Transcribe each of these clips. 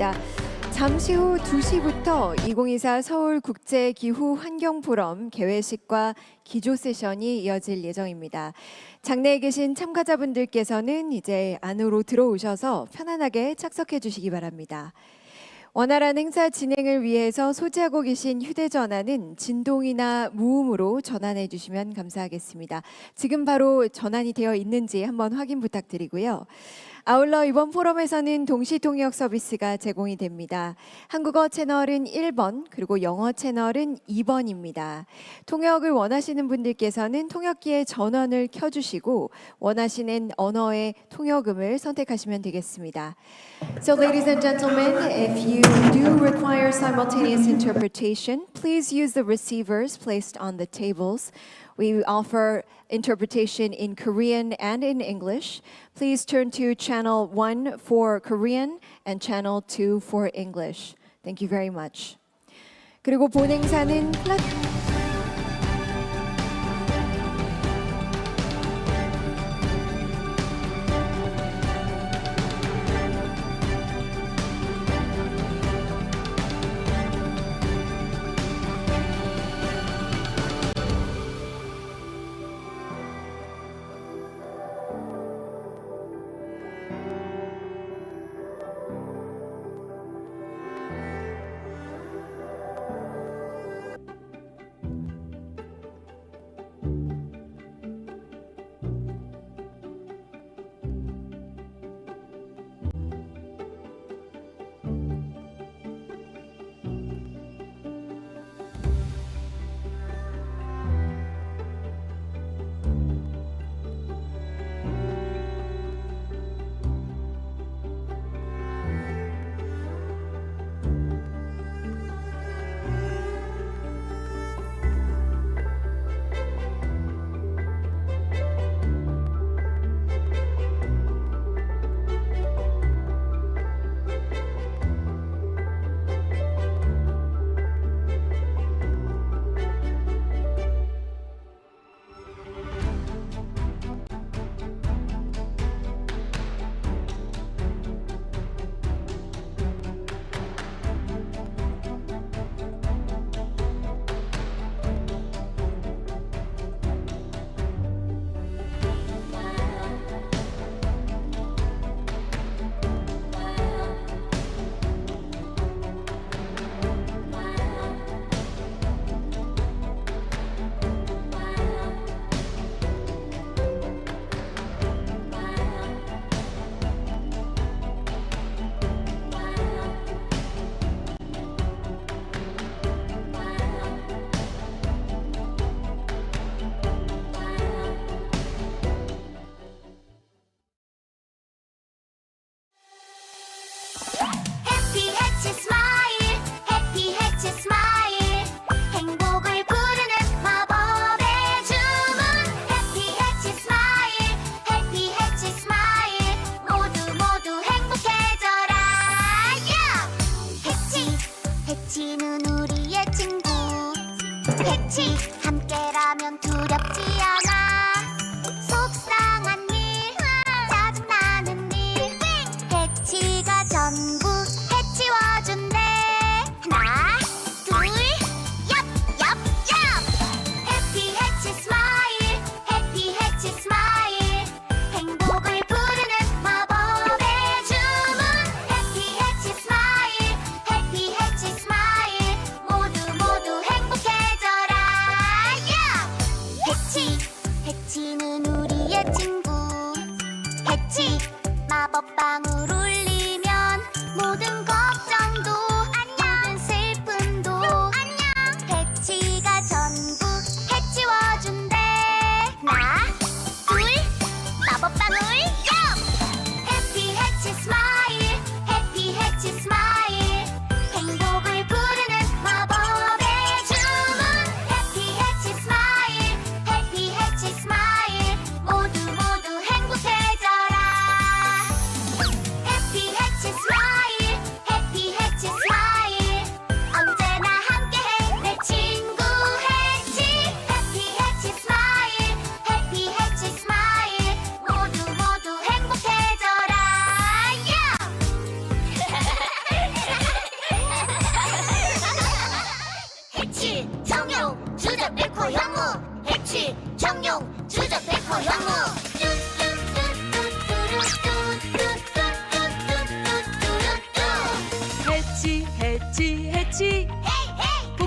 하겠습니다. 잠시 후 2시부터 2024 서울 국제 기후 환경 포럼 개회식과 기조 세션이 이어질 예정입니다. 장내에 계신 참가자분들께서는 이제 안으로 들어오셔서 편안하게 착석해 주시기 바랍니다. 원활한 행사 진행을 위해서 소지하고 계신 휴대전화는 진동이나 무음으로 전환해 주시면 감사하겠습니다. 지금 바로 전환이 되어 있는지 한번 확인 부탁드리고요. 아울러 이번 포럼에서는 동시통역 서비스가 제공이 됩니다. 한국어 채널은 1번, 그리고 영어 채널은 2번입니다. 통역을 원하시는 분들께서는 통역기의 전원을 켜주시고 원하시는 언어의 통역음을 선택하시면 되겠습니다. So ladies and gentlemen, if you do require simultaneous interpretation, please use the receivers placed on the tables. We offer interpretation in Korean and in English. Please turn to channel 1 for Korean and channel 2 for English. Thank you very much. 그리고 본 행사는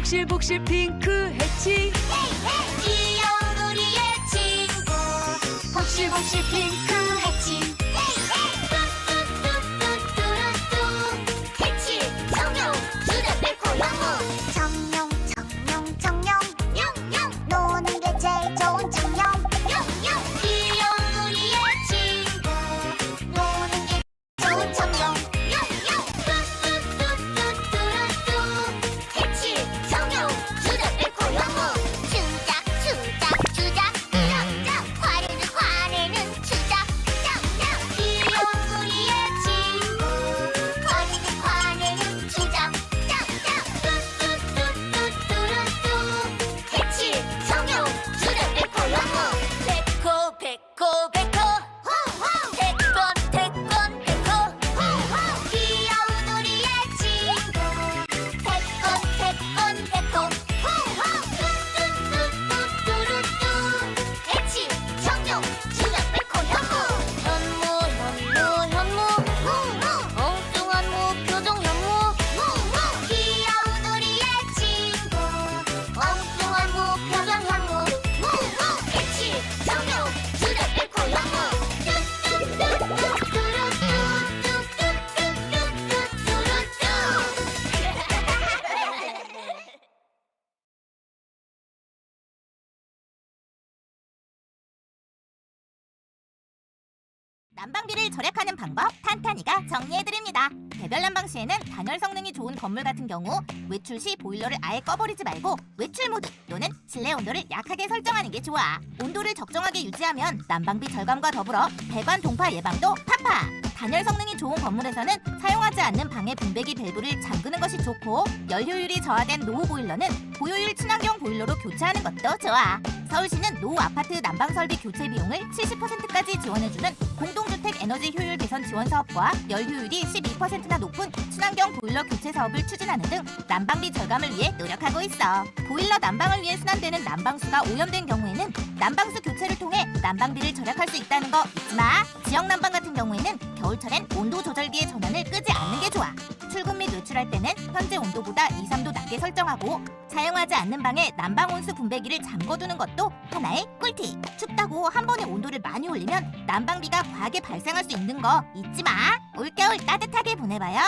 복실복실 핑크 해치 귀여운 우리의 친구 복실복실 핑크 해치 뚜뚜뚜뚜뚜뚜 해치 정령 주된 벨코 영웅 정령 정령 정령 영영 노는 게 제일 좋은 정령 영영 귀여운 우리의 친구 노는 게 좋은 정령 영영 뚜뚜뚜뚜뚜뚜 해치 정령 주된 벨코 영웅 주작 주작 주작 짱짱 화내는 화내는 주작 짱짱 귀여운 우리의 친구 화내는 화내는 주작 짱짱 뚜뚜뚜뚜뚜뚜 해치 정령 주된 벨코 영웅 백호 백호 백호 호호 백건 백건 백호 호호 귀여운 우리의 친구 백건 백건 백호 호호 뚜뚜뚜뚜뚜뚜 해치 정령 주된 벨코 영웅 현무 현무 현무 엉뚱한 무 표정 현무 귀여운 우리의 친구 엉뚱한 무 표정 현무 해치 정령 주된 벨코 영웅 난방비를 절약하는 방법 탄탄이가 정리해드립니다. 개별 난방 시에는 단열 성능이 좋은 건물 같은 경우 외출 시 보일러를 아예 꺼버리지 말고 외출 모드 또는 실내 온도를 약하게 설정하는 게 좋아. 온도를 적정하게 유지하면 난방비 절감과 더불어 배관 동파 예방도 팍팍! 단열 성능이 좋은 건물에서는 사용하지 않는 방의 분배기 밸브를 잠그는 것이 좋고 열 효율이 저하된 노후 보일러는 고효율 친환경 보일러로 교체하는 것도 좋아. 서울시는 노후 아파트 난방 설비 교체 비용을 70%까지 지원해주는 공동주택 에너지 효율 개선 지원 사업과 열 효율이 12%나 높은 친환경 보일러 교체 사업을 추진하는 등 난방비 절감을 위해 노력하고 있어. 보일러 난방을 위해 순환되는 난방수가 오염된 경우에는 난방수 교체를 통해 난방비를 절약할 수 있다는 거 잊지 마. 지역 난방 같은 경우에는 겨울철엔 온도 조절기의 전원을 끄지 않는 게 좋아. 출근 및 외출할 때는 현재 온도보다 2, 3도 낮게 설정하고 사용하지 않는 방에 난방 온수 분배기를 잠궈두는 것도 하나의 꿀팁. 춥다고 한 번에 온도를 많이 올리면 난방비가 과하게 발생할 수 있는 거 잊지 마. 올겨울 따뜻하게 보내봐요.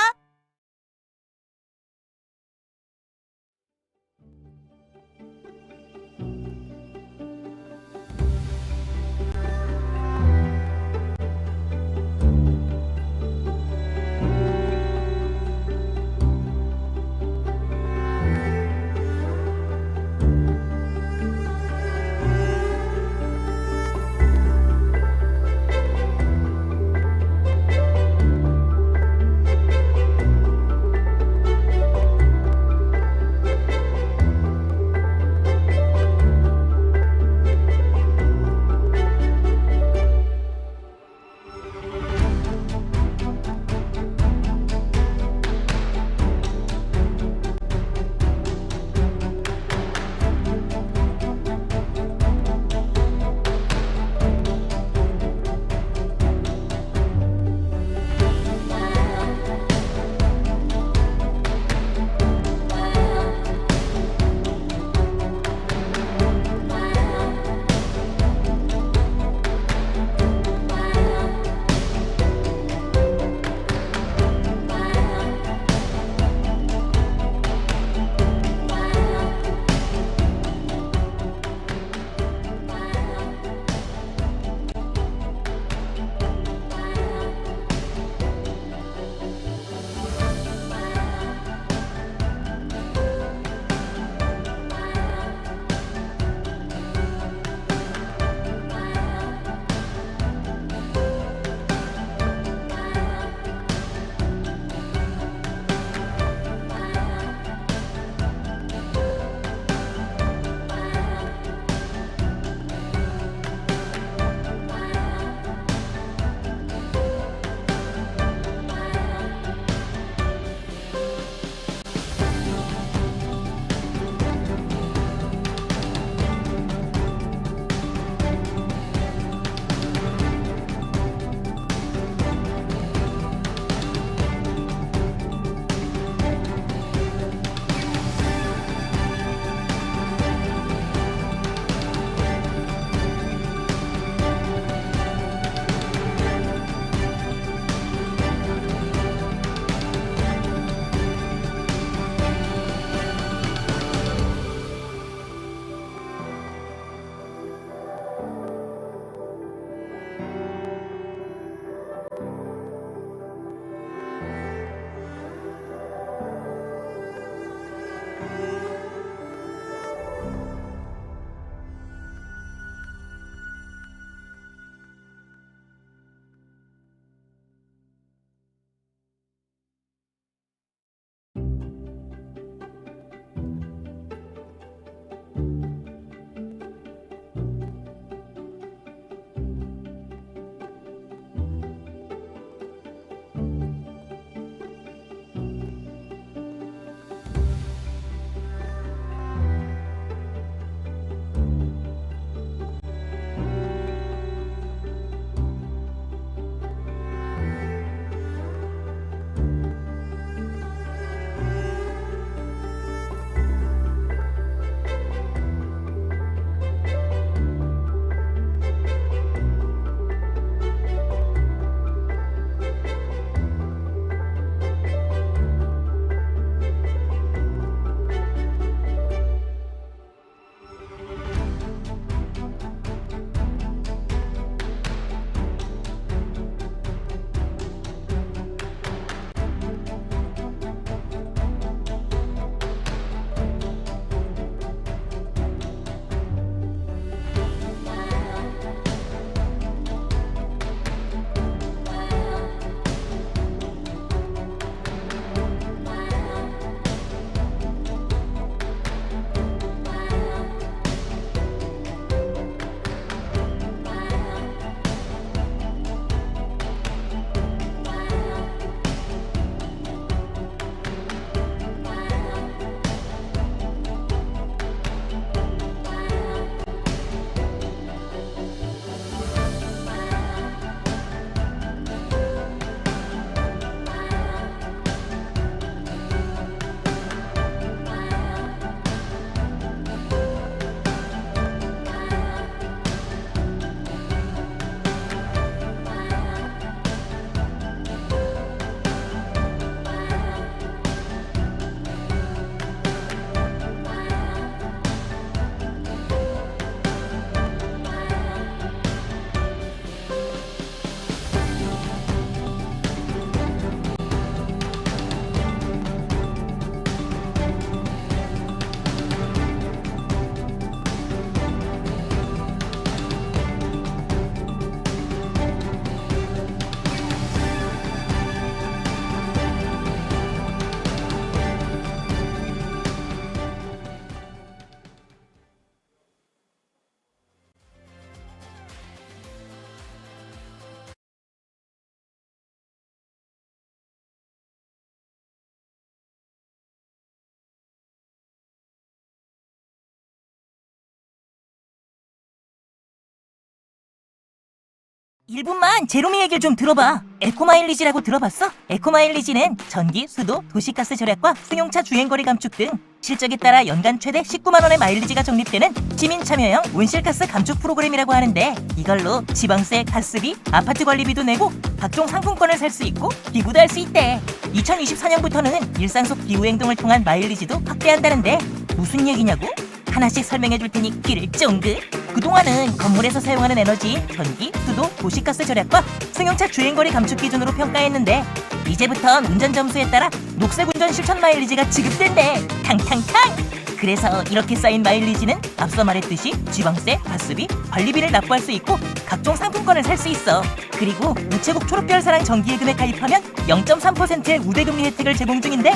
1분만 제로미 얘기를 좀 들어봐. 에코마일리지라고 들어봤어? 에코마일리지는 전기, 수도, 도시가스 절약과 승용차 주행거리 감축 등 실적에 따라 연간 최대 19만 원의 마일리지가 적립되는 시민 참여형 온실가스 감축 프로그램이라고 하는데, 이걸로 지방세, 가스비, 아파트 관리비도 내고 각종 상품권을 살 수 있고 기부도 할 수 있대. 2024년부터는 일상 속 기후 행동을 통한 마일리지도 확대한다는데 무슨 얘기냐고? 하나씩 설명해 줄 테니 귀를 쫑긋. 그동안은 건물에서 사용하는 에너지인 전기, 수도, 도시가스 절약과 승용차 주행거리 감축 기준으로 평가했는데, 이제부턴 운전 점수에 따라 녹색 운전 실천 마일리지가 지급된대. 탕탕탕! 그래서 이렇게 쌓인 마일리지는 앞서 말했듯이 지방세, 가스비, 관리비를 납부할 수 있고 각종 상품권을 살 수 있어. 그리고 우체국 초록별 사랑 정기예금에 가입하면 0.3%의 우대금리 혜택을 제공 중인데,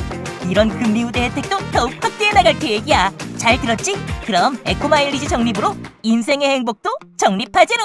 이런 금리 우대 혜택도 더욱 확대해 나갈 계획이야. 잘 들었지? 그럼 에코마일리지 적립으로 인생의 행복도 적립하제로!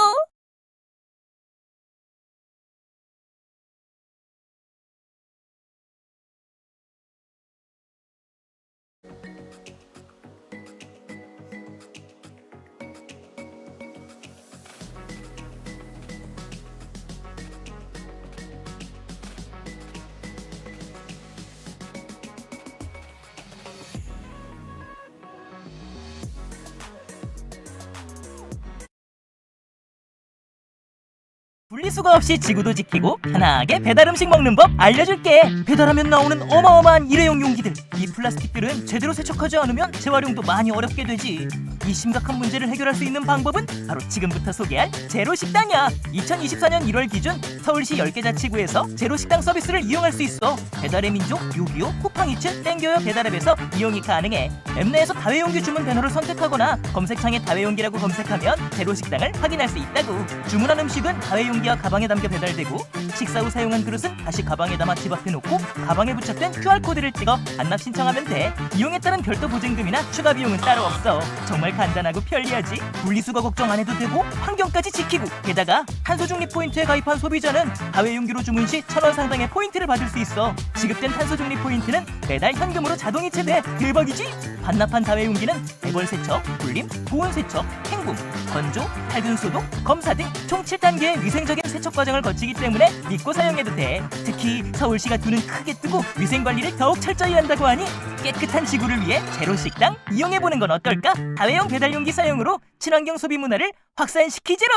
분리수거 없이 지구도 지키고 편하게 배달 음식 먹는 법 알려줄게. 배달하면 나오는 어마어마한 일회용 용기들, 이 플라스틱들은 제대로 세척하지 않으면 재활용도 많이 어렵게 되지. 이 심각한 문제를 해결할 수 있는 방법은 바로 지금부터 소개할 제로식당이야. 2024년 1월 기준 서울시 10개 자치구에서 제로식당 서비스를 이용할 수 있어. 배달의 민족, 요기요, 쿠팡이츠, 땡겨요 배달앱에서 이용이 가능해. 앱 내에서 다회용기 주문 배너를 선택하거나 검색창에 다회용기라고 검색하면 제로식당을 확인할 수 있다고. 주문한 음식은 다회용기와 가방에 담겨 배달되고, 식사 후 사용한 그릇은 다시 가방에 담아 집 앞에 놓고 가방에 부착된 QR코드를 찍어 반납 신청하면 돼. 이용에 따른 별도 보증금이나 추가 비용은 따로 없어. 정말 간단하고 편리하지. 분리수거 걱정 안 해도 되고 환경까지 지키고, 게다가 탄소 중립 포인트에 가입한 소비자는 다회용기로 주문 시 1,000원 상당의 포인트를 받을 수 있어. 지급된 탄소 중립 포인트는 매달 현금으로 자동 이체돼. 대박이지? 반납한 다회용기는 애벌 세척, 불림, 보온 세척, 헹굼, 건조, 살균 소독, 검사 등 총 7단계의 위생적인 세척 과정을 거치기 때문에 믿고 사용해도 돼. 특히 서울시가 두 눈 크게 뜨고 위생 관리를 더욱 철저히 한다고 하니 깨끗한 지구를 위해 제로식당 이용해보는 건 어떨까? 다회용 배달용기 사용으로 친환경 소비 문화를 확산시키지로!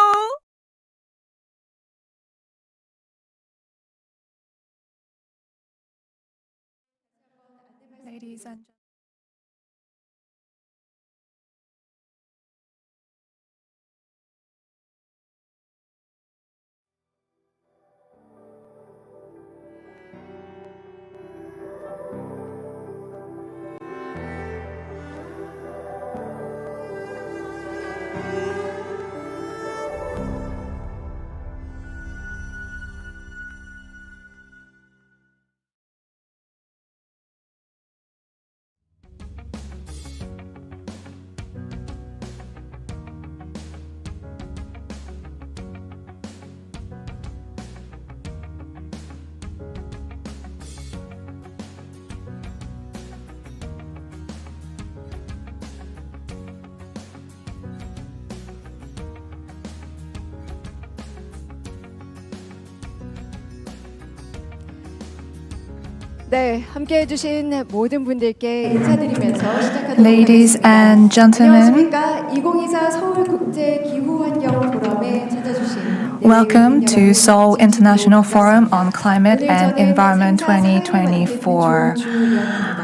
네, 함께 해주신 모든 분들께 인사드리면서 시작하도록 Ladies 하겠습니다. and gentlemen, 안녕하십니까? 2024 서울 국제 기후 환경 포럼에 찾아주신 welcome to Seoul International Forum on Climate and Environment 2024.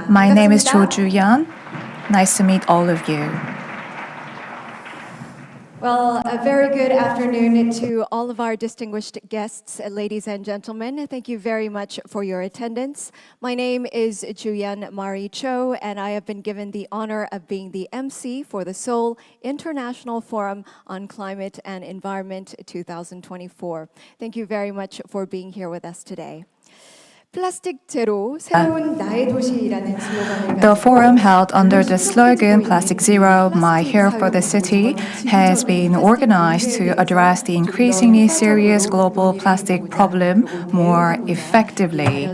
My name is Cho Ju-yeon. Nice to meet all of you. Well, a very good afternoon to all of our distinguished guests, ladies and gentlemen. Thank you very much for your attendance. My name is Ju-yeon Mari Cho, and I have been given the honor of being the MC for the Seoul International Forum on Climate and Environment 2024. Thank you very much for being here with us today. 플라스틱 제로, 새로운 나의 도시라는 슬로건을 The forum held under the slogan Plastic Zero, My Here for the City has been organized to address the increasingly serious global plastic problem more effectively.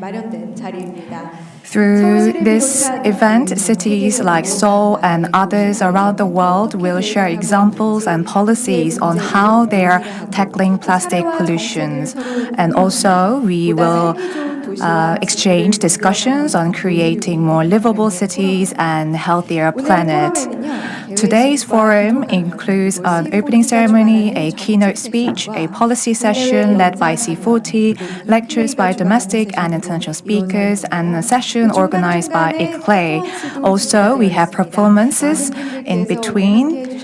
마련된 자리입니다. Through this event, cities like Seoul and others around the world will share examples and policies on how they are tackling plastic pollutions. And also, we will exchange discussions on creating more livable cities and healthier planet. Today's forum includes an opening ceremony, a keynote speech, a policy session led by C40, lectures by domestic and international speakers, and a session organized by ICLEI. Also, we have performances in between,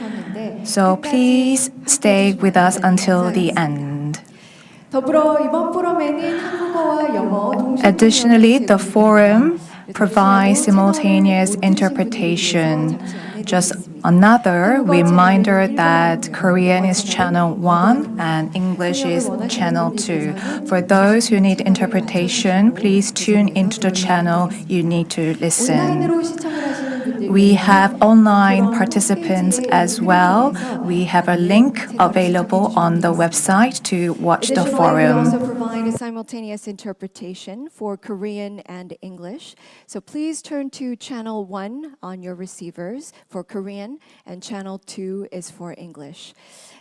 so please stay with us until the end. Additionally, the forum provides simultaneous interpretation. Just another reminder that Korean is channel 1 and English is channel 2. For those who need interpretation, please tune into the channel you need to listen. We have online participants as well. We have a link available on the website to watch the Additionally, we also forum. provide a simultaneous interpretation for Korean and English. So please turn to channel 1 on your receivers for Korean, and channel 2 is for English.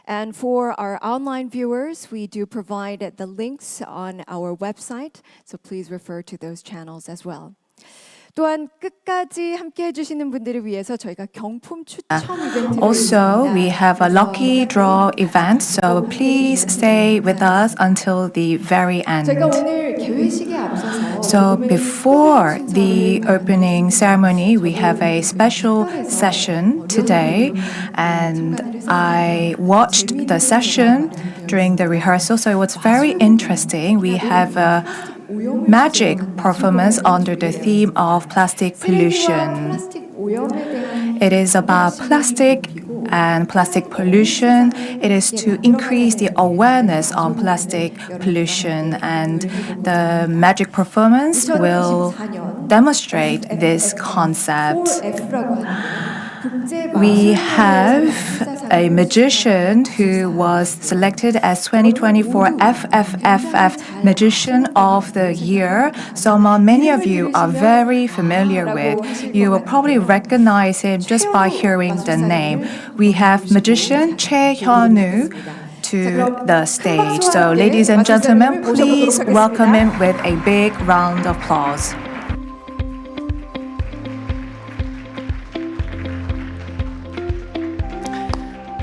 And for our online viewers, we do provide the links on our website, so please refer to those channels as well. 또한 끝까지 함께 해주시는 분들을 위해서 저희가 경품 추첨 이벤트를 Also, we have a lucky draw event, so please stay with us until the very end. 저희가 오늘 개회식에 앞서서 So before the opening ceremony, we have a special session today, and I watched the session during the rehearsal, so it was very interesting. We have a magic performance under the theme of plastic pollution. It is about plastic and plastic pollution. It is to increase the awareness on plastic pollution, and the magic performance will demonstrate this concept. We have a magician who was selected as 2024 FFFF Magician of the Year, someone many of you are very familiar with. You will probably recognize him just by hearing the name. We have magician Choi Hyun-woo to the stage. So ladies and gentlemen, please welcome him with a big round of applause.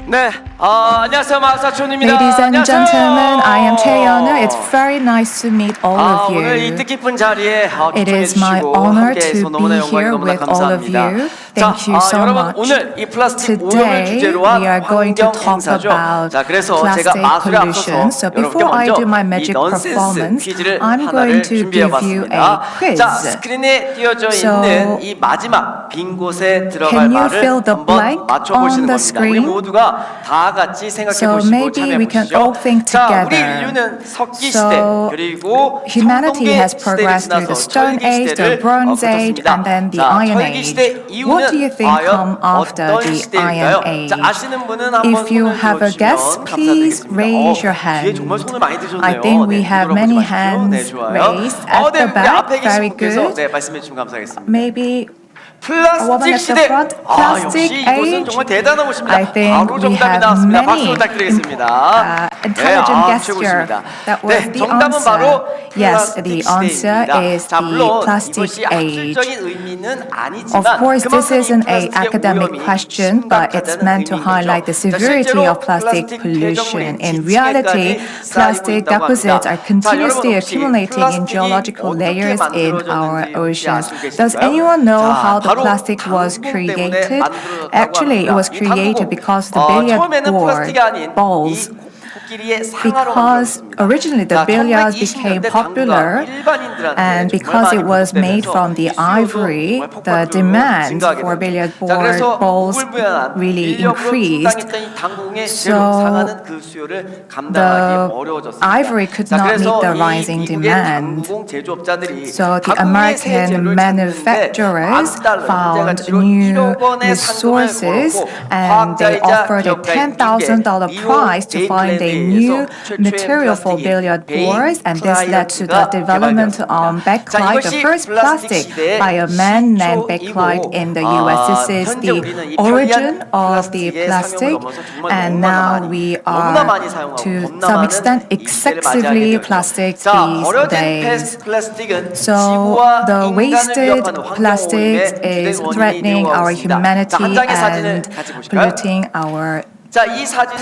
네, 안녕하세요, 마사촌입니다. Ladies and 안녕하세요. gentlemen, I am Choi Hyun-woo. It's very nice to meet all of 오늘 이 you. 뜻깊은 자리에 It is my 초청해 주시고 honor 함께해서 to 너무나 be 영광이 here 너무나 with all of 감사합니다. you. Thank you so 여러분 much. 오늘 이 플라스틱 오염을 Today 주제로 한 we are going to 환경 talk 행사죠. about 자, 그래서 제가 plastic 마술에 pollution. 앞서서 So 여러분께 before I 먼저 do my 이 magic 넌센스 performance, 퀴즈를 I'm 하나를 going to give you 준비해봤습니다. a quiz. 자, 스크린에 띄어져 So, 있는 이 마지막 빈 곳에 들어갈 can you 말을 fill the 한번 blank 맞춰보시는 on the 겁니다. 우리 screen? 모두가 다 같이 생각해 So 보시고 maybe we can 참여해 all 보시죠. think 자, 우리 together. 인류는 석기 시대 So 그리고 humanity 청동기 has 시대를 progressed through 지나서 the Stone 철기 Age, the 시대를 Bronze Age, 거쳤습니다. and then the 자, Iron 철기 시대 Age. What do you 이후는 think come 과연 after 어떤 the 시대일까요? Iron Age? 자, 아시는 분은 한번 If you 손을 have a guess, 들어주시면 please 감사드리겠습니다. raise your 뒤에 hand. 정말 손을 많이 드셨네요. I think we 네, have 뒤돌아보지 many 마십시오. 네, hands 좋아요. raised at 네, the 네, back. 앞에 계신 Very 분께서 good. 네, 말씀해 주시면 감사하겠습니다. Maybe 플라스틱 woman at the 시대. front, 역시 plastic 이곳은 age. 정말 대단한 곳입니다. I think 바로 we 정답이 have 나왔습니다. 박수 many 부탁드리겠습니다. intelligent gesture. 최고십니다. That was 네, the 정답은 answer. 바로 Yes, 플라스틱 the answer 시대입니다. is 자, the 물론 plastic 이것이 age. 학술적인 의미는 아니지만 Of course, this 그만큼 이 isn't an 플라스틱의 academic 오염이 question, but it's 심각하다는 meant to 의미인 highlight the 거죠. 자, severity 실제로 of plastic 플라스틱 pollution. 폐적물이 In 지층에까지 reality, 쌓이고 plastic 있다고 deposits 합니다. are continuously 자, 여러분 혹시 accumulating in 플라스틱이 geological 어떻게 layers in our 만들어졌는지 혹시 oceans. 알고 계신가요? Does anyone know 자, how the 바로 plastic was 당분 때문에 created? 만들어졌다고 Actually, it was 합니다. 이 created 당분, because the billiard 처음에는 플라스틱이 아닌 balls. 이 코끼리의 상아로 Because 만들어졌습니다. originally the 자, billiards 1920년대 became 당구가 popular, 일반인들한테 and 정말 because 많이 it was made 보급되면서 from the 수요도 ivory, 정말 the 폭발적으로 demand 증가하게 for 됐죠. billiard 자, 그래서 balls 무궁무진한 really 인력으로 increased. 충당했던 이 당궁의 So 재료 상하는 그 수요를 감당하기 어려워졌습니다. ivory could 자, not 그래서 meet the 이 rising 미국의 demand. 당궁 제조업자들이 So the 당궁의 새 American 재료를 manufacturers found new resources, and they offered a $10,000 prize to find a new material for for billiard balls, and this led to the development of bakelite, the first plastic by a man named Bakelite in the US. This is the origin of the plastic, and now we are to some extent excessively plastic these days. So the wasted plastics is threatening our humanity and polluting our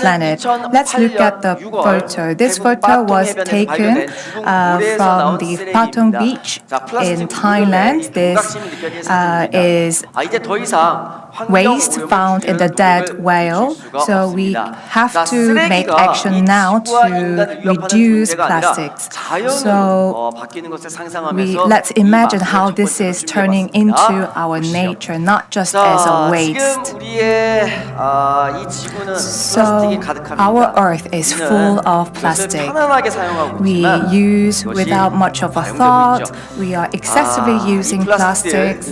planet. Let's look at the photo. This photo was taken from the Patong beach in Thailand. This is waste found in the dead whale. So we have to make action now to reduce plastics. So let's imagine how this is turning into our nature, not just as a waste. So our earth is full of plastic. We use without much of a thought. We are excessively using plastics.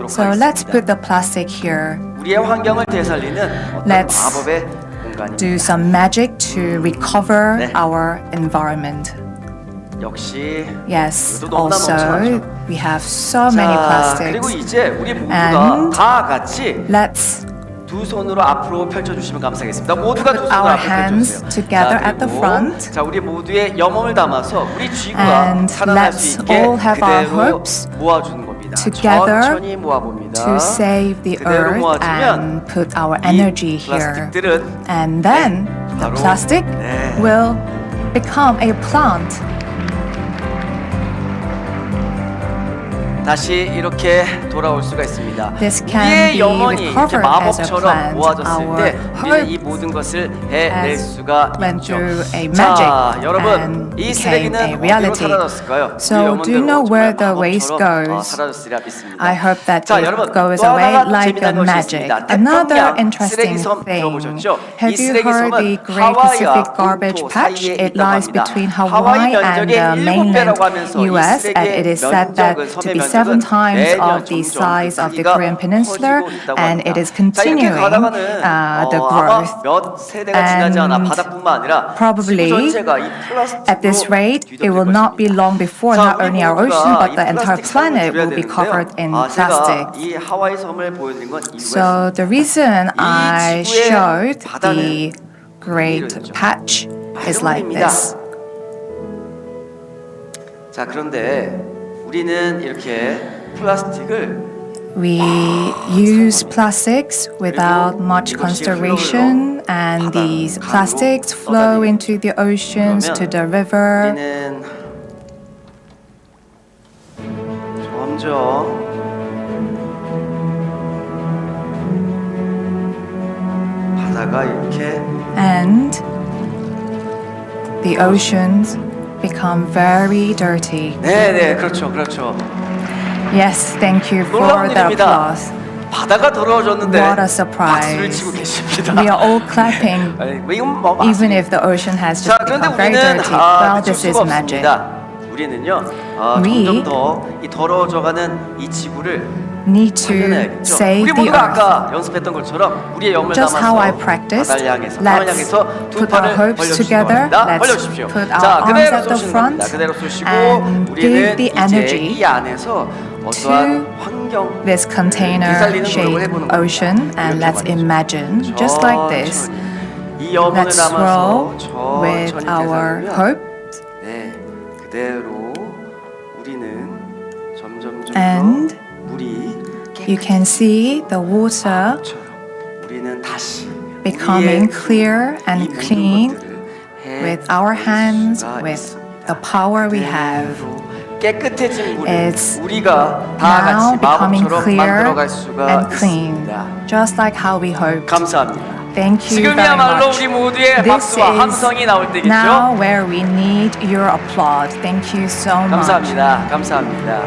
So let's put the plastic here. Let's do some magic to recover our environment. Yes, also we have so many plastics. And let's put our hands together at the front, and let's all have our hopes together to save the earth and put our energy here. And then the plastic will become a plant. 다시 이렇게 돌아올 수가 있습니다. This can 우리의 be 영혼이 이제 recovered as a 마법처럼 plant. 모아졌을 때 Our 우리는 이 모든 것을 해낼 수가 went 있죠. through a 자, magic 여러분 and 이 became a 쓰레기는 어디로 reality. 사라졌을까요? So do you know where the waste goes? 사라졌으리라 믿습니다. I hope that 자, it 여러분 goes 또 away 하나 like a 재미난 것이 magic. 있습니다. Another 태평양 interesting 쓰레기섬 thing. 들어보셨죠? Have 이 you heard the 쓰레기섬은 Great Pacific 하와이와 Garbage 본토 Patch? 사이에 It 있다고 lies 합니다. between 하와이 Hawaii and the 면적의 mainland 7배라고 하면서 이 US, and 쓰레기의 it is said that 면적은 to 섬의 be 면적은 7 times 매년 of the 점점 size of the 크기가 Korean Peninsula, 커지고 있다고 and 합니다. it is 자, 이렇게 continuing 가다가는 the 아마 growth. 몇 세대가 지나지 않아 And 바다뿐만 아니라 probably 지구 전체가 이 at this 플라스틱으로 rate, it will not be long before not only our ocean but the entire planet will be covered in plastic. 이 하와이 섬을 보여드린 건 이유가 So the reason I showed the Great Patch is like this. 자, 그런데 우리는 이렇게 플라스틱을 We use plastics without much consideration, and these plastics flow into the oceans, to the river. 우리는 점점 바다가 이렇게 And the oceans become very dirty. 네, 그렇죠, 그렇죠. Yes, thank you for 놀라운 the 일입니다. applause. 바다가 더러워졌는데 What a 박수를 surprise. 치고 계십니다. We are all clapping, 아니, 이건 뭐 even if the ocean has 자, just 그런데 become very 우리는 dirty. Well, 미칠 this is 수가 magic. 없습니다. 우리는요, We 점점 더 이 더러워져가는 이 지구를 Need to 살려내야겠죠. save 우리 the 모두가 earth. 아까 연습했던 것처럼 우리의 영을 Just how I 담아서 practiced, 바다를 향해서 하늘 let's 향해서 두 put our 팔을 hopes 벌려주시기 together. 바랍니다. Let's 벌려주십시오. put our 자, arms 그대로 at the 쏘시는 front 겁니다. 그대로 쏘시고 and 우리는 give the 이제 energy 이 안에서 어떠한 환경 this container-shaped ocean, and let's imagine, just like this, 이 영혼을 let's 담아서 swirl with 천천히 our 되살리면 hope, 네, 그대로 우리는 점점 and 물이 you can see the water 우리는 다시 becoming clear 이 and 모든 clean 것들을 with our hands, 수가 with 있습니다. the power we have. 그대로 깨끗해진 물을 It's 우리가 다 now 같이 becoming 마법처럼 clear 만들어갈 수가 and clean, 있습니다. just like how we hoped. 감사합니다. Thank you very 지금이야말로 much. 우리 모두의 This 박수와 is 함성이 나올 때겠죠? now where we need your applause. Thank you so much. 감사합니다. 감사합니다.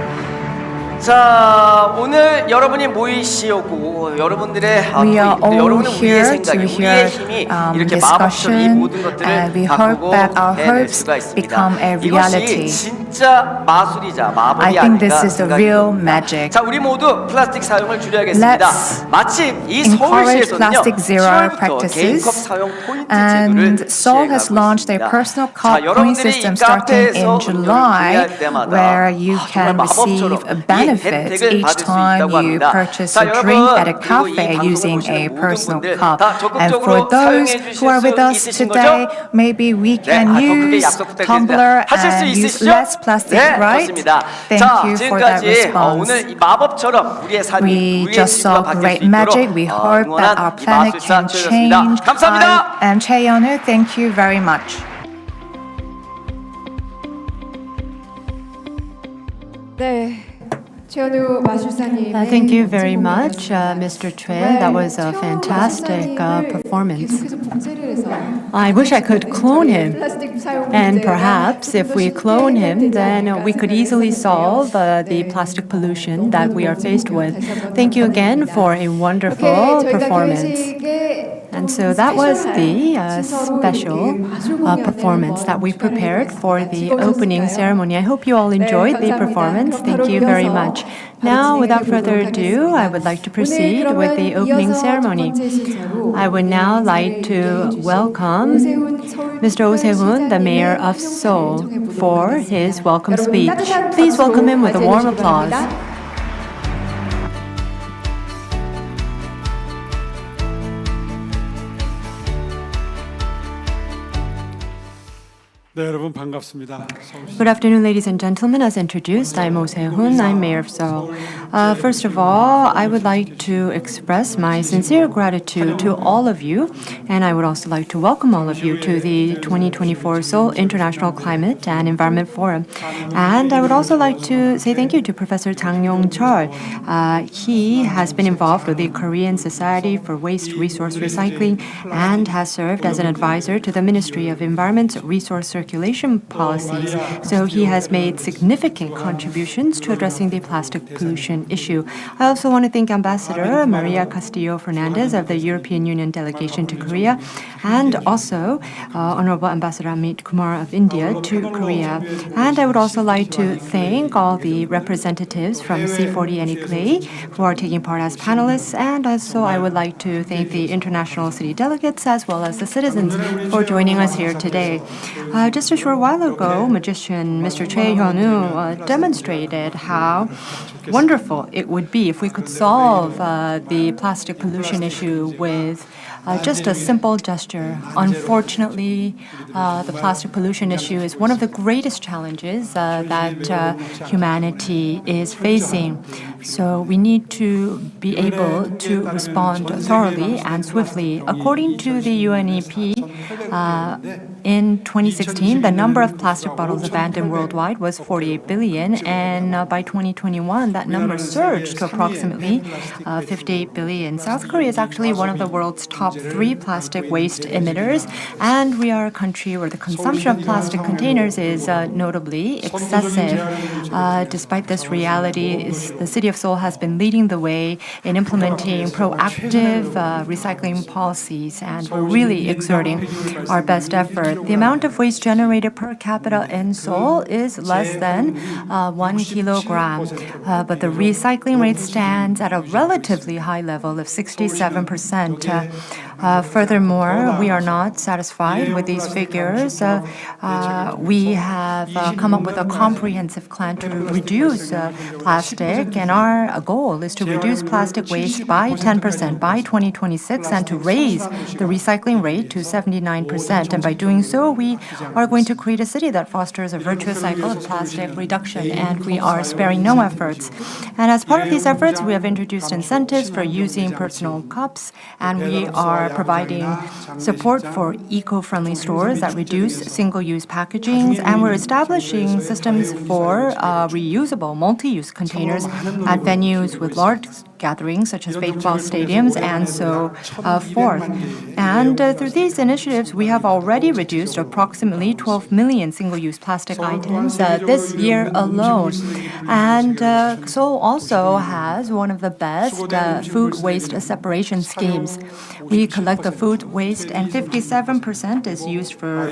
자, 오늘 여러분이 모이시오고 여러분들의 We are all 여러분은 우리의 here to 생각이, 우리의 hear 힘이 이렇게 마법처럼 이 discussion, 모든 것들을 and we hope 바꾸고 that our 해낼 hopes 수가 있습니다. become a reality. 이것이 진짜 마술이자 마법이 I think 아닌가 this is the 생각이 real 듭니다. magic. 자, 우리 모두 플라스틱 사용을 줄여야겠습니다. Let's 마침 이 encourage 서울시에서는요, plastic zero 7월부터 개인컵 practices, 사용 포인트 and 제도를 Seoul has 시행하고 launched a 있습니다. personal 자, cup point 여러분들이 이 system starting 카페에서 in 음료를 July, 구매할 때마다 where you 정말 can receive 마법처럼 이 benefits 혜택을 each 받을 수 time 있다고 you 합니다. purchase 자, a drink 여러분, at a 그리고 이 cafe 방송을 using 보시는 a 모든 personal 분들 cup. 다 And 적극적으로 for those 사용해 who are 주실 with 수 us 있으신 today, 거죠? maybe we 네, can 더 크게 use 약속 부탁드립니다. tumbler 하실 수 and use 있으시죠? less plastic, 네, right? 좋습니다. Thank 자, you for that 지금까지 response. 오늘 이 마법처럼 우리의 삶이 We 우리의 just 지구가 saw 바뀔 수 great 있도록 magic. We hope that our 응원한 이 planet 마술사 can 최였습니다. change. 감사합니다. I am Chae-yeonu. Thank you very much. 네, 최현우 마술사님. Thank you very much, Mr. Choi. That was a fantastic performance. 계속해서 복제를 해서 I wish I could clone him. 플라스틱 사용 And 문제가 perhaps if we 좀더 clone 쉽게 him, 되지 then 않을까 we could 생각을 easily 했었는데요. solve the 네. plastic pollution that we are 너무 faced with. 다시 한번 Thank you again 감사드립니다. for a 이렇게 wonderful 저희가 performance. 결혼식에 And so that was the 순서로 special 이렇게 마술 공연을 performance that we 한번 prepared for the 즐거우셨을까요? opening ceremony. I hope you all enjoyed the 감사합니다. performance. 그럼 Thank 바로 you very 이어서 much. 바로 Now, without 진행해 further 보도록 ado, I 하겠습니다. would like to 오늘 proceed with the 그러면 opening 이어서 첫 ceremony. 번째 시사로 I would now like to welcome Mr. Oh Se-hoon, the mayor of Seoul, for his welcome speech. Please welcome him with a warm applause. 네, 여러분 반갑습니다. Good afternoon, ladies and gentlemen. As introduced, I'm Oh Se-hoon. I'm mayor of Seoul. First of all, I would like to express my sincere gratitude to all of you, and I would also like to welcome all of you to the 2024 Seoul International Climate and Environment Forum. And I would also like to say thank you to Professor Jang Yong-chul. He has been involved with the Korean Society for Waste Resource Recycling and has served as an advisor to the Ministry of Environment's Resource Circulation policies. So he has made significant contributions to addressing the plastic pollution issue. I also want to thank Ambassador Maria Castillo Fernandez of the European Union delegation to Korea, and also Honorable Ambassador Amit Kumar of India to Korea. And I would also like to thank all the representatives from C40 and ICLEI who are taking part as panelists, and also I would like to thank the international city delegates as well as the citizens for joining us here today. Just a short while ago, magician Mr. Choi Hyun-woo demonstrated how wonderful it would be if we could solve the plastic pollution issue with just a simple gesture. Unfortunately, the plastic pollution issue is one of the greatest challenges that humanity is facing. So we need to be able to respond thoroughly and swiftly. According to the UNEP, in 2016, the number of plastic bottles abandoned worldwide was 48 billion, and by 2021, that number surged to approximately 58 billion. South Korea is actually one of the world's top 3 plastic waste emitters, and we are a country where the consumption of plastic containers is notably excessive. Despite this reality, the city of Seoul has been leading the way in implementing proactive recycling policies, and we're really exerting our best effort. The amount of waste generated per capita in Seoul is less than 1 kilogram, but the recycling rate stands at a relatively high level of 67%. Furthermore, we are not satisfied with these figures. We have come up with a comprehensive plan to reduce plastic, and our goal is to reduce plastic waste by 10% by 2026 and to raise the recycling rate to 79%. And by doing so, we are going to create a city that fosters a virtuous cycle of plastic reduction, and we are sparing no efforts. And as part of these efforts, we have introduced incentives for using personal cups, and we are are providing support for eco-friendly stores that reduce single-use packaging, and we're establishing systems for reusable, multi-use containers at venues with large gatherings such as baseball stadiums and so forth. And through these initiatives, we have already reduced approximately 12 million single-use plastic items this year alone. And Seoul also has one of the best food waste separation schemes. We collect the food waste, and 57% is used for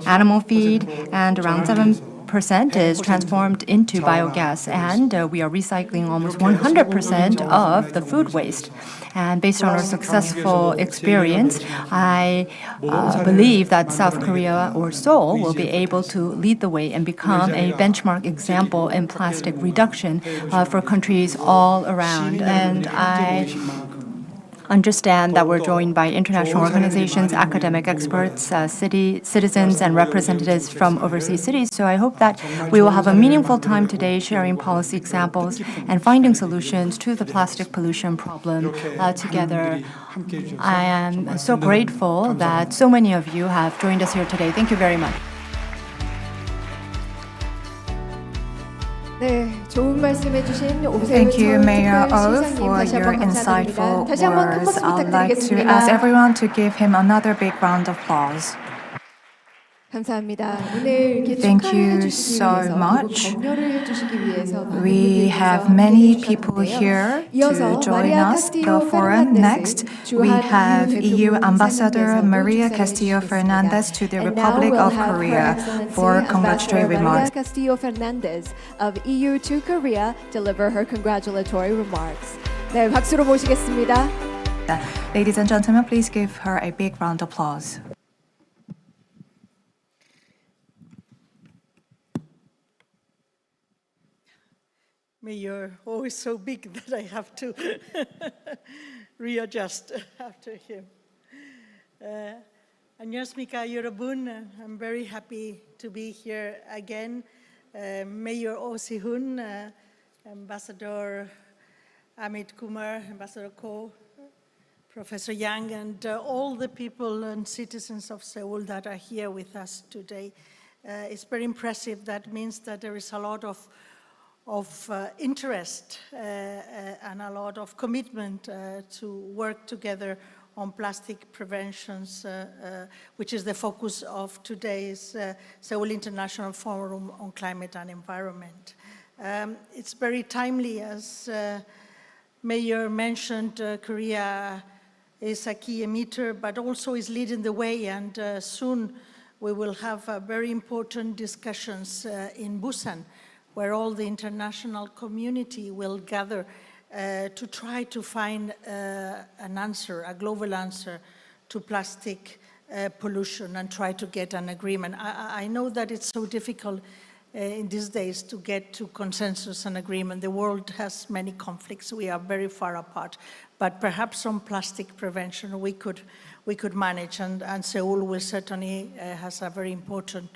animal feed, and around 7% is transformed into biogas, and we are recycling almost 100% of the food waste. And based on our successful experience, I believe that South Korea or Seoul will be able to lead the way and become a benchmark example in plastic reduction for countries all around. And I understand that we're joined by international organizations, academic experts, citizens, and representatives from overseas cities. So I hope that we will have a meaningful time today sharing policy examples and finding solutions to the plastic pollution problem together. I am so grateful that so many of you have joined us here today. Thank you very much. 네, 좋은 말씀해주신 오세훈 Thank you, Mayor O, 시장님 for 다시 your 한번 insightful 감사드립니다. 다시 한번 큰 words. 박수 I'd like to ask 부탁드리겠습니다. everyone to give him another big round of applause. 감사합니다. 오늘 이렇게 Thank 축하를 you 해주시기 so 위해서 much. 그리고 격려를 해주시기 위해서 많은 We 분들이 have 함께해 many 주셨는데요. people here 이어서 to join 마리아 us the 카스티오 forum. 페르난데스 Next, we 주한 have EU 대표부 Ambassador 이사님께서도 Maria 축사를 Castillo 해주시겠습니다. Fernandez to the And now Republic we'll of have Her Korea Excellency for congratulatory Ambassador Maria remarks. Castillo Fernandez of EU to Korea deliver her congratulatory remarks. 네, 박수로 모시겠습니다. Ladies and gentlemen, please give her a big round of applause. Mayor, always so big that I have to readjust after him. 안녕하십니까, 여러분. I'm very happy to be here again. Mayor Oh Si-hoon, Ambassador Amit Kumar, Ambassador Ko, Professor Yang, and all the people and citizens of Seoul that are here with us today. It's very impressive. That means that there is a lot of interest and a lot of commitment to work together on plastic preventions, which is the focus of today's Seoul International Forum on Climate and Environment. It's very timely, as Mayor mentioned, Korea is a key emitter, but also is leading the way, and soon we will have very important discussions in Busan, where all the international community will gather to try to find an answer, a global answer to plastic pollution and try to get an agreement. I know that it's so difficult in these days to get to consensus and agreement. The world has many conflicts. We are very far apart. But perhaps on plastic prevention we could manage, and Seoul will certainly has a very important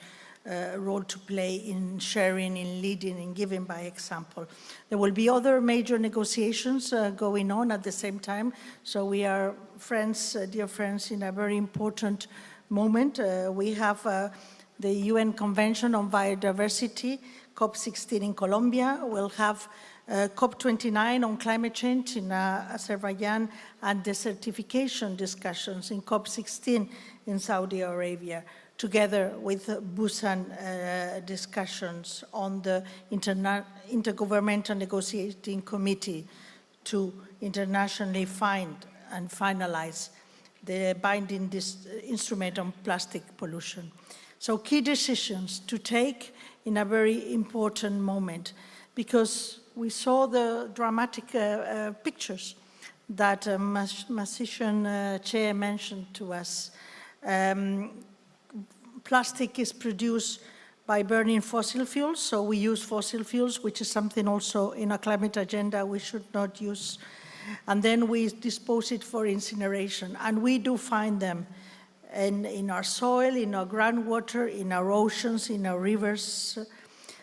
role to play in sharing, in leading, in giving by example. There will be other major negotiations going on at the same time. So we are friends, dear friends, in a very important moment. We have the UN Convention on Biodiversity, COP16 in Colombia. We'll have COP29 on climate change in Azerbaijan, and the certification discussions in COP16 in Saudi Arabia, together with Busan discussions on the Intergovernmental Negotiating Committee to internationally find and finalize the binding instrument on plastic pollution. So key decisions to take in a very important moment, because we saw the dramatic pictures that Musician Che mentioned to us. Plastic is produced by burning fossil fuels, so we use fossil fuels, which is something also in our climate agenda we should not use. And then we dispose it for incineration. And we do find them in our soil, in our groundwater, in our oceans, in our rivers.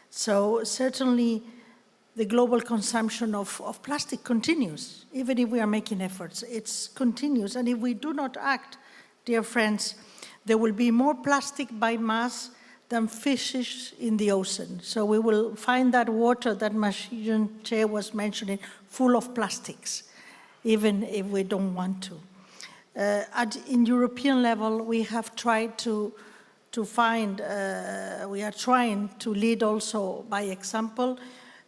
So certainly the global consumption of plastic continues, even if we are making efforts. It continues, and if we do not act, dear friends, there will be more plastic by mass than fishes in the ocean. So we will find that water that Mashijun Che was mentioning full of plastics, even if we don't want to. In European level, we have tried to find, we are trying to lead also by example.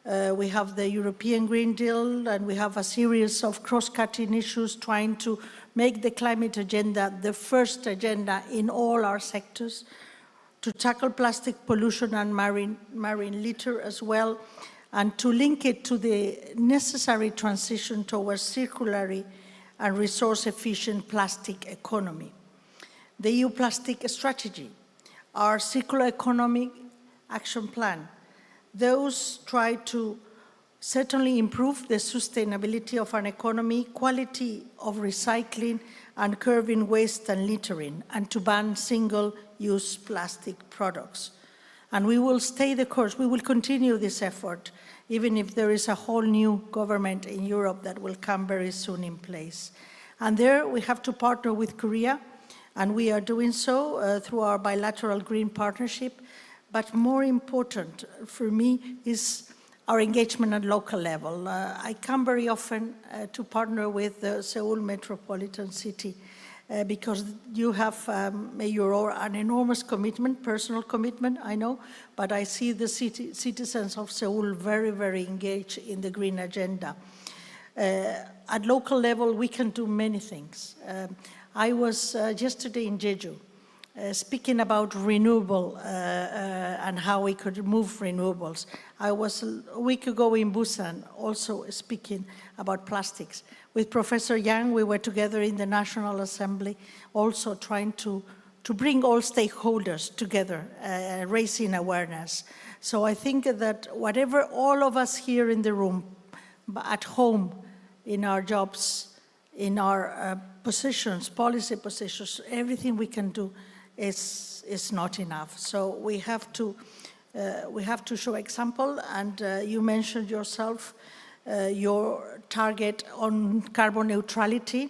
We have the European Green Deal, and we have a series of cross-cutting issues trying to make the climate agenda the first agenda in all our sectors, to tackle plastic pollution and marine litter as well, and to link it to the necessary transition towards circular and resource-efficient plastic economy. The EU plastic strategy, our circular economy action plan, those try to certainly improve the sustainability of an economy, quality of recycling, and curbing waste and littering, and to ban single-use plastic products. And we will stay the course. We will continue this effort, even if there is a whole new government in Europe that will come very soon in place. And there we have to partner with Korea, and we are doing so through our bilateral green partnership. But more important for me is our engagement at local level. I come very often to partner with the Seoul Metropolitan City because you have an enormous commitment, personal commitment, I know, but I see the citizens of Seoul very, very engaged in the green agenda. At local level, we can do many things. I was yesterday in Jeju, speaking about renewable and how we could move renewables. I was a week ago in Busan also speaking about plastics. With Professor Yang, we were together in the National Assembly, also trying to bring all stakeholders together, raising awareness. So I think that whatever all of us here in the room, at home, in our jobs, in our positions, policy positions, everything we can do is not enough. So we have to show example, and you mentioned yourself your target on carbon neutrality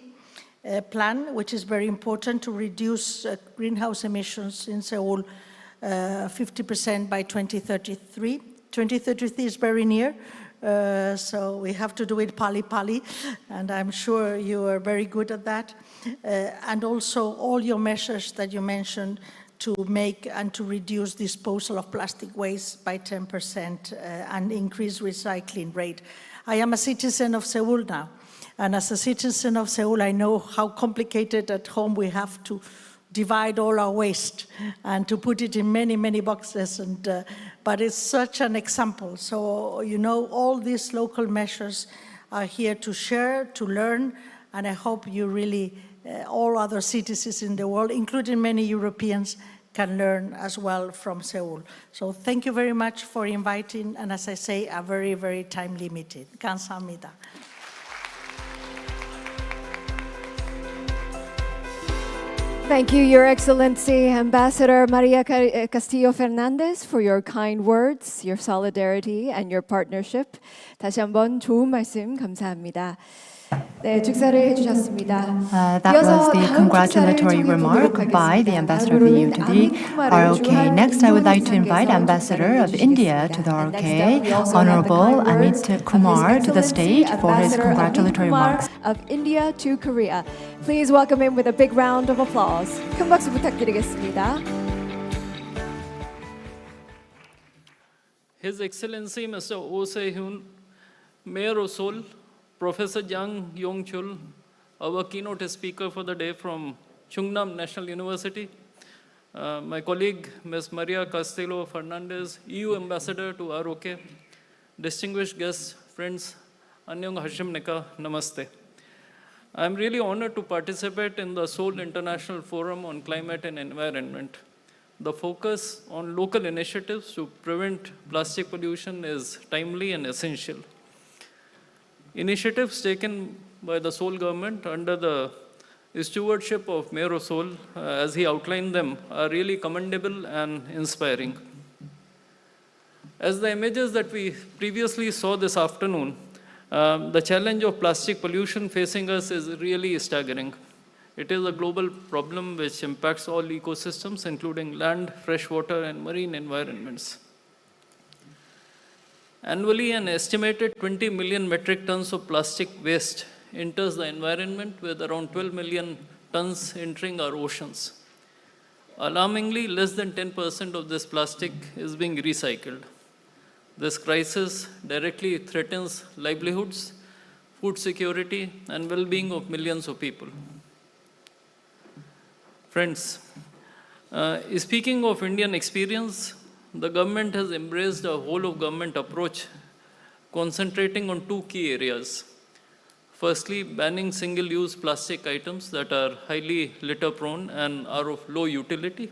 plan, which is very important to reduce greenhouse emissions in Seoul 50% by 2033. 2033 is very near, so we have to do it pali, and I'm sure you are very good at that. And also all your measures that you mentioned to make and to reduce disposal of plastic waste by 10% and increase recycling rate. I am a citizen of Seoul now, and as a citizen of Seoul, I know how complicated at home we have to divide all our waste and to put it in many, many boxes, and but it's such an example. So, you know, all these local measures are here to share, to learn, and I hope you really, all other citizens in the world, including many Europeans, can learn as well from Seoul. So thank you very much for inviting, and as I say, a very, very time limited. 감사합니다. Thank you, Your Excellency, Ambassador Maria Castillo Fernandez, for your kind words, your solidarity, and your partnership. 다시 한번 좋은 말씀 감사합니다. 네, 축사를 해주셨습니다. That was the congratulatory remark by the Ambassador of the EU to the ROK. Next, I would like to invite Ambassador of India to the ROK, Honorable Amit Kumar, to the stage for his congratulatory remarks. Of India to Korea. Please welcome him with a big round of applause. 큰 박수 부탁드리겠습니다. His Excellency Mr. Oh Se-hyun, Mayor of Seoul, Professor Jang Yong-chul, our keynote speaker for the day from Chungnam National University, my colleague Ms. Maria Castillo Fernandez, EU Ambassador to ROK, distinguished guests, friends, Annyeong Hashim Nika, Namaste. I am really honored to participate in the Seoul International Forum on Climate and Environment. The focus on local initiatives to prevent plastic pollution is timely and essential. Initiatives taken by the Seoul government under the stewardship of Mayor of Seoul, as he outlined them, are really commendable and inspiring. As the images that we previously saw this afternoon, the challenge of plastic pollution facing us is really staggering. It is a global problem which impacts all ecosystems, including land, freshwater, and marine environments. Annually, an estimated 20 million metric tons of plastic waste enters the environment, with around 12 million tons entering our oceans. Alarmingly, less than 10% of this plastic is being recycled. This crisis directly threatens livelihoods, food security, and well-being of millions of people. Friends, speaking of Indian experience, the government has embraced a whole-of-government approach concentrating on two key areas. Firstly, banning single-use plastic items that are highly litter-prone and are of low utility.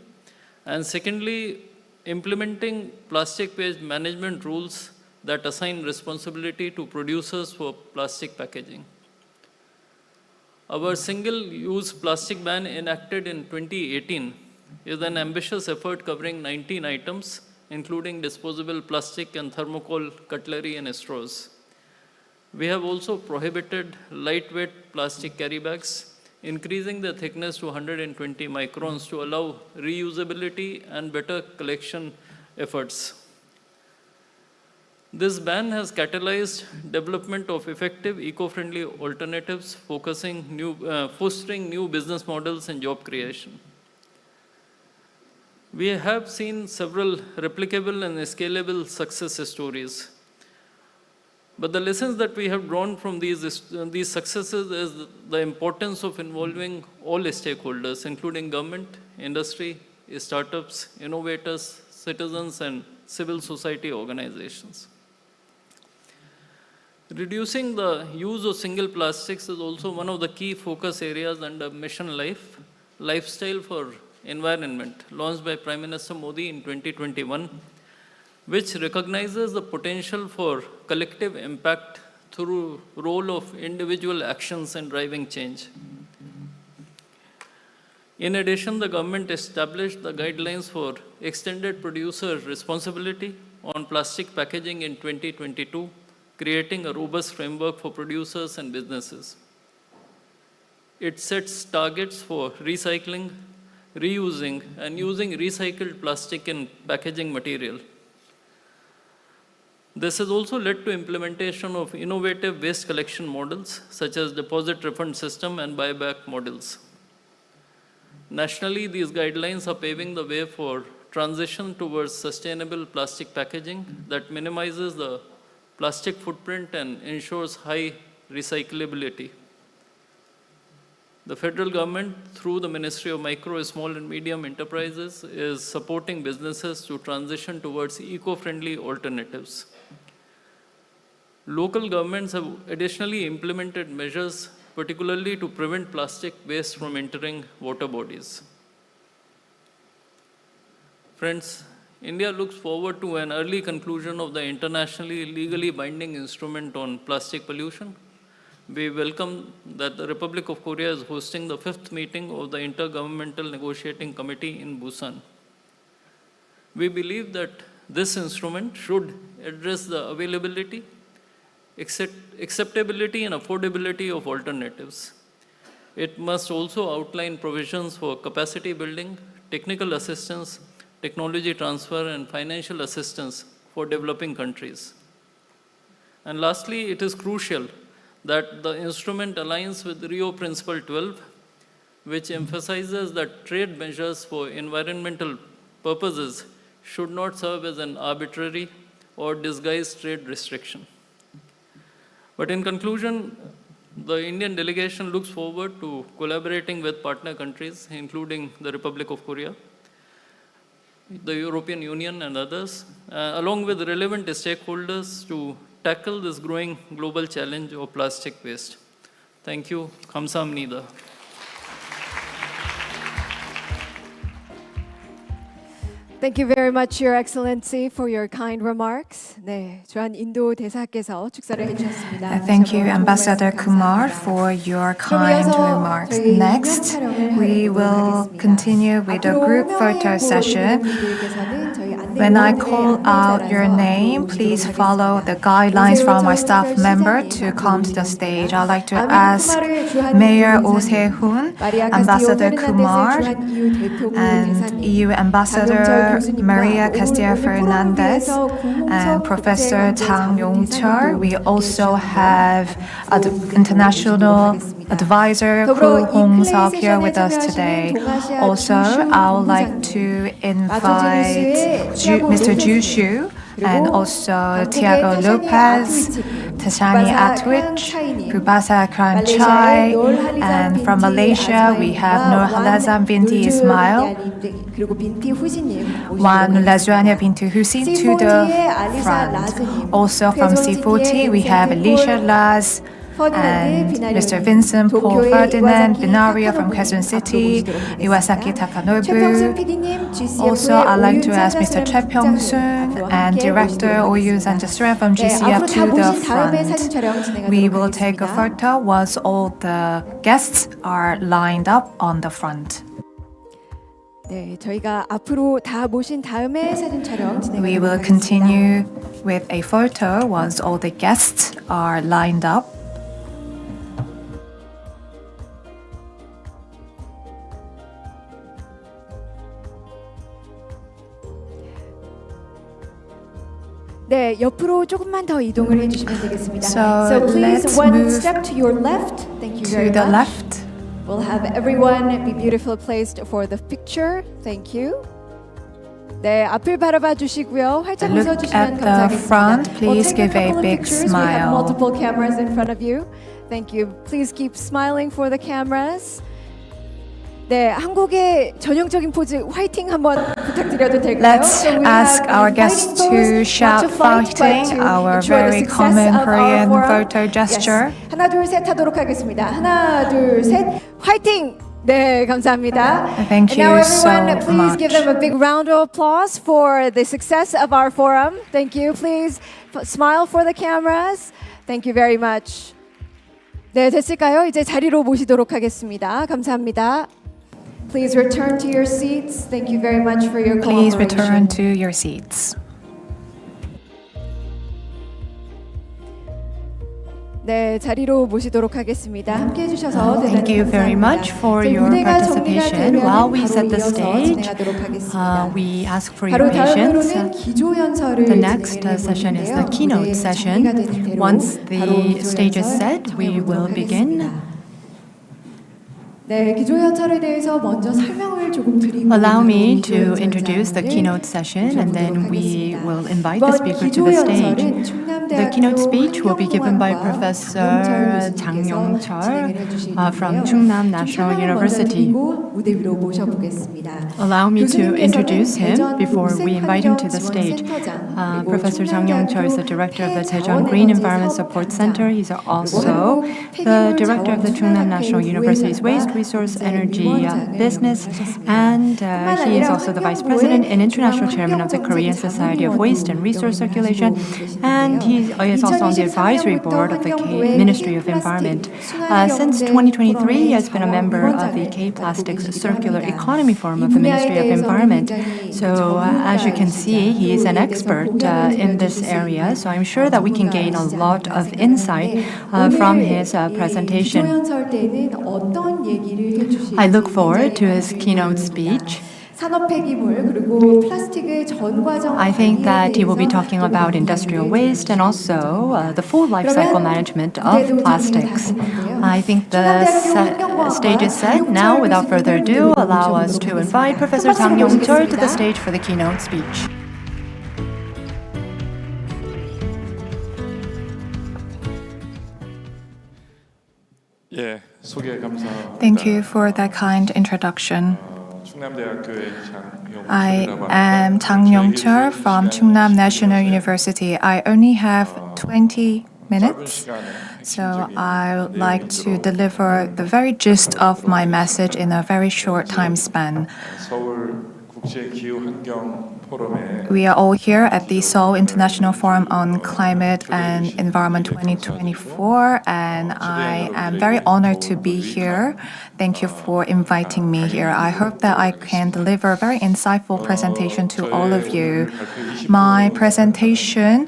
And secondly, implementing plastic waste management rules that assign responsibility to producers for plastic packaging. Our single-use plastic ban enacted in 2018 is an ambitious effort covering 19 items, including disposable plastic and thermocol cutlery and straws. We have also prohibited lightweight plastic carry bags, increasing the thickness to 120 microns to allow reusability and better collection efforts. This ban has catalyzed development of effective eco-friendly alternatives, fostering new business models and job creation. We have seen several replicable and scalable success stories. But the lessons that we have drawn from these successes is the importance of involving all stakeholders, including government, industry, startups, innovators, citizens, and civil society organizations. Reducing the use of single plastics is also one of the key focus areas under Mission Life, Lifestyle for Environment, launched by Prime Minister Modi in 2021, which recognizes the potential for collective impact through role of individual actions in driving change. In addition, the government established the guidelines for extended producer responsibility on plastic packaging in 2022, creating a robust framework for producers and businesses. It sets targets for recycling, reusing, and using recycled plastic in packaging material. This has also led to implementation of innovative waste collection models, such as deposit refund system and buyback models. Nationally, these guidelines are paving the way for transition towards sustainable plastic packaging that minimizes the plastic footprint and ensures high recyclability. The federal government, through the Ministry of Micro, Small and Medium Enterprises, is supporting businesses to transition towards eco-friendly alternatives. Local governments have additionally implemented measures, particularly to prevent plastic waste from entering water bodies. Friends, India looks forward to an early conclusion of the internationally legally binding instrument on plastic pollution. We welcome that the Republic of Korea is hosting the 5th meeting of the Intergovernmental Negotiating Committee in Busan. We believe that this instrument should address the availability, acceptability, and affordability of alternatives. It must also outline provisions for capacity building, technical assistance, technology transfer, and financial assistance for developing countries. And lastly, it is crucial that the instrument aligns with Rio Principle 12, which emphasizes that trade measures for environmental purposes should not serve as an arbitrary or disguised trade restriction. But in conclusion, the Indian delegation looks forward to collaborating with partner countries, including the Republic of Korea, the European Union, and others, along with relevant stakeholders to tackle this growing global challenge of plastic waste. Thank you. 감사합니다. Thank you very much, Your Excellency, for your kind remarks. 네, 주한 인도 대사께서 축사를 해주셨습니다. Thank you, Ambassador Kumar, for your kind remarks. Next, we will continue with a group photo session. 분들께서는 저희 When I call out your name, please follow the guidelines from our staff member to come to the stage. I'd like to ask Mayor Oh Se-hoon, Ambassador Kumar, and EU Ambassador Maria Castillo Fernandez, and Professor Jang Yong-chul. We also have International Advisor Ko Hong-seok here with us today. Also, I would like to invite Mr. Ju Shu and also Tiago Lopez, Tashani Atwich, Prabhasa Kranchai, and from Malaysia we have Nur Halazam binti Ismail, Wan Lazwania binti Hussein to the front. Also from C40 we have Alicia Laz, and Mr. Vincent Paul Ferdinand Binario from Quezon City, Iwasaki Takanobu. Also, I'd like to ask Mr. Choi Pyong-soon and Director Oyu Sanjasura from GCF to the front. We will take a photo once all the guests are lined up on the front. 네, 저희가 앞으로 다 모신 다음에 사진 촬영 We will continue with a photo once all the guests are lined up. 네, 옆으로 조금만 더 이동을 해주시면 되겠습니다. So please let's one move step to your left. Thank you to very the much. left. We'll have everyone be beautifully placed for the picture. Thank you. 네, 앞을 바라봐 주시고요. 활짝 Look 웃어 주시면 at the 감사하겠습니다. front. Please We'll take give a couple of big pictures. We have smile. multiple cameras in front of you. Thank you. Please keep smiling for the cameras. 네, 한국의 전형적인 포즈 화이팅 한번 부탁드려도 될까요? Let's So we ask have our the guests fighting pose, to not shout to fight, but fighting, to our ensure the very success common of our Korean forum. photo gesture. Yes. 하나 둘 셋 하도록 하겠습니다. 하나 둘 셋 화이팅! 네, 감사합니다. Thank And now you so everyone, please give much. them a big round of applause for the success of our forum. Thank you. Please smile for the cameras. Thank you very much. 네, 됐을까요? 이제 자리로 모시도록 하겠습니다. 감사합니다. Please return to your seats. Thank you very much for your Please cooperation. return to your seats. 네, 자리로 모시도록 하겠습니다. 함께 해주셔서 대단히 Thank you very 감사합니다. much for 저희 your 무대가 정리가 participation. 되면 While we 바로 set the 이어서 stage, 진행하도록 하겠습니다. we ask for your 바로 patience. 다음으로는 기조 연설을 The next 진행해 session is the 보는데요. keynote 무대 session. 정리가 된 대로 Once 바로 the 기조 stage is 연설 set, we 정해보도록 will begin. 하겠습니다. 네, 기조 연설에 대해서 먼저 설명을 조금 드리고 Allow me 바로 기조 to 연설장을 introduce the keynote session, and then we 하겠습니다. will invite the 이번 speaker to 기조 the stage. 연설은 The keynote 충남대학교 speech will be given by Professor Jang Yong-chul from Chungnam National University. 무대 위로 모셔보겠습니다. Allow me to introduce him 대전 before we invite him to the stage. Professor Jang Yong-chul is the director of the Daejeon Green Environment Support Center. He's also the director of the Chungnam National University's Waste Resource Energy Business, and he is also the vice president and international chairman of the Korean Society of Waste and Resource Circulation, and he is also on the advisory board of the Ministry of Environment. Since 2023, he has been a member of the K-Plastics Circular Economy Forum of the Ministry of Environment. So as you can see, he is an expert in this area, so I'm sure that we can gain a lot of insight from his presentation. I look forward to his keynote speech. I think that he will be talking about industrial waste and also the full life cycle management of plastics. I think the stage is set. Now, without further ado, allow us to invite Professor Jang Yong-chul to the stage for the keynote speech. 예, 소개 감사합니다. Thank you for that kind introduction. 충남대학교의 I am Jang Yong-chul from Chungnam National University. I only have 20 minutes, so I would like to deliver the very gist of my message in a very short time span. 서울 국제 기후 환경 포럼에 We are all here at the Seoul International Forum on Climate and Environment 2024, and I am very honored to be here. Thank you for inviting me here. I hope that I can deliver a very insightful presentation to all of you. My presentation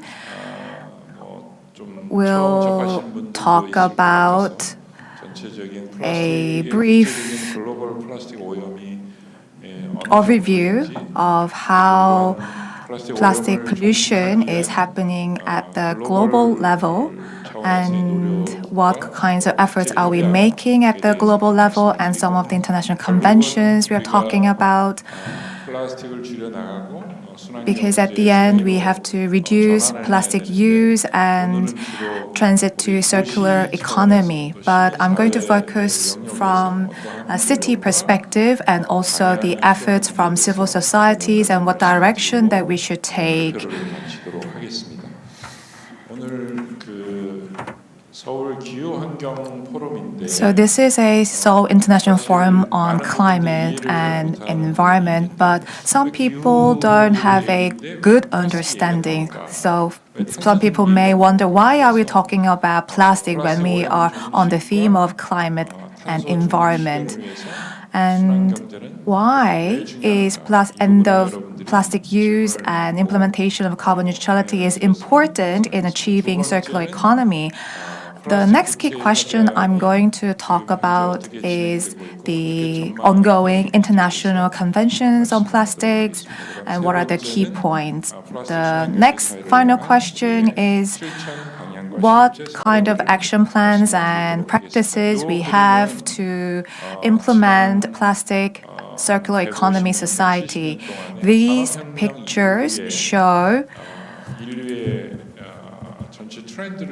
will talk about a brief overview of how plastic pollution is happening at the global level and what kinds of efforts are we making at the global level and some of the international conventions we are talking about. Because at the end, we have to reduce plastic use and transit to circular economy. But I'm going to focus from a city perspective and also the efforts from civil societies and what direction that we should take. So this is a Seoul International Forum on Climate and Environment, but some people don't have a good understanding. So some people may wonder, why are we talking about plastic when we are on the theme of climate and environment? And why is end of plastic use and implementation of carbon neutrality is important in achieving circular economy? The next key question I'm going to talk about is the ongoing international conventions on plastics and what are the key points. The next final question is what kind of action plans and practices we have to implement plastic circular economy society. These pictures show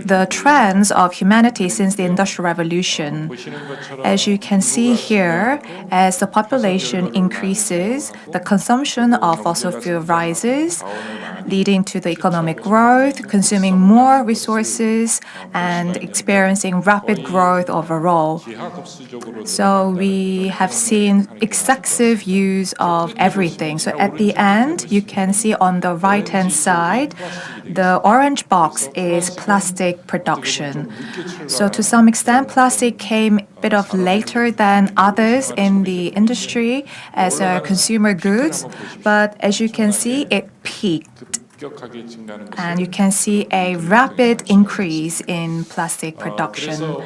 the trends of humanity since the Industrial Revolution. As you can see here, as the population increases, the consumption of fossil fuel rises, leading to the economic growth, consuming more resources, and experiencing rapid growth overall. So we have seen excessive use of everything. So at the end, you can see on the right-hand side, the orange box is plastic production. So to some extent, plastic came a bit of later than others in the industry as consumer goods, but as you can see, it peaked. And you can see a rapid increase in plastic production.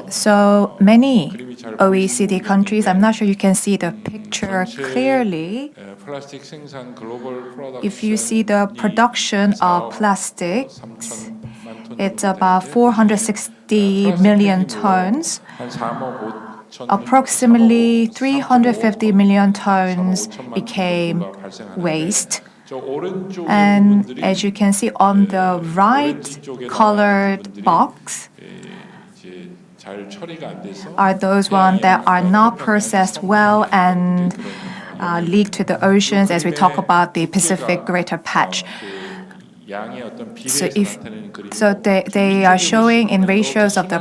So many OECD countries, I'm not sure you can see the picture clearly. If you see the production of plastic, it's about 460 million tons. Approximately 350 million tons became waste. And as you can see on the right colored box, are those ones that are not processed well and leak to the oceans as we talk about the Pacific Greater Patch. So they are showing in ratios of the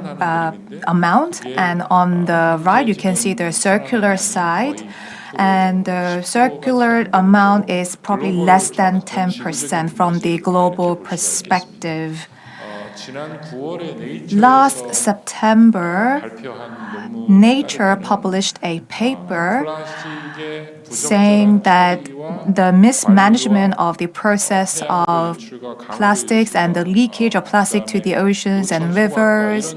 amount, and on the right you can see the circular side, and the circular amount is probably less than 10% from the global perspective. Last September, Nature published a paper saying that the mismanagement of the process of plastics and the leakage of plastic to the oceans and rivers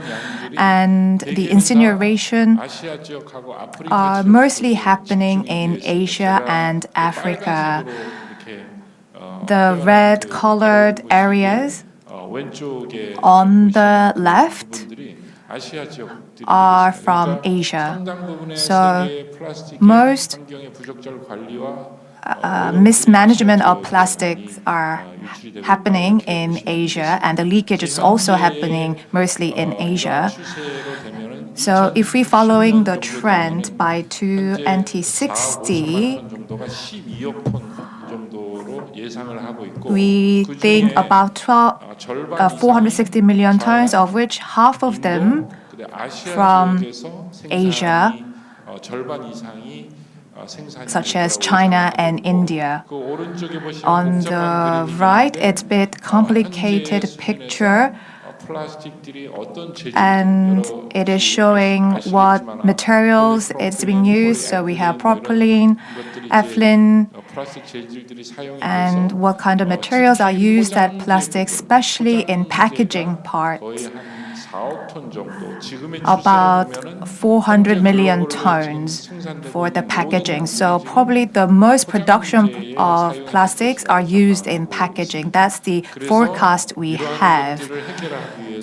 and the incineration are mostly happening in Asia and Africa. The red colored areas on the left are from Asia. So most mismanagement of plastics are happening in Asia, and the leakage is also happening mostly in Asia. So if we're following the trend by 2060, we think about 460 million tons, of which half of them from Asia, such as China and India. 그 오른쪽에 보시면 On the right, it's a bit complicated picture, 플라스틱들이 어떤 and it is showing what materials it's being used. So we have propylene, ethylene, 플라스틱 재질들이 사용이 and what kind of materials are used at plastic, especially in packaging part. 거의 한 4억 톤 정도. 지금의 About 추세로 보면은 400 million tons for the packaging. So probably the most production of plastics are used in packaging. That's the forecast we have.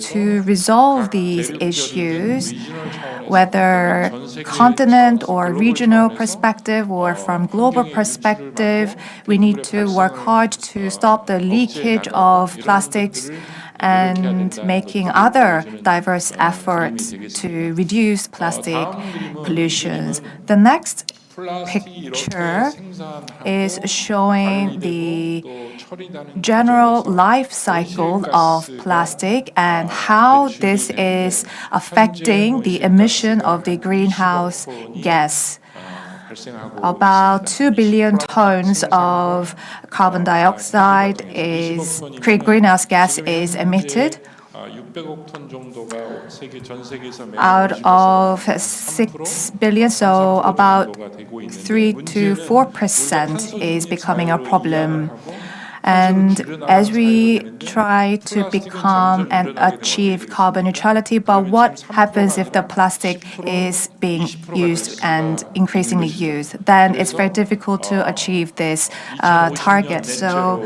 To resolve these issues, whether continent or regional perspective or from global perspective, we need to work hard to stop the leakage of plastics and making other diverse efforts to reduce plastic pollutions. The next picture is showing the general life cycle of plastic and how this is affecting the emission of the greenhouse gas. About 2 billion tons of carbon dioxide greenhouse gas is emitted. Out of 6 billion, so about 3 to 4% is becoming a problem. And as we try to become and achieve carbon neutrality, but what happens if the plastic is being used and increasingly used? Then it's very difficult to achieve this target. So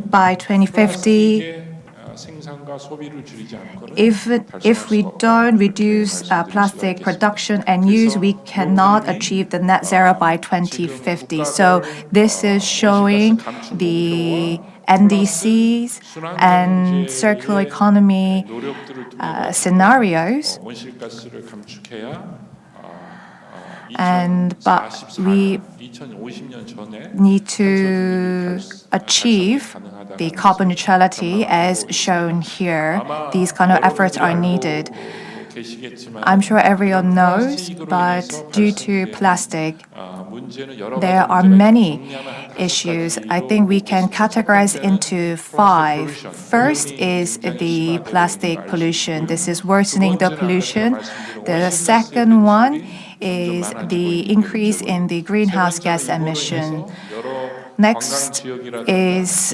by 2050, if we don't reduce plastic production and use, we cannot achieve the net zero by 2050. So this is showing the NDCs and circular economy scenarios. But we need to achieve the carbon neutrality as shown here. These kind of efforts are needed. I'm sure everyone knows, but due to plastic, there are many issues. I think we can categorize into 5. First is the plastic pollution. This is worsening the pollution. The second one is the increase in the greenhouse gas emission. Next is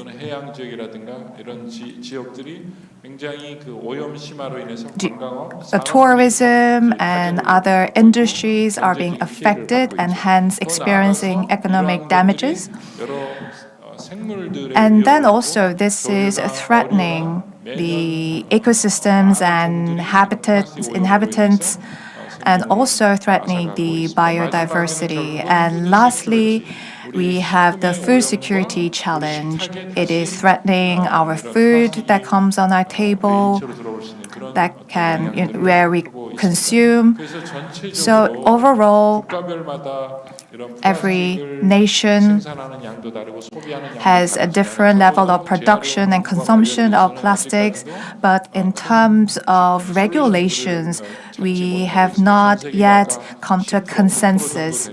tourism and other industries are being affected and hence experiencing economic damages. And then also this is threatening the ecosystems and inhabitants, and also threatening the biodiversity. And lastly, we have the food security challenge. It is threatening our food that comes on our table, where we consume. So overall, every nation has a different level of production and consumption of plastics, but in terms of regulations, we have not yet come to a consensus.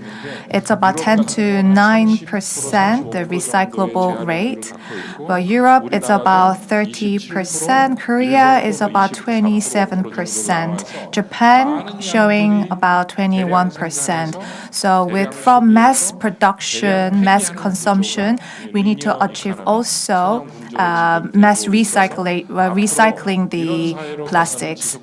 It's about 10 to 9% the recyclable rate. Well, Europe, it's about 30%. Korea is about 27%. Japan showing about 21%. So from mass production, mass consumption, we need to achieve also mass recycling the plastics.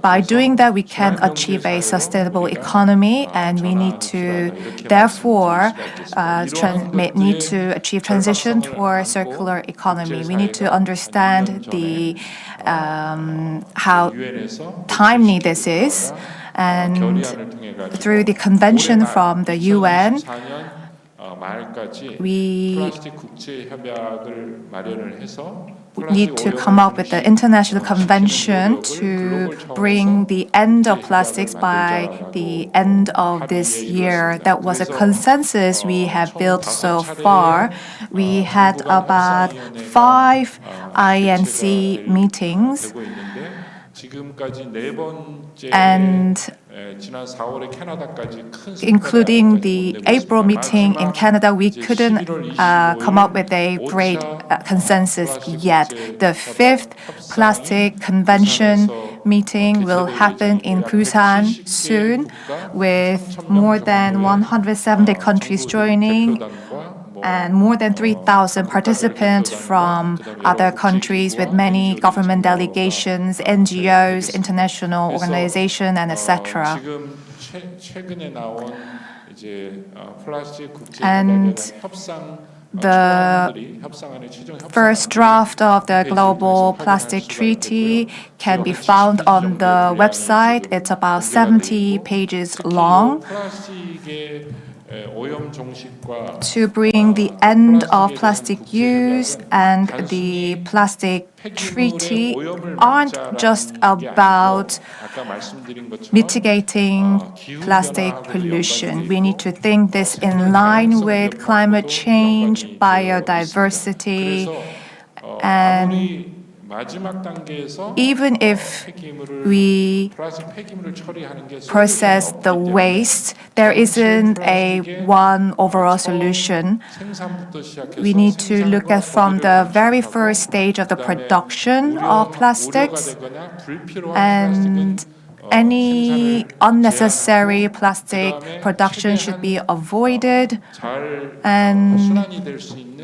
By doing that, we can achieve a sustainable economy, and we need to therefore achieve transition toward circular economy. We need to understand how timely this is, and through the convention from the UN, we need to come up with an international convention to bring the end of plastics by the end of this year. That was a consensus we have built so far. We had about 5 INC meetings. 지금까지 네 번째 And 지난 4월에 캐나다까지 큰 including the April meeting in Canada, we couldn't come up with a great consensus yet. The 5th Plastic Convention meeting will happen in Busan soon, with more than 170 countries joining and more than 3,000 participants from other countries, with many government delegations, NGOs, international organizations, and etc. 지금 최근에 나온 이제 플라스틱 국제 And 협상 the first draft of the Global Plastic Treaty can be found on the website. It's about 70 pages long. To bring the end of plastic use and the plastic treaty aren't just about mitigating plastic pollution. We need to think this in line with climate change, biodiversity, and even if we process the waste, there isn't a one overall solution. We need to look at from the very first stage of the production of plastics, and any unnecessary plastic production should be avoided, and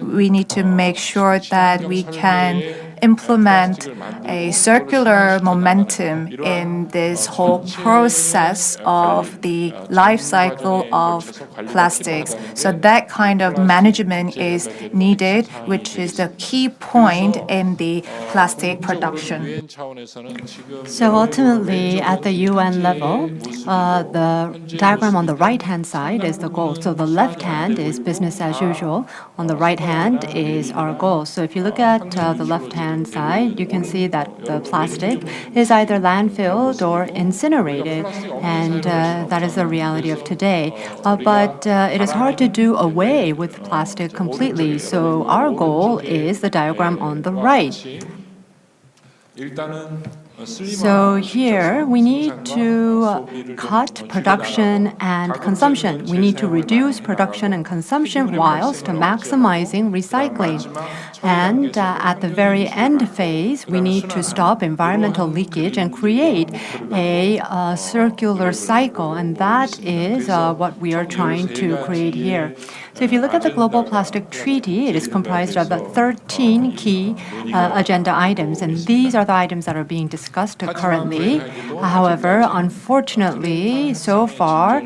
we need to make sure that we can implement a circular momentum in this whole process of the life cycle of plastics. So that kind of management is needed, which is the key point in the plastic production. So ultimately, at the UN level, the diagram on the right-hand side is the goal. So the left hand is business as usual. On the right hand is our goal. So if you look at the left-hand side, you can see that the plastic is either landfilled or incinerated, and that is the reality of today. But it is hard to do away with plastic completely. So our goal is the diagram on the right. So here we need to cut production and consumption. We need to reduce production and consumption whilst maximizing recycling. And at the very end phase, we need to stop environmental leakage and create a circular cycle. And that is what we are trying to create here. So if you look at the Global Plastic Treaty, it is comprised of 13 key agenda items, and these are the items that are being discussed currently. However, unfortunately, so far,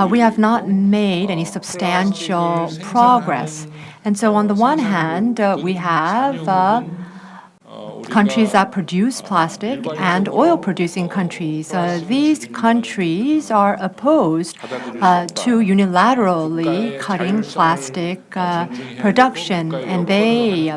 we have not made any substantial progress. And so on the one hand, we have countries that produce plastic and oil-producing countries. These countries are opposed to unilaterally cutting plastic production, and they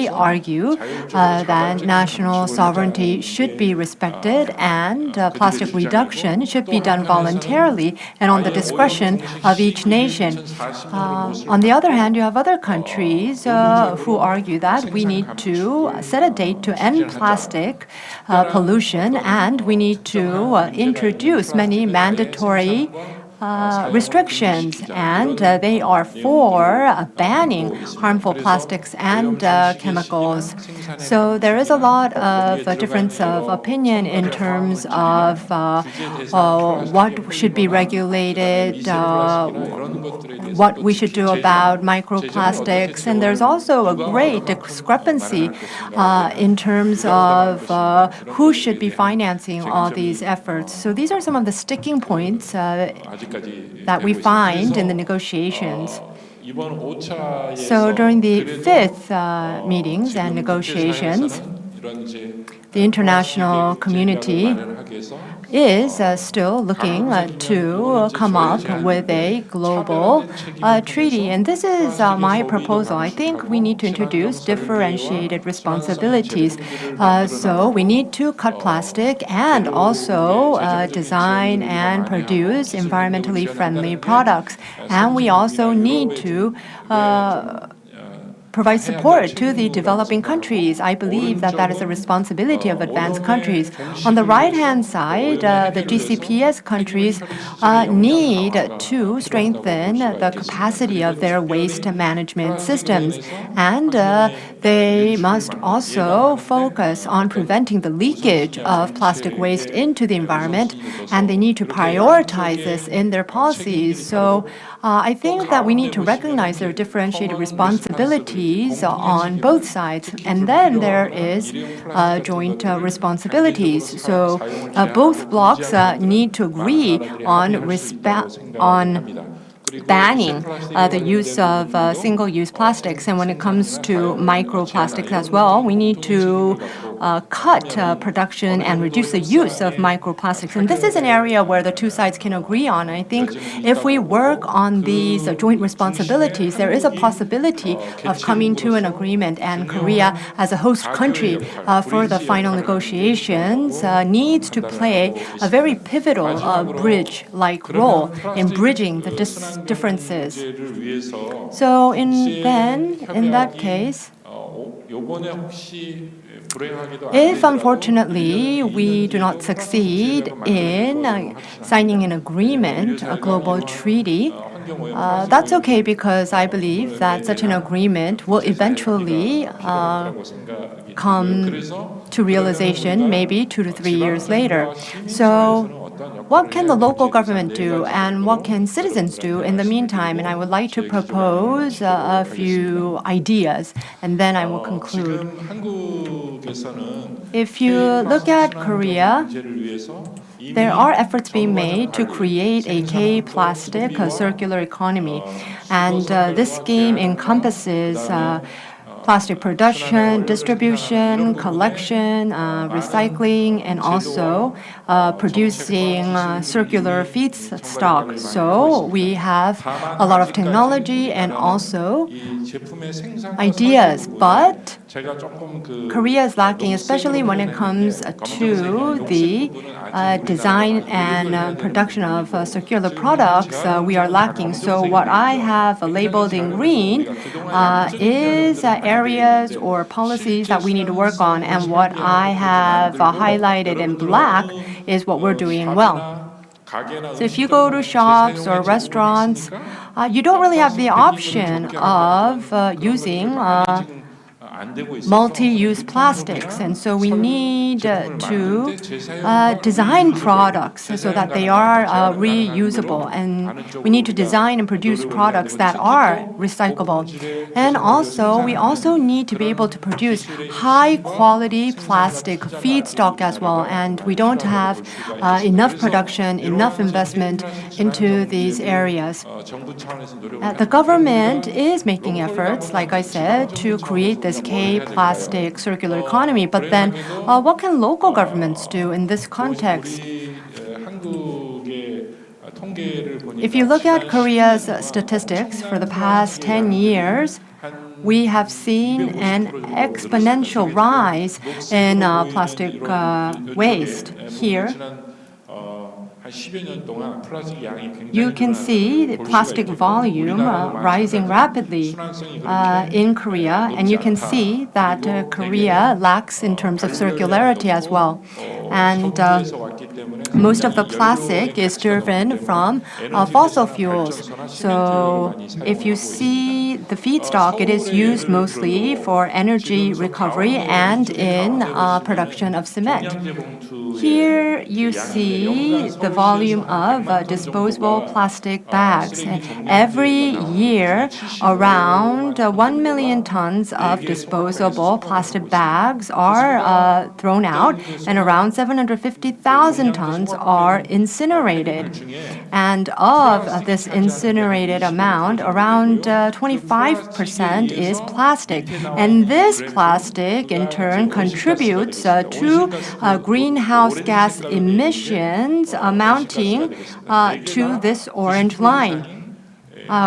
argue that national sovereignty should be respected and plastic reduction should be done voluntarily and on the discretion of each nation. On the other hand, you have other countries who argue that we need to set a date to end plastic pollution, and we need to introduce many mandatory restrictions, and they are for banning harmful plastics and chemicals. So there is a lot of difference of opinion in terms of what should be regulated, what we should do about microplastics, and there's also a great discrepancy in terms of who should be financing all these efforts. So these are some of the sticking points that we find in the negotiations. So during the 5th meetings and negotiations, the international community is still looking to come up with a global treaty. And this is my proposal. I think we need to introduce differentiated responsibilities. So we need to cut plastic and also design and produce environmentally friendly products. And we also need to provide support to the developing countries. I believe that that is a responsibility of advanced countries. On the right-hand side, the GCPS countries need to strengthen the capacity of their waste management systems, and they must also focus on preventing the leakage of plastic waste into the environment, and they need to prioritize this in their policies. So I think that we need to recognize their differentiated responsibilities on both sides, and then there is joint responsibilities. So both blocs need to agree on banning the use of single-use plastics. And when it comes to microplastics as well, we need to cut production and reduce the use of microplastics. And this is an area where the two sides can agree on. I think if we work on these joint responsibilities, there is a possibility of coming to an agreement. And Korea, as a host country for the final negotiations, needs to play a very pivotal bridge-like role in bridging the differences. So in that case, if unfortunately we do not succeed in signing an agreement, a global treaty, that's okay, because I believe that such an agreement will eventually come to realization maybe 2 to 3 years later. So what can the local government do, and what can citizens do in the meantime? And I would like to propose a few ideas, and then I will conclude. If you look at Korea, there are efforts being made to create a K-plastic circular economy, and this scheme encompasses plastic production, distribution, collection, recycling, and also producing circular feedstock. So we have a lot of technology and also ideas, but Korea is lacking, especially when it comes to the design and production of circular products. We are lacking. So what I have labeled in green is areas or policies that we need to work on, and what I have highlighted in black is what we're doing well. So if you go to shops or restaurants, you don't really have the option of using multi-use plastics, and so we need to design products so that they are reusable, and we need to design and produce products that are recyclable. And also, we also need to be able to produce high-quality plastic feedstock as well, and we don't have enough production, enough investment into these areas. The government is making efforts, like I said, to create this K-plastic circular economy, but then what can local governments do in this context? If you look at Korea's statistics for the past 10 years, we have seen an exponential rise in plastic waste. Here, you can see the plastic volume rising rapidly in Korea, and you can see that Korea lacks in terms of circularity as well. And most of the plastic is driven from fossil fuels. So if you see the feedstock, it is used mostly for energy recovery and in production of cement. Here you see the volume of disposable plastic bags. Every year, around 1 million tons of disposable plastic bags are thrown out, and around 750,000 tons are incinerated. And of this incinerated amount, around 25% is plastic. And this plastic, in turn, contributes to greenhouse gas emissions amounting to this orange line.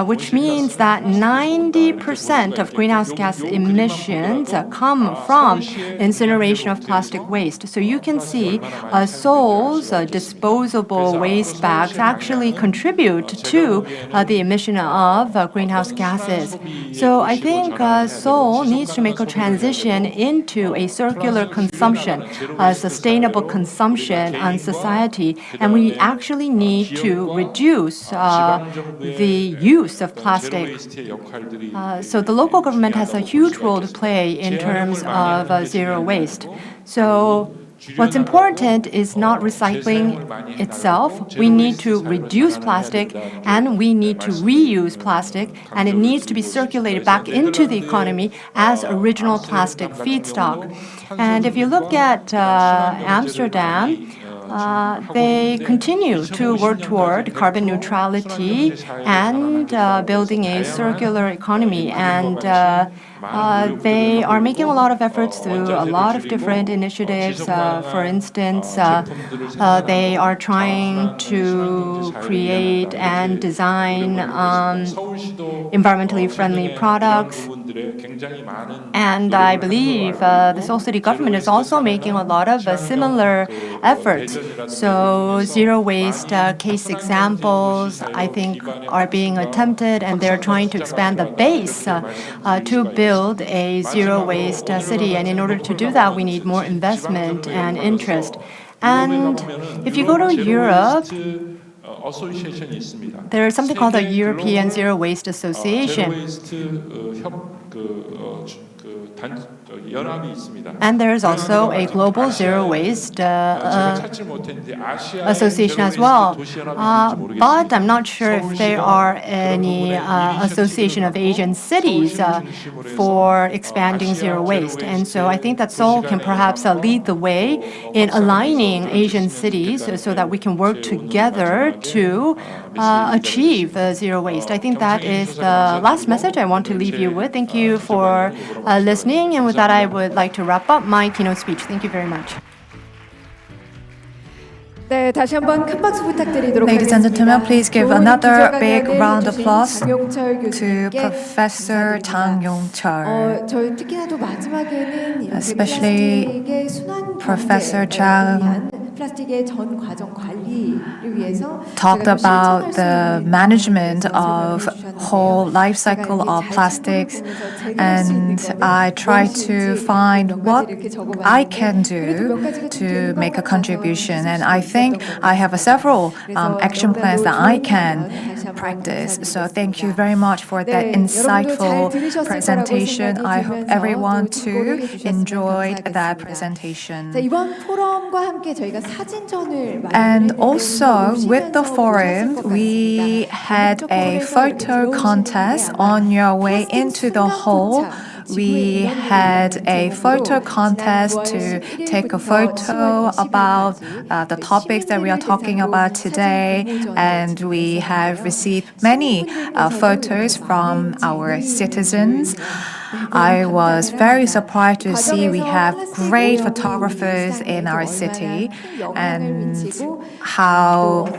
which means that 90% of greenhouse gas emissions come from incineration of plastic waste. So you can see Seoul's disposable waste bags actually contribute to the emission of greenhouse gases. So I think Seoul needs to make a transition into a circular consumption, a sustainable consumption on society, and we actually need to reduce the use of plastic. So the local government has a huge role to play in terms of zero waste. So what's important is not recycling itself. We need to reduce plastic and we need to reuse plastic, and it needs to be circulated back into the economy as original plastic feedstock. And if you look at Amsterdam, they continue to work toward carbon neutrality and building a circular economy. And they are making a lot of efforts through a lot of different initiatives. For instance, they are trying to create and design environmentally friendly products. And I believe the Seoul City government is also making a lot of similar efforts. So zero waste case examples, I think, are being attempted, and they're trying to expand the base to build a zero waste city. And in order to do that, we need more investment and interest. And if you go to Europe, there is something called the European Zero Waste Association. And there is also a global zero waste association as well. But I'm not sure if there are any association of Asian cities for expanding zero waste. And so I think that Seoul can perhaps lead the way in aligning Asian cities so that we can work together to achieve zero waste. I think that is the last message I want to leave you with. Thank you for listening. And with that, I would like to wrap up my keynote speech. Thank you very much. 네, 다시 한번 큰 박수 부탁드리도록 Ladies and gentlemen, 하겠습니다. please give 좋은 another 기조 big 강연을 round of 해주신 applause 장용철 to 교수님께 Professor Jang 감사드립니다. Yong-chul. 저희 특히나 또 마지막에는 이렇게 Especially 플라스틱의 순환 Professor 경제를 Jang 위한 플라스틱의 전 과정 관리를 위해서 talked 제가 또 about 실천할 수 the 있는 management 방법을 of 설명해 whole 주셨는데요. life cycle 제가 of 이렇게 잘 plastics, 보면서 제가 할 수 있는 and 거는 I try to 무엇인지 find 몇 what 가지 이렇게 적어봤는데 I can 그래도 몇 do 가지가 좀 to 되는 것 make a 같아서 contribution. And 있을 I 수 think 있었던 것 I have 같습니다. several 그래서 action plans 너무나도 that I 좋은 can 강연 다시 한번 practice. So 감사드리겠습니다. thank you very much for that 네, 여러분도 잘 insightful 들으셨을 거라고 presentation. 생각이 I hope 들면서 everyone 또 참고를 too 해주셨으면 enjoyed that 감사하겠습니다. presentation. 자, 이번 포럼과 함께 저희가 사진전을 And 마련을 also 했는데 with the 보시면서 forum, 보셨을 것 we 같습니다. had a photo contest. On your way into the hall, we had a photo contest to take a photo about the topics that we are talking about today, and we have received many photos from our citizens. I was very surprised to see we have great photographers in our city and how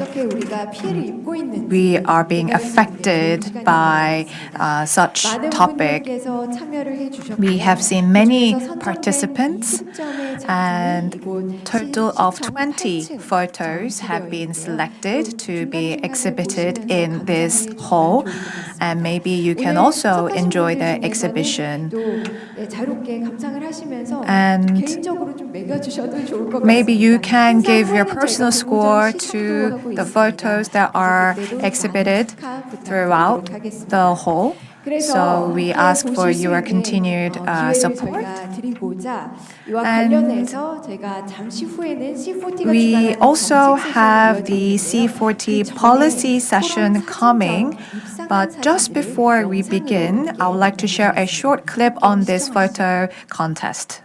we are being affected by such topic. We have seen many participants, and total of 20 photos have been selected to be exhibited in this hall, and maybe you can also enjoy the exhibition. And maybe you can give your personal score to the photos that are exhibited throughout the hall. So we ask for your continued support. And we also have the C40 policy session coming. But just before we begin, I would like to share a short clip on this photo contest.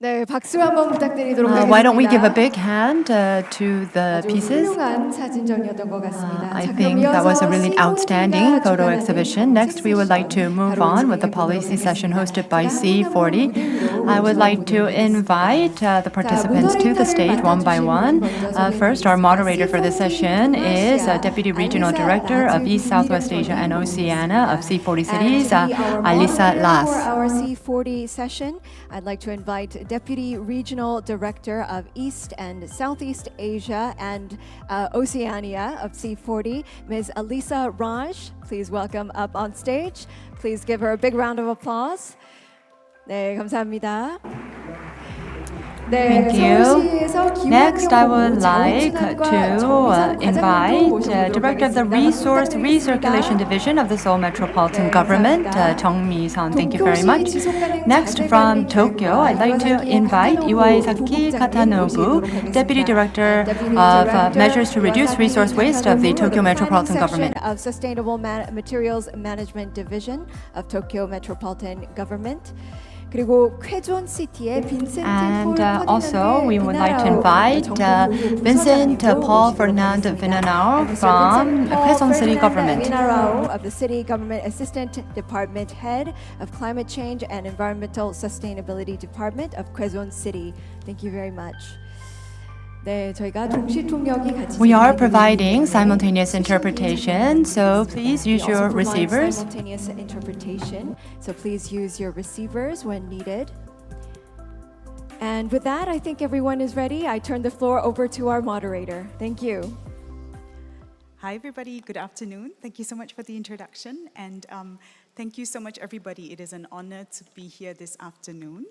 네, 박수 한번 부탁드리도록 하겠습니다. Why don't we give a big hand to the 아주 pieces? 훌륭한 사진전이었던 것 같습니다. I 자, 그럼 think that was a 이어서 really C40가 outstanding photo 주관하는 exhibition. Next, we would like to move on with the policy session hosted by C40. I would like to invite the participants to the stage one by one. First, our moderator for this session is Deputy Regional Director of East, Southwest Asia and Oceania of C40 Cities, Alisa Las. For our C40 session, I'd like to invite Deputy Regional Director of East and Southeast Asia and Oceania of C40, Ms. Alisa Raj. Please welcome up on stage. Please give her a big round of applause. 네, 감사합니다. Thank you. Next, I would like to invite Director of the Resource Recirculation Division of the Seoul Metropolitan Government, Jung Mi-sun. Thank you very much. Next, from Tokyo, I'd like to invite Iwaisaki Katanobu, Deputy Director of Measures to Reduce Resource Waste of the Tokyo Metropolitan Government. Of Sustainable Materials Management Division of Tokyo Metropolitan Government. 그리고 쾌존 시티의 빈센트 And also, we would like to invite Vincent Paul Fernand Vinanao from Quezon City Government. Vinarao of the City Government Assistant Department Head of Climate Change and Environmental Sustainability Department of Quezon City. Thank you very much. 네, 저희가 동시 통역이 같이 We are providing simultaneous interpretation, so please use your receivers. Simultaneous interpretation, so please use your receivers when needed. And with that, I think everyone is ready. I turn the floor over to our moderator. Thank you. Hi, everybody. Good afternoon. Thank you so much for the introduction. And thank you so much, everybody. It is an honor to be here this afternoon.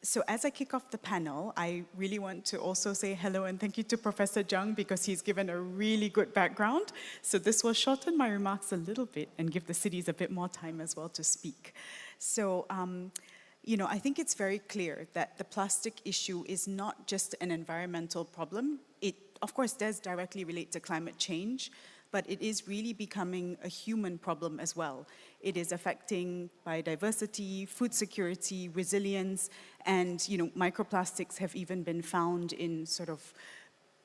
So as I kick off the panel, I really want to also say hello and thank you to Professor Jung because he's given a really good background. So this will shorten my remarks a little bit and give the cities a bit more time as well to speak. So, I think it's very clear that the plastic issue is not just an environmental problem. It, of course, does directly relate to climate change, but it is really becoming a human problem as well. It is affecting biodiversity, food security, resilience, and microplastics have even been found in sort of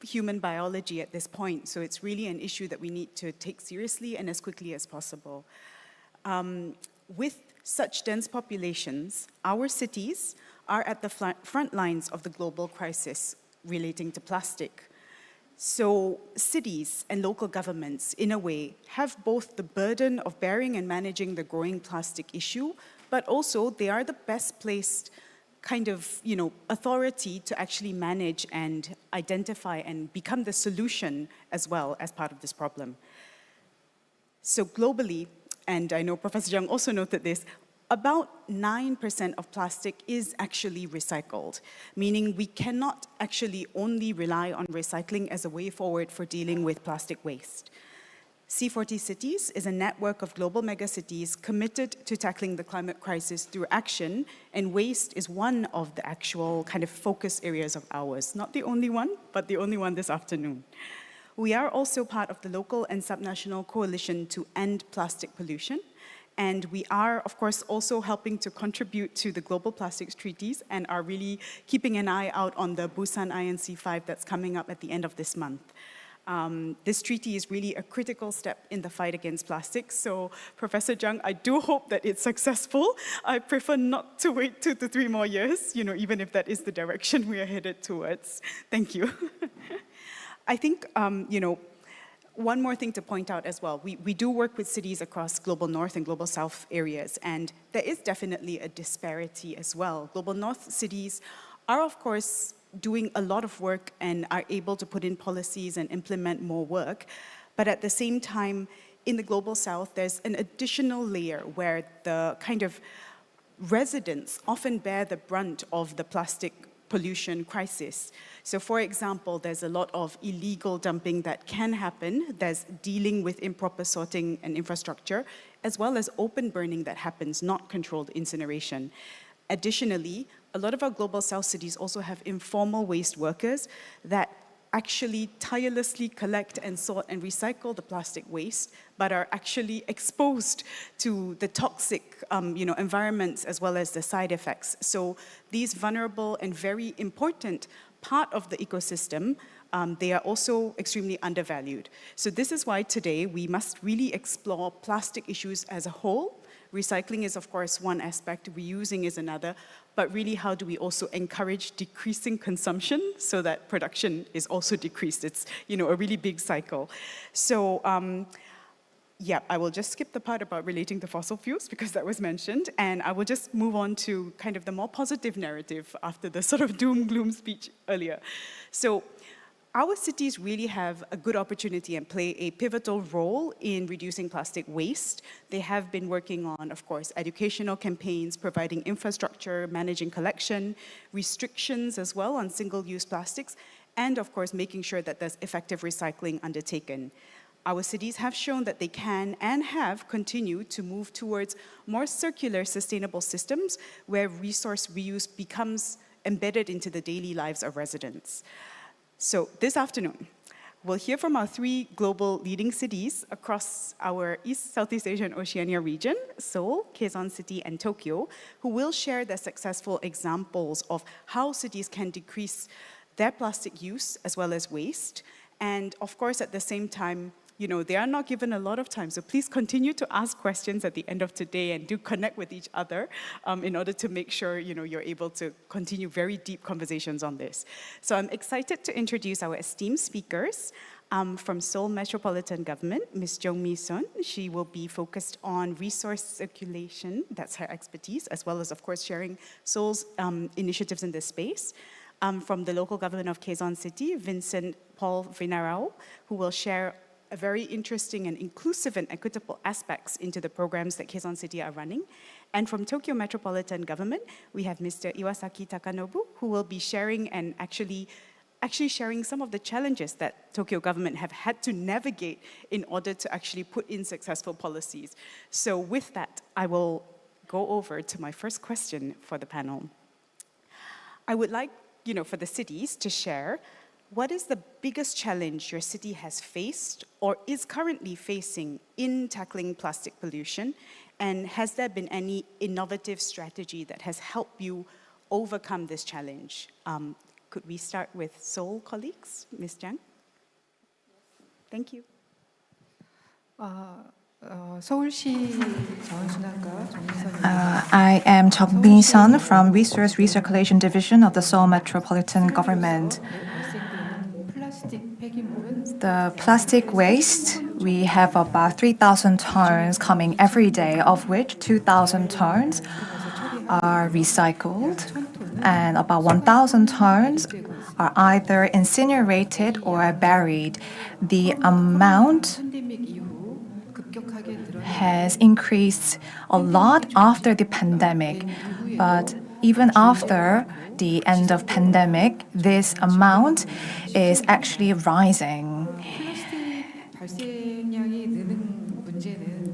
human biology at this point. So it's really an issue that we need to take seriously and as quickly as possible. With such dense populations, our cities are at the front lines of the global crisis relating to plastic. So cities and local governments, in a way, have both the burden of bearing and managing the growing plastic issue, but also they are the best placed kind of, authority to actually manage and identify and become the solution as well as part of this problem. So globally, and I know Professor Jung also noted this, about 9% of plastic is actually recycled, meaning we cannot actually only rely on recycling as a way forward for dealing with plastic waste. C40 Cities is a network of global megacities committed to tackling the climate crisis through action, and waste is one of the actual kind of focus areas of ours. Not the only one, but the only one this afternoon. We are also part of the local and subnational coalition to end plastic pollution. And we are, of course, also helping to contribute to the global plastics treaties and are really keeping an eye out on the Busan INC5 that's coming up at the end of this month. This treaty is really a critical step in the fight against plastics. So, Professor Jung, I do hope that it's successful. I prefer not to wait 2 to 3 more years, even if that is the direction we are headed towards. Thank you. I think, one more thing to point out as well. We do work with cities across Global North and Global South areas, and there is definitely a disparity as well. Global North cities are, of course, doing a lot of work and are able to put in policies and implement more work. But at the same time, in the Global South, there's an additional layer where the kind of residents often bear the brunt of the plastic pollution crisis. So for example, there's a lot of illegal dumping that can happen. There's dealing with improper sorting and infrastructure, as well as open burning that happens, not controlled incineration. Additionally, a lot of our Global South cities also have informal waste workers that actually tirelessly collect and sort and recycle the plastic waste, but are actually exposed to the toxic environments as well as the side effects. So these vulnerable and very important part of the ecosystem, they are also extremely undervalued. So this is why today we must really explore plastic issues as a whole. Recycling is, of course, one aspect, reusing is another, but really how do we also encourage decreasing consumption so that production is also decreased? It's, a really big cycle. So, yeah, I will just skip the part about relating to fossil fuels because that was mentioned, and I will just move on to kind of the more positive narrative after the sort of doom-gloom speech earlier. So, our cities really have a good opportunity and play a pivotal role in reducing plastic waste. They have been working on, of course, educational campaigns, providing infrastructure, managing collection, restrictions as well on single-use plastics, and of course, making sure that there's effective recycling undertaken. Our cities have shown that they can and have continued to move towards more circular, sustainable systems where resource reuse becomes embedded into the daily lives of residents. So this afternoon, we'll hear from our 3 global leading cities across our East Southeast Asia and Oceania region, Seoul, Quezon City, and Tokyo, who will share their successful examples of how cities can decrease their plastic use as well as waste. And of course, at the same time, they are not given a lot of time, so please continue to ask questions at the end of today and do connect with each other in order to make sure you're able to continue very deep conversations on this. So I'm excited to introduce our esteemed speakers. From Seoul Metropolitan Government, Ms. Jong-mi Sun. She will be focused on resource circulation, that's her expertise, as well as, of course, sharing Seoul's initiatives in this space. From the local government of Quezon City, Vincent Paul Vinarao, who will share a very interesting and inclusive and equitable aspects into the programs that Quezon City are running. And from Tokyo Metropolitan Government, we have Mr. Iwasaki Takanobu, who will be sharing and actually sharing some of the challenges that Tokyo government have had to navigate in order to actually put in successful policies. So with that, I will go over to my first question for the panel. I would like, for the cities to share what is the biggest challenge your city has faced or is currently facing in tackling plastic pollution? And has there been any innovative strategy that has helped you overcome this challenge? Could we start with Seoul colleagues? Ms. Jang? Thank you. I am Jong-mi Sun from Resource Recirculation Division of the Seoul Metropolitan Government. The plastic waste, we have about 3,000 tons coming every day, of which 2,000 tons are recycled, and about 1,000 tons are either incinerated or buried. The amount has increased a lot after the pandemic, but even after the end of pandemic, this amount is actually rising.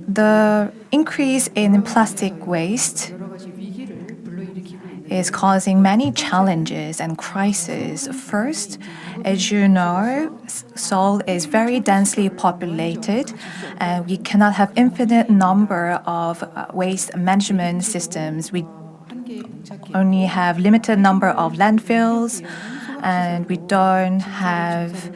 The increase in plastic waste is causing many challenges and crises. First, as you know, Seoul is very densely populated, and we cannot have infinite number of waste management systems. We only have limited number of landfills, and we don't have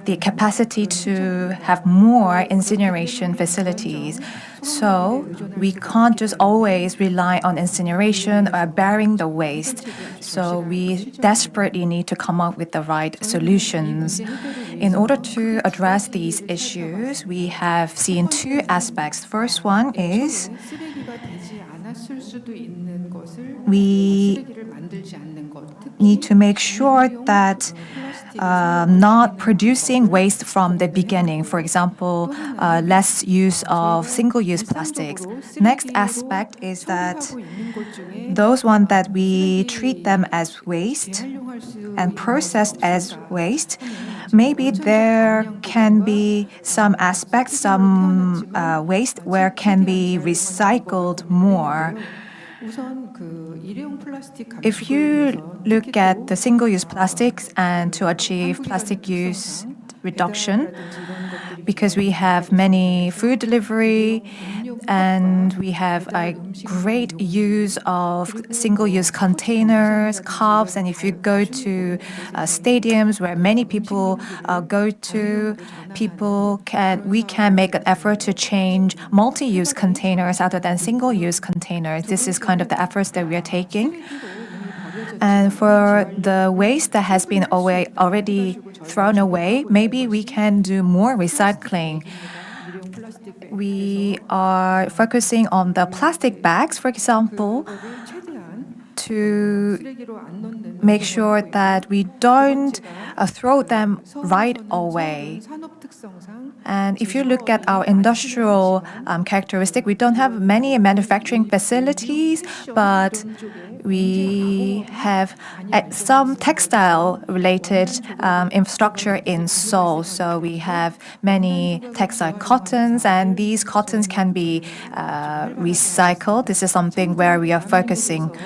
the capacity to have more incineration facilities. So we can't just always rely on incineration or burying the waste. So we desperately need to come up with the right solutions. In order to address these issues, we have seen 2 aspects. First one is we need to make sure that not producing waste from the beginning. For example, less use of single-use plastics. Next aspect is that those ones that we treat them as waste and processed as waste, maybe there can be some aspects, some waste where can be recycled more. If you look at the single-use plastics and to achieve plastic use reduction, because we have many food delivery and we have a great use of single-use containers, cups, and if you go to stadiums where many people go to, we can make an effort to change multi-use containers other than single-use containers. This is kind of the efforts that we are taking. And for the waste that has been already thrown away, maybe we can do more recycling. We are focusing on the plastic bags, for example, to make sure that we don't throw them right away. And if you look at our industrial characteristic, we don't have many manufacturing facilities, but we have some textile-related infrastructure in Seoul. So we have many textile cottons, and these cottons can be recycled. This is something where we are focusing.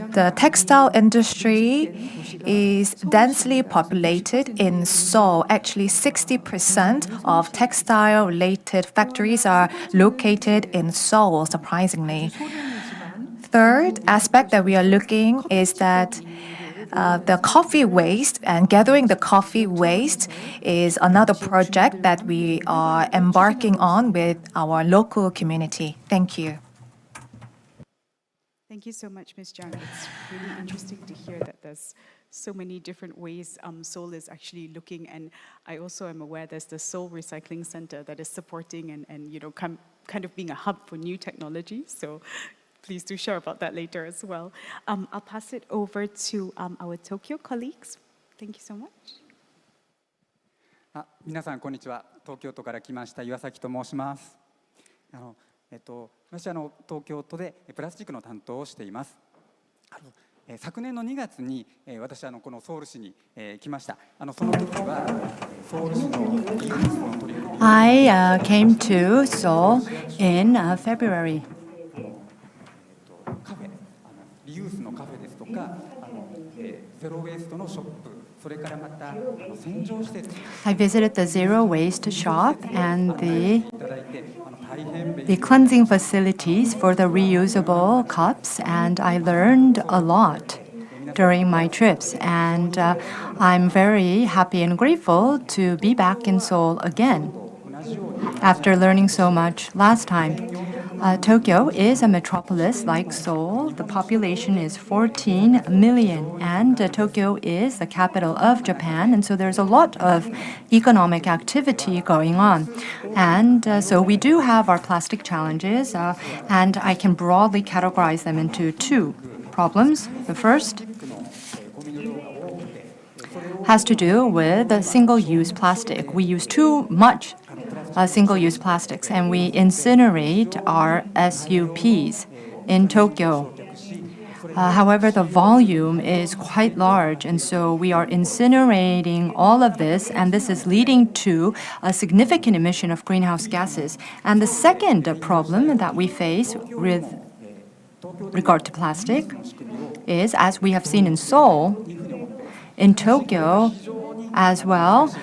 The textile industry is densely populated in Seoul. Actually, 60% of textile-related factories are located in Seoul, surprisingly. Third aspect that we are looking is that the coffee waste and gathering the coffee waste is another project that we are embarking on with our local community. Thank you. Thank you so much, Ms. Jang. It's really interesting to hear that there's so many different ways Seoul is actually looking, and I also am aware there's the Seoul Recycling Center that is supporting and kind of being a hub for new technology. So please do share about that later as well. I'll pass it over to our Tokyo colleagues. Thank you so much. 皆さんこんにちは。東京都から来ました岩崎と申します。私は東京都でプラスチックの担当をしています。昨年の2月に私はこのソウル市に来ました。その時はソウル市のリユースの取り組み。I came to Seoul in February. カフェ、リユースのカフェですとか、ゼロウェイストのショップ、それからまた洗浄施設。I visited the zero waste shop and the cleansing facilities for the reusable cups, and I learned a lot during my trips, and I'm very happy and grateful to be back in Seoul again after learning so much last time. Tokyo is a metropolis like Seoul. The population is 14 million, and Tokyo is the capital of Japan, and so there's a lot of economic activity going on. And so we do have our plastic challenges, and I can broadly categorize them into two problems. The first has to do with single-use plastic. We use too much single-use plastics, and we incinerate our SUPs in Tokyo. However, the volume is quite large, and so we are incinerating all of this, and this is leading to a significant emission of greenhouse gases. And the second problem that we face with regard to plastic is, as we have seen in Seoul, in Tokyo as well,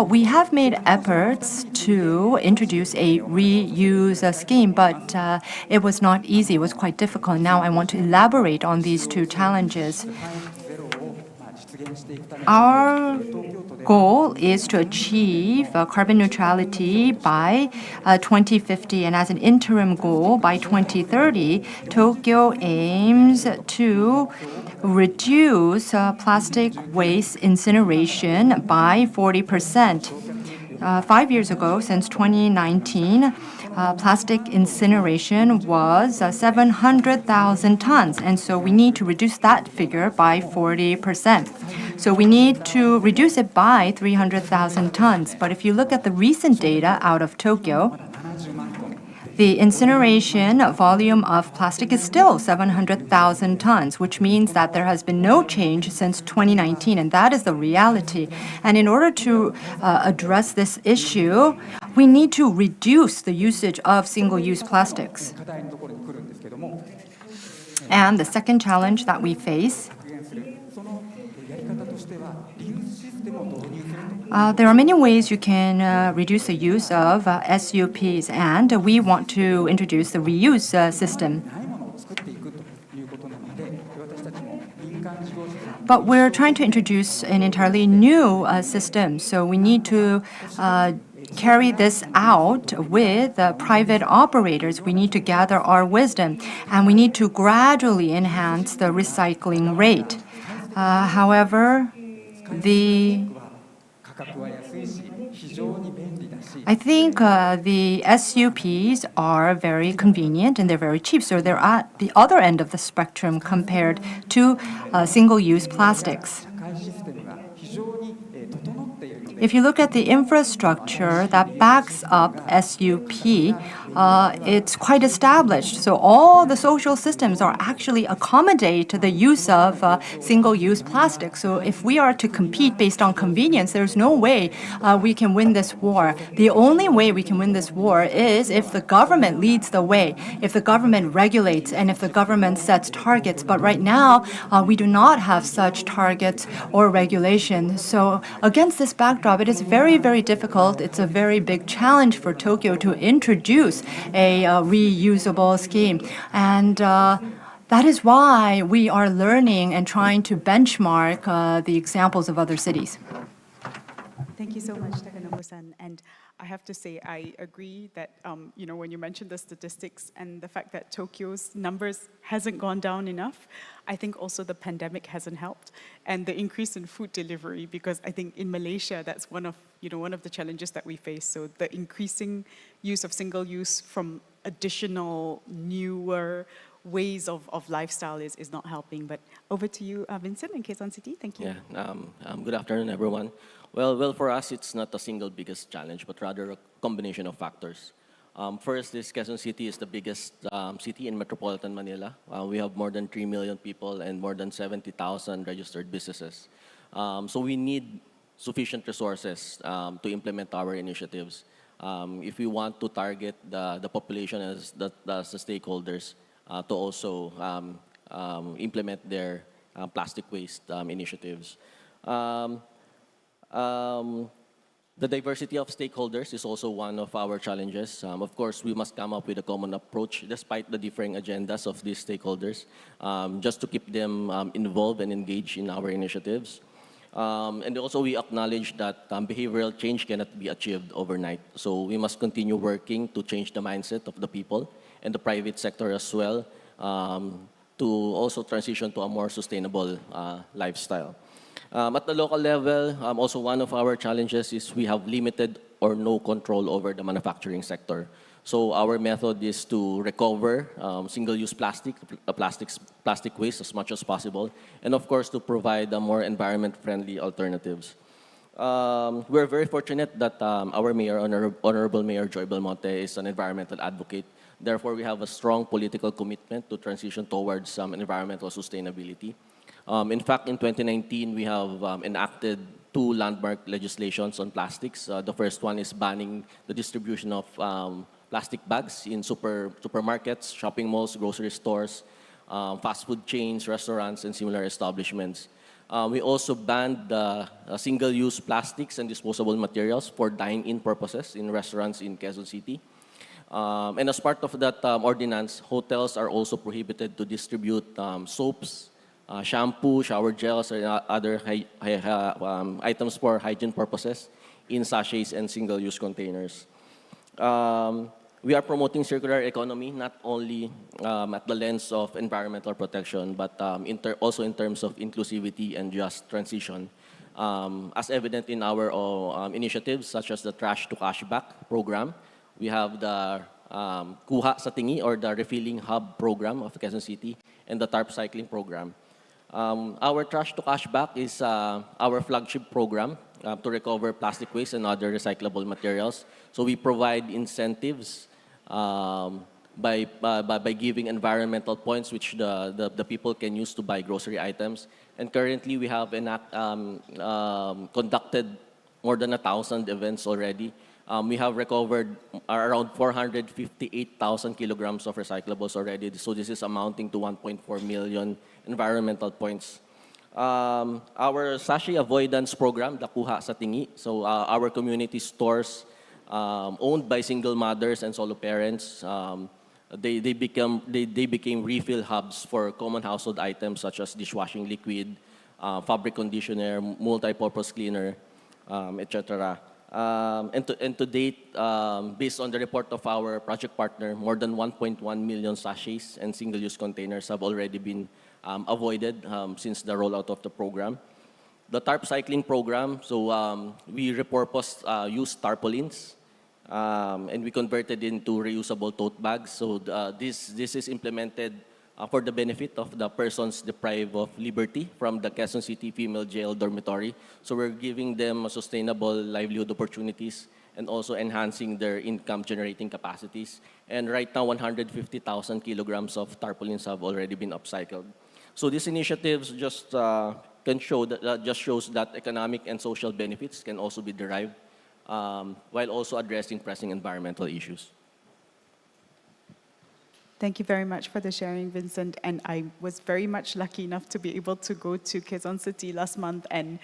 we have made efforts to introduce a reuse scheme, but it was not easy. It was quite difficult. Now I want to elaborate on these two challenges. Our goal is to achieve carbon neutrality by 2050, and as an interim goal by 2030, Tokyo aims to reduce plastic waste incineration by 40%. 5 years ago, since 2019, plastic incineration was 700,000 tons, and so we need to reduce that figure by 40%. So we need to reduce it by 300,000 tons. But if you look at the recent data out of Tokyo, the incineration volume of plastic is still 700,000 tons, which means that there has been no change since 2019, and that is the reality. And in order to address this issue, we need to reduce the usage of single-use plastics. And the second challenge that we face, there are many ways you can reduce the use of SUPs, and we want to introduce the reuse system. But we're trying to introduce an entirely new system, so we need to carry this out with private operators. We need to gather our wisdom, and we need to gradually enhance the recycling rate. However, I think the SUPs are very convenient and they're very cheap, so they're at the other end of the spectrum compared to single-use plastics. If you look at the infrastructure that backs up SUP, it's quite established. So all the social systems are actually accommodate the use of single-use plastic. So if we are to compete based on convenience, there's no way we can win this war. The only way we can win this war is if the government leads the way, if the government regulates, and if the government sets targets. But right now, we do not have such targets or regulation. So against this backdrop, it is very, very difficult. It's a very big challenge for Tokyo to introduce a reusable scheme. And that is why we are learning and trying to benchmark the examples of other cities. Thank you so much, Takanobu-san. And I have to say, I agree that, when you mentioned the statistics and the fact that Tokyo's numbers hasn't gone down enough, I think also the pandemic hasn't helped. And the increase in food delivery, because I think in Malaysia, that's one of the challenges that we face. So the increasing use of single use from additional, newer ways of lifestyle is not helping. But over to you, Vincent, in Quezon City. Thank you. Yeah, good afternoon, everyone. Well, for us, it's not a single biggest challenge, but rather a combination of factors. First, Quezon City is the biggest city in Metropolitan Manila. We have more than 3 million people and more than 70,000 registered businesses. So we need sufficient resources to implement our initiatives. If we want to target the population as the stakeholders to also implement their plastic waste initiatives. The diversity of stakeholders is also one of our challenges. Of course, we must come up with a common approach despite the differing agendas of these stakeholders, just to keep them involved and engaged in our initiatives. And also we acknowledge that behavioral change cannot be achieved overnight. So we must continue working to change the mindset of the people and the private sector as well, to also transition to a more sustainable lifestyle. At the local level, also one of our challenges is we have limited or no control over the manufacturing sector. So our method is to recover single-use plastic waste as much as possible, and of course to provide more environment-friendly alternatives. We're very fortunate that our mayor, Honorable Mayor Joy Belmonte, is an environmental advocate. Therefore, we have a strong political commitment to transition towards environmental sustainability. In fact, in 2019, we have enacted 2 landmark legislations on plastics. The first one is banning the distribution of plastic bags in supermarkets, shopping malls, grocery stores, fast food chains, restaurants, and similar establishments. We also banned single-use plastics and disposable materials for dine-in purposes in restaurants in Quezon City. And as part of that ordinance, hotels are also prohibited to distribute soaps, shampoo, shower gels, and other items for hygiene purposes in sachets and single-use containers. We are promoting circular economy not only at the lens of environmental protection, but also in terms of inclusivity and just transition, as evident in our initiatives such as the Trash to Cashback program. We have the Kuha sa Tingi, or the Refilling Hub program of Quezon City, and the TARP Cycling program. Our Trash to Cashback is our flagship program to recover plastic waste and other recyclable materials. So we provide incentives by giving environmental points which the people can use to buy grocery items. And currently we have conducted more than 1,000 events already We have recovered around 458,000 kilograms of recyclables already. So this is amounting to 1.4 million environmental points. Our sachet avoidance program, the Kuha sa Tingi, so our community stores owned by single mothers and solo parents, they became refill hubs for common household items such as dishwashing liquid, fabric conditioner, multi-purpose cleaner, etc. And to date, based on the report of our project partner, more than 1.1 million sachets and single-use containers have already been avoided since the rollout of the program. The tarp cycling program, so we repurposed used tarpaulins and we converted into reusable tote bags. So this is implemented for the benefit of the persons deprived of liberty from the Quezon City Female Jail Dormitory. So we're giving them sustainable livelihood opportunities and also enhancing their income generating capacities. And right now, 150,000 kilograms of tarpaulins have already been upcycled. So these initiatives just can show that just shows that economic and social benefits can also be derived while also addressing pressing environmental issues. Thank you very much for the sharing, Vincent. And I was very much lucky enough to be able to go to Quezon City last month, and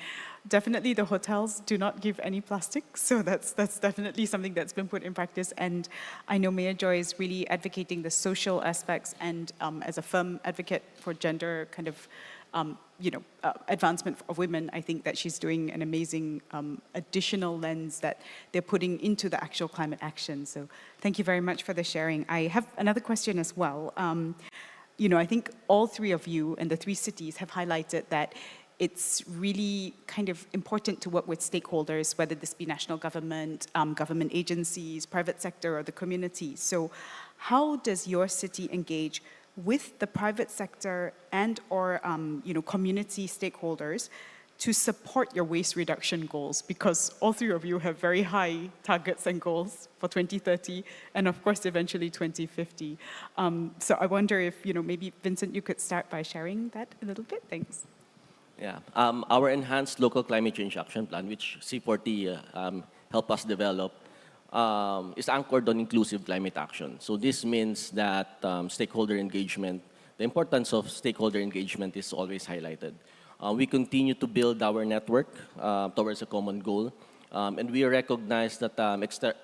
definitely the hotels do not give any plastic, so that's definitely something that's been put in practice. And I know Mayor Joy is really advocating the social aspects, and as a firm advocate for gender kind of advancement of women, I think that she's doing an amazing additional lens that they're putting into the actual climate action. So thank you very much for the sharing. I have another question as well. I think all three of you and the three cities have highlighted that it's really kind of important to work with stakeholders, whether this be national government, government agencies, private sector, or the community. So how does your city engage with the private sector and or community stakeholders to support your waste reduction goals? Because all three of you have very high targets and goals for 2030 and of course eventually 2050. So I wonder if maybe Vincent, you could start by sharing that a little bit. Thanks. Yeah, our enhanced local climate change action plan, which C40 helped us develop, is anchored on inclusive climate action. So this means that stakeholder engagement, the importance of stakeholder engagement is always highlighted. We continue to build our network towards a common goal, and we recognize that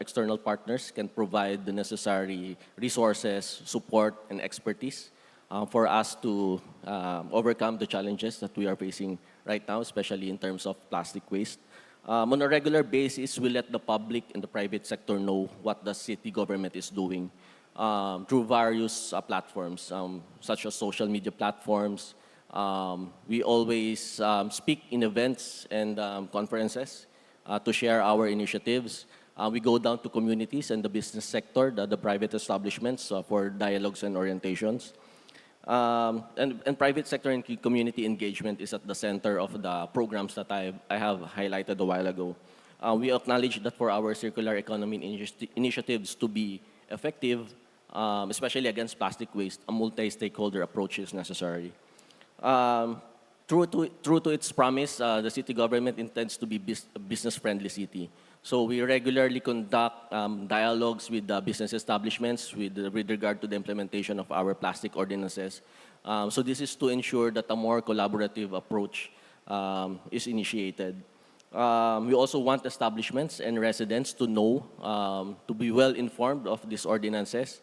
external partners can provide the necessary resources, support, and expertise for us to overcome the challenges that we are facing right now, especially in terms of plastic waste. On a regular basis, we let the public and the private sector know what the city government is doing through various platforms, such as social media platforms. We always speak in events and conferences to share our initiatives. We go down to communities and the business sector, the private establishments for dialogues and orientations. And private sector and community engagement is at the center of the programs that I have highlighted a while ago. We acknowledge that for our circular economy initiatives to be effective, especially against plastic waste, a multi-stakeholder approach is necessary. True to its promise, the city government intends to be a business-friendly city. So we regularly conduct dialogues with the business establishments with regard to the implementation of our plastic ordinances. So this is to ensure that a more collaborative approach is initiated. We also want establishments and residents to know, to be well informed of these ordinances.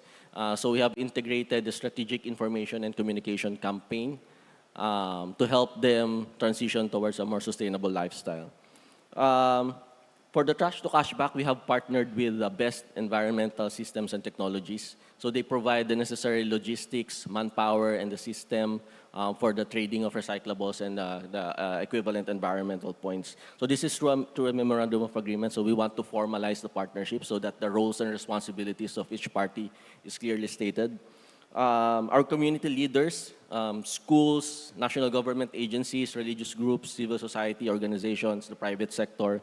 So we have integrated the strategic information and communication campaign to help them transition towards a more sustainable lifestyle. For the trash to cashback, we have partnered with the best environmental systems and technologies. So they provide the necessary logistics, manpower, and the system for the trading of recyclables and the equivalent environmental points. So this is through a memorandum of agreement. So we want to formalize the partnership so that the roles and responsibilities of each party is clearly stated. Our community leaders, schools, national government agencies, religious groups, civil society organizations, the private sector,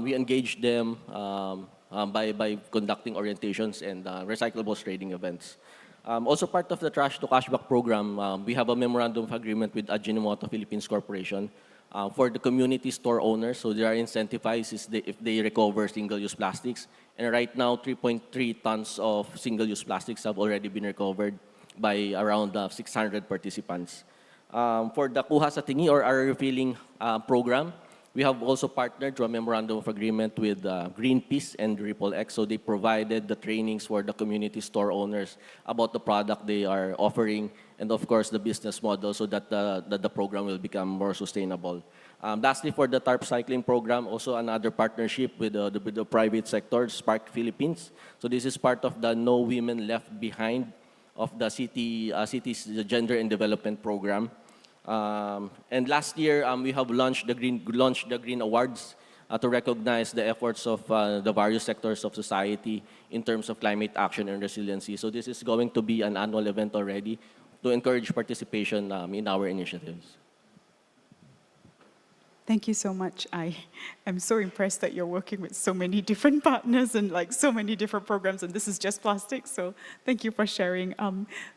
we engage them by conducting orientations and recyclables trading events. Also part of the Trash to Cashback program, we have a memorandum of agreement with Ajinomoto Philippines Corporation For the community store owners, so they are incentivized if they recover single-use plastics. And right now, 3.3 tons of single-use plastics have already been recovered by around 600 participants. For the Kuha sa Tingi or our refilling program, we have also partnered through a memorandum of agreement with Greenpeace and Ripple X. So they provided the trainings for the community store owners about the product they are offering and of course the business model so that the program will become more sustainable. Lastly, for the TARP cycling program, also another partnership with the private sector, Spark Philippines. So this is part of the No Women Left Behind of the city's gender and development program. And last year, we have launched the Green Awards to recognize the efforts of the various sectors of society in terms of climate action and resiliency. So this is going to be an annual event already to encourage participation in our initiatives. Thank you so much. I am so impressed that you're working with so many different partners and like so many different programs, and this is just plastic, so thank you for sharing.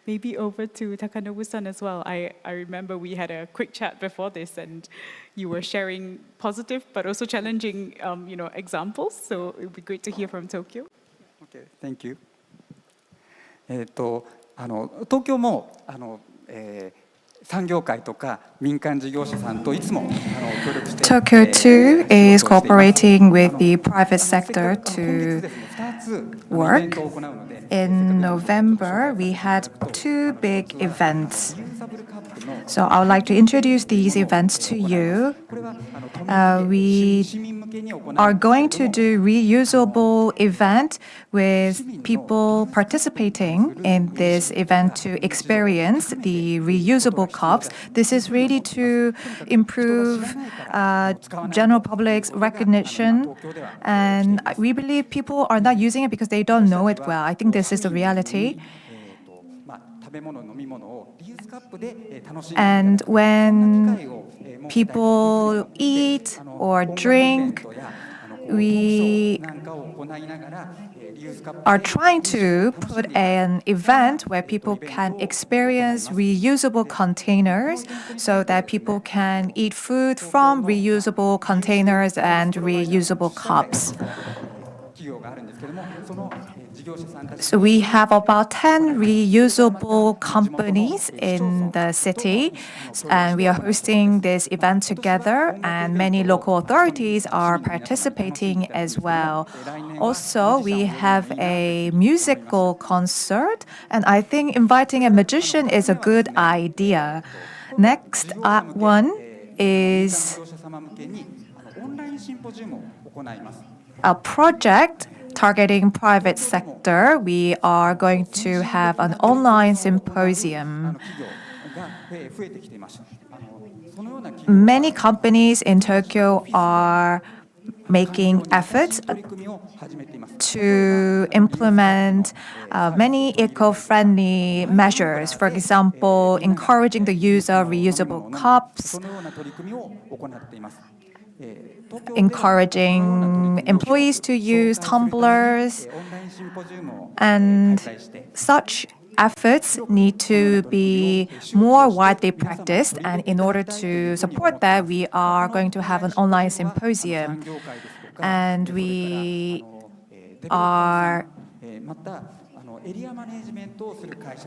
Maybe over to Takanobu-san as well. I remember we had a quick chat before this, and you were sharing positive but also challenging examples, so it would be great to hear from Tokyo. Okay, thank you. 東京も産業界とか民間事業者さんといつも協力して Tokyo too is cooperating with the private sector to work. In November, we had 2 big events. So I would like to introduce these events to you. We are going to do reusable event with people participating in this event to experience the reusable cups. This is really to improve general public's recognition, and we believe people are not using it because they don't know it well. I think this is the reality. And when people eat or drink, we are trying to put an event where people can experience reusable containers so that people can eat food from reusable containers and reusable cups. So we have about 10 reusable companies in the city, and we are hosting this event together, and many local authorities are participating as well. Also, we have a musical concert, and I think inviting a magician is a good idea. Next one is a project targeting private sector. We are going to have an online symposium. Many companies in Tokyo are making efforts to implement many eco-friendly measures. For example, encouraging the use of reusable cups, encouraging employees to use tumblers, and such efforts need to be more widely practiced. And in order to support that, we are going to have an online symposium. And we are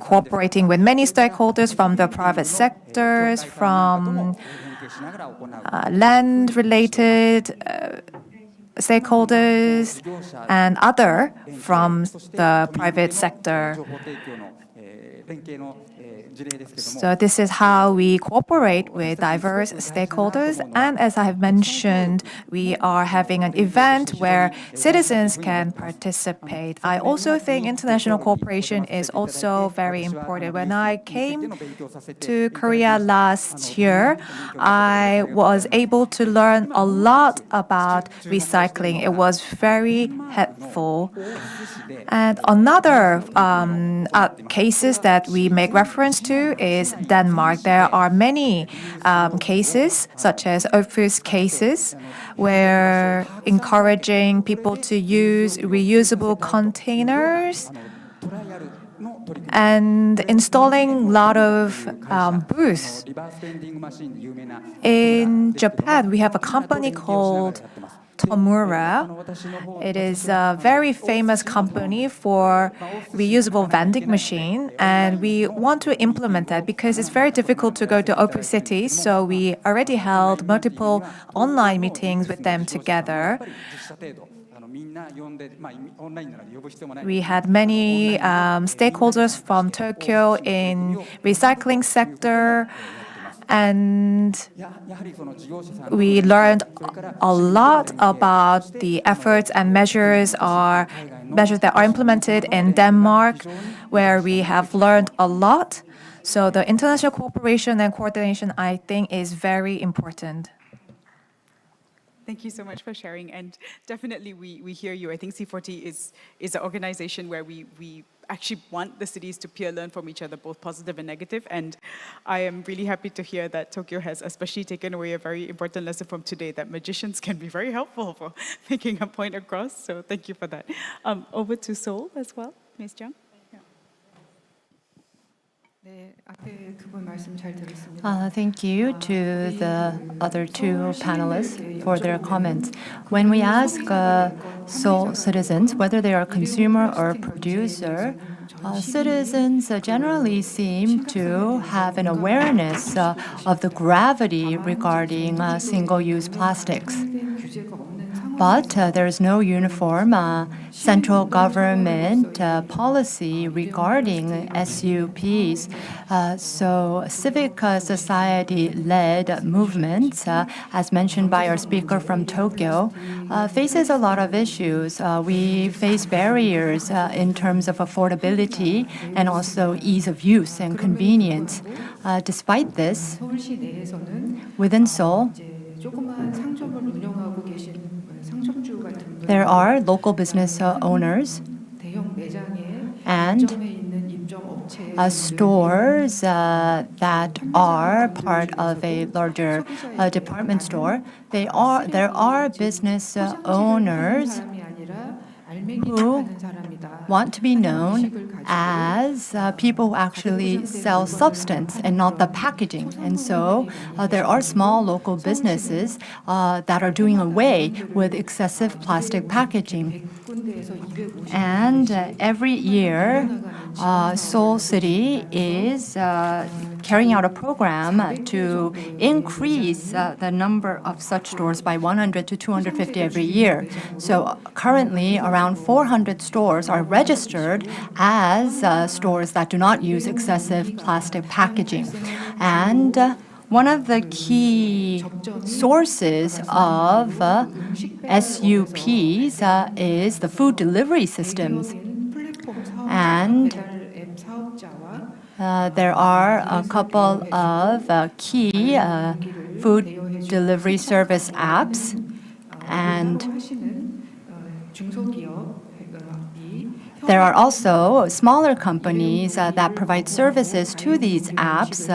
cooperating with many stakeholders from the private sectors, from land-related stakeholders, and other from the private sector. So this is how we cooperate with diverse stakeholders. And as I have mentioned, we are having an event where citizens can participate. I also think international cooperation is also very important. When I came to Korea last year, I was able to learn a lot about recycling. It was very helpful. And another cases that we make reference to is Denmark. There are many cases, such as office cases, where encouraging people to use reusable containers and installing a lot of booths. In Japan, we have a company called Tomura. It is a very famous company for reusable vending machine, and we want to implement that because it's very difficult to go to open cities. So we already held multiple online meetings with them together. We had many stakeholders from Tokyo in recycling sector, and we learned a lot about the efforts and measures that are implemented in Denmark, where we have learned a lot. So the international cooperation and coordination, I think, is very important. Thank you so much for sharing, and definitely we hear you. I think C40 is an organization where we actually want the cities to peer learn from each other, both positive and negative, and I am really happy to hear that Tokyo has especially taken away a very important lesson from today, that magicians can be very helpful for making a point across, so thank you for that. Over to Seoul as well, Ms. Jung. Thank you to the other two panelists for their comments. When we ask Seoul citizens whether they are consumer or producer, citizens generally seem to have an awareness of the gravity regarding single-use plastics. But there is no uniform central government policy regarding SUPs. So civic society-led movements, as mentioned by our speaker from Tokyo, faces a lot of issues. We face barriers in terms of affordability and also ease of use and convenience. Despite this, within Seoul, there are local business owners and stores that are part of a larger department store. There are business owners who want to be known as people who actually sell substance and not the packaging. And so there are small local businesses that are doing away with excessive plastic packaging. And every year, Seoul City is carrying out a program to increase the number of such stores by 100 to 250 every year. So currently, around 400 stores are registered as stores that do not use excessive plastic packaging. And one of the key sources of SUPs is the food delivery systems. And there are a couple of key food delivery service apps, and there are also smaller companies that provide services to these apps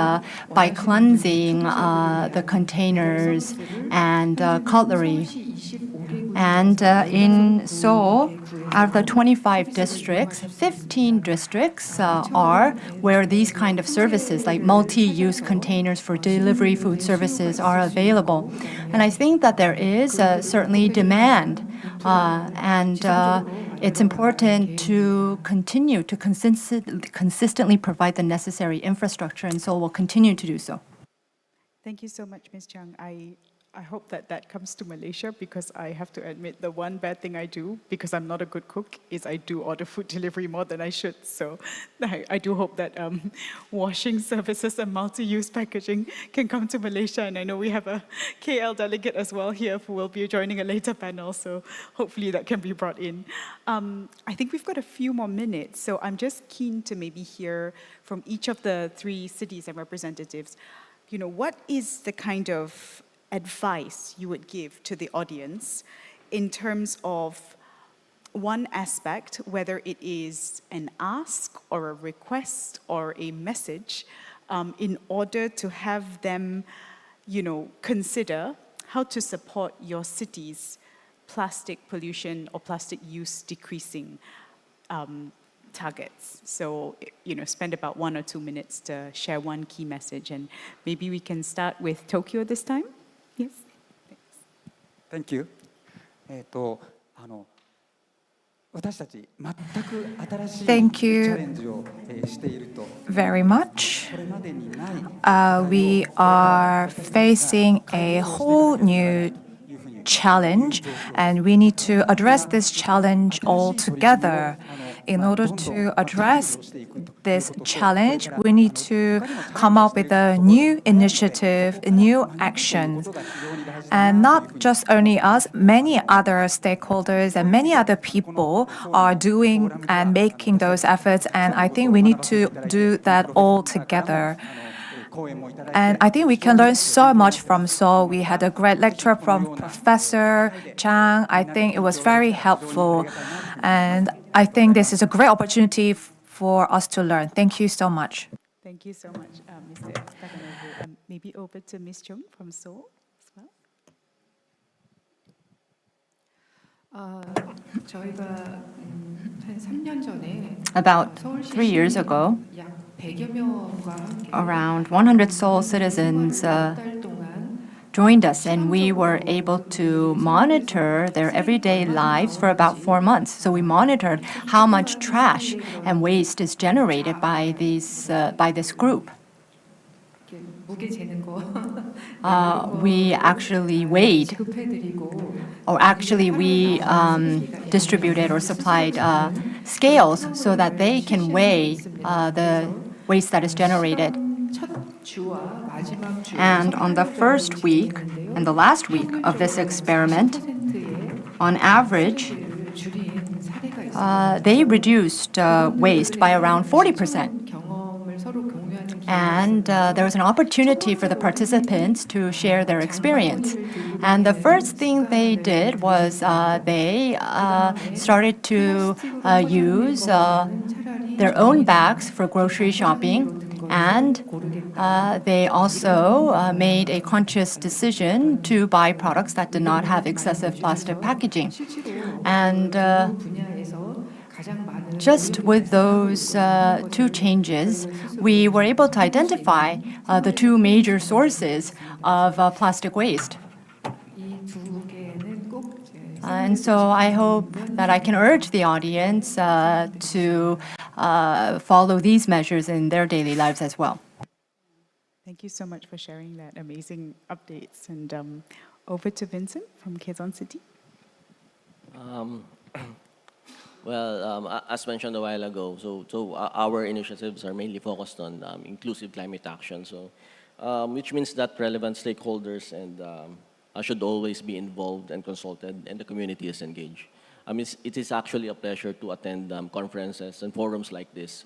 by cleansing the containers and cutlery. And in Seoul, out of the 25 districts, 15 districts are where these kind of services, like multi-use containers for delivery food services, are available. And I think that there is certainly demand, and it's important to continue to consistently provide the necessary infrastructure, and Seoul will continue to do so. Thank you so much, Ms. Chung. I hope that comes to Malaysia, because I have to admit the one bad thing I do, because I'm not a good cook, is I do order food delivery more than I should. So I do hope that washing services and multi-use packaging can come to Malaysia. And I know we have a KL delegate as well here who will be joining a later panel. So hopefully that can be brought in. I think we've got a few more minutes. So I'm just keen to maybe hear from each of the three cities and representatives, what is the kind of advice you would give to the audience in terms of one aspect, whether it is an ask or a request or a message, in order to have them, consider how to support your city's plastic pollution or plastic use decreasing targets. So, spend about 1 or 2 minutes to share one key message. And maybe we can start with Tokyo this time. Yes. Thank you. 私たち全く新しい Thank チ you ャレンジをしていると very much. これまでにない We are facing a whole new challenge, and we need to address this challenge all together. In order to address this challenge, we need to come up with a new initiative, new actions. And not just only us, many other stakeholders and many other people are doing and making those efforts, and I think we need to do that all together. And I think we can learn so much from Seoul. We had a great lecture from Professor Chang. I think it was very helpful. And I think this is a great opportunity for us to learn. Thank you so much. Thank you so much, Mr. Staganobu. Maybe over to Ms. Chung from Seoul as well. 저희가 한 3년 전에 About 3 years ago, 약 100여 명과 함께 around 100 Seoul citizens 달 동안 joined us, and we were able to monitor their everyday lives for about 4 months. So we monitored how much trash and waste is generated by this group. 이렇게 무게 재는 거 We actually weighed, 지급해드리고 or actually we distributed or supplied scales so that they can weigh the waste that is generated. 첫 주와 마지막 주 And on the first week and the last week of this experiment, on average, 줄인 사례가 있습니다. they reduced waste by around 40%. 경험을 서로 공유하는 And there was an opportunity for the participants to share their experience. And the first thing they did was they started to use their own bags for grocery shopping. And they also made a conscious decision to buy products that did not have excessive plastic packaging. And 분야에서 가장 많은 just with those 2 changes, we were able to identify the 2 major sources of plastic waste. 이두 개는 꼭 And so I hope that I can urge the audience to follow these measures in their daily lives as well. Thank you so much for sharing that amazing updates. And over to Vincent from Quezon City. Well, as mentioned a while ago, so our initiatives are mainly focused on inclusive climate action, so which means that relevant stakeholders and should always be involved and consulted, and the community is engaged. It is actually a pleasure to attend conferences and forums like this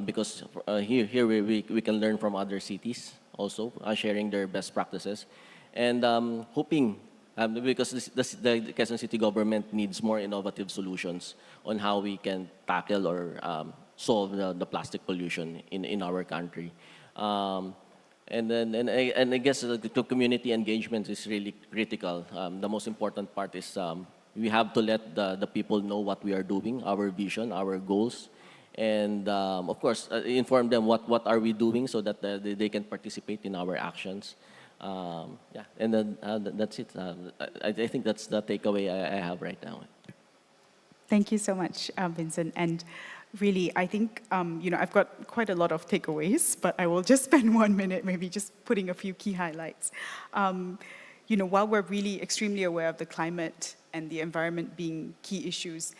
because here we can learn from other cities also, sharing their best practices, and hoping. Because the Quezon City government needs more innovative solutions on how we can tackle or solve the plastic pollution in our country. And I guess the community engagement is really critical. The most important part is we have to let the people know what we are doing, our vision, our goals, and of course inform them what are we doing so that they can participate in our actions. And then that's it. I think that's the takeaway I have right now. Thank you so much, Vincent. And really, I think, I've got quite a lot of takeaways, but I will just spend 1 minute maybe just putting a few key highlights. While we're really extremely aware of the climate and the environment being key issues,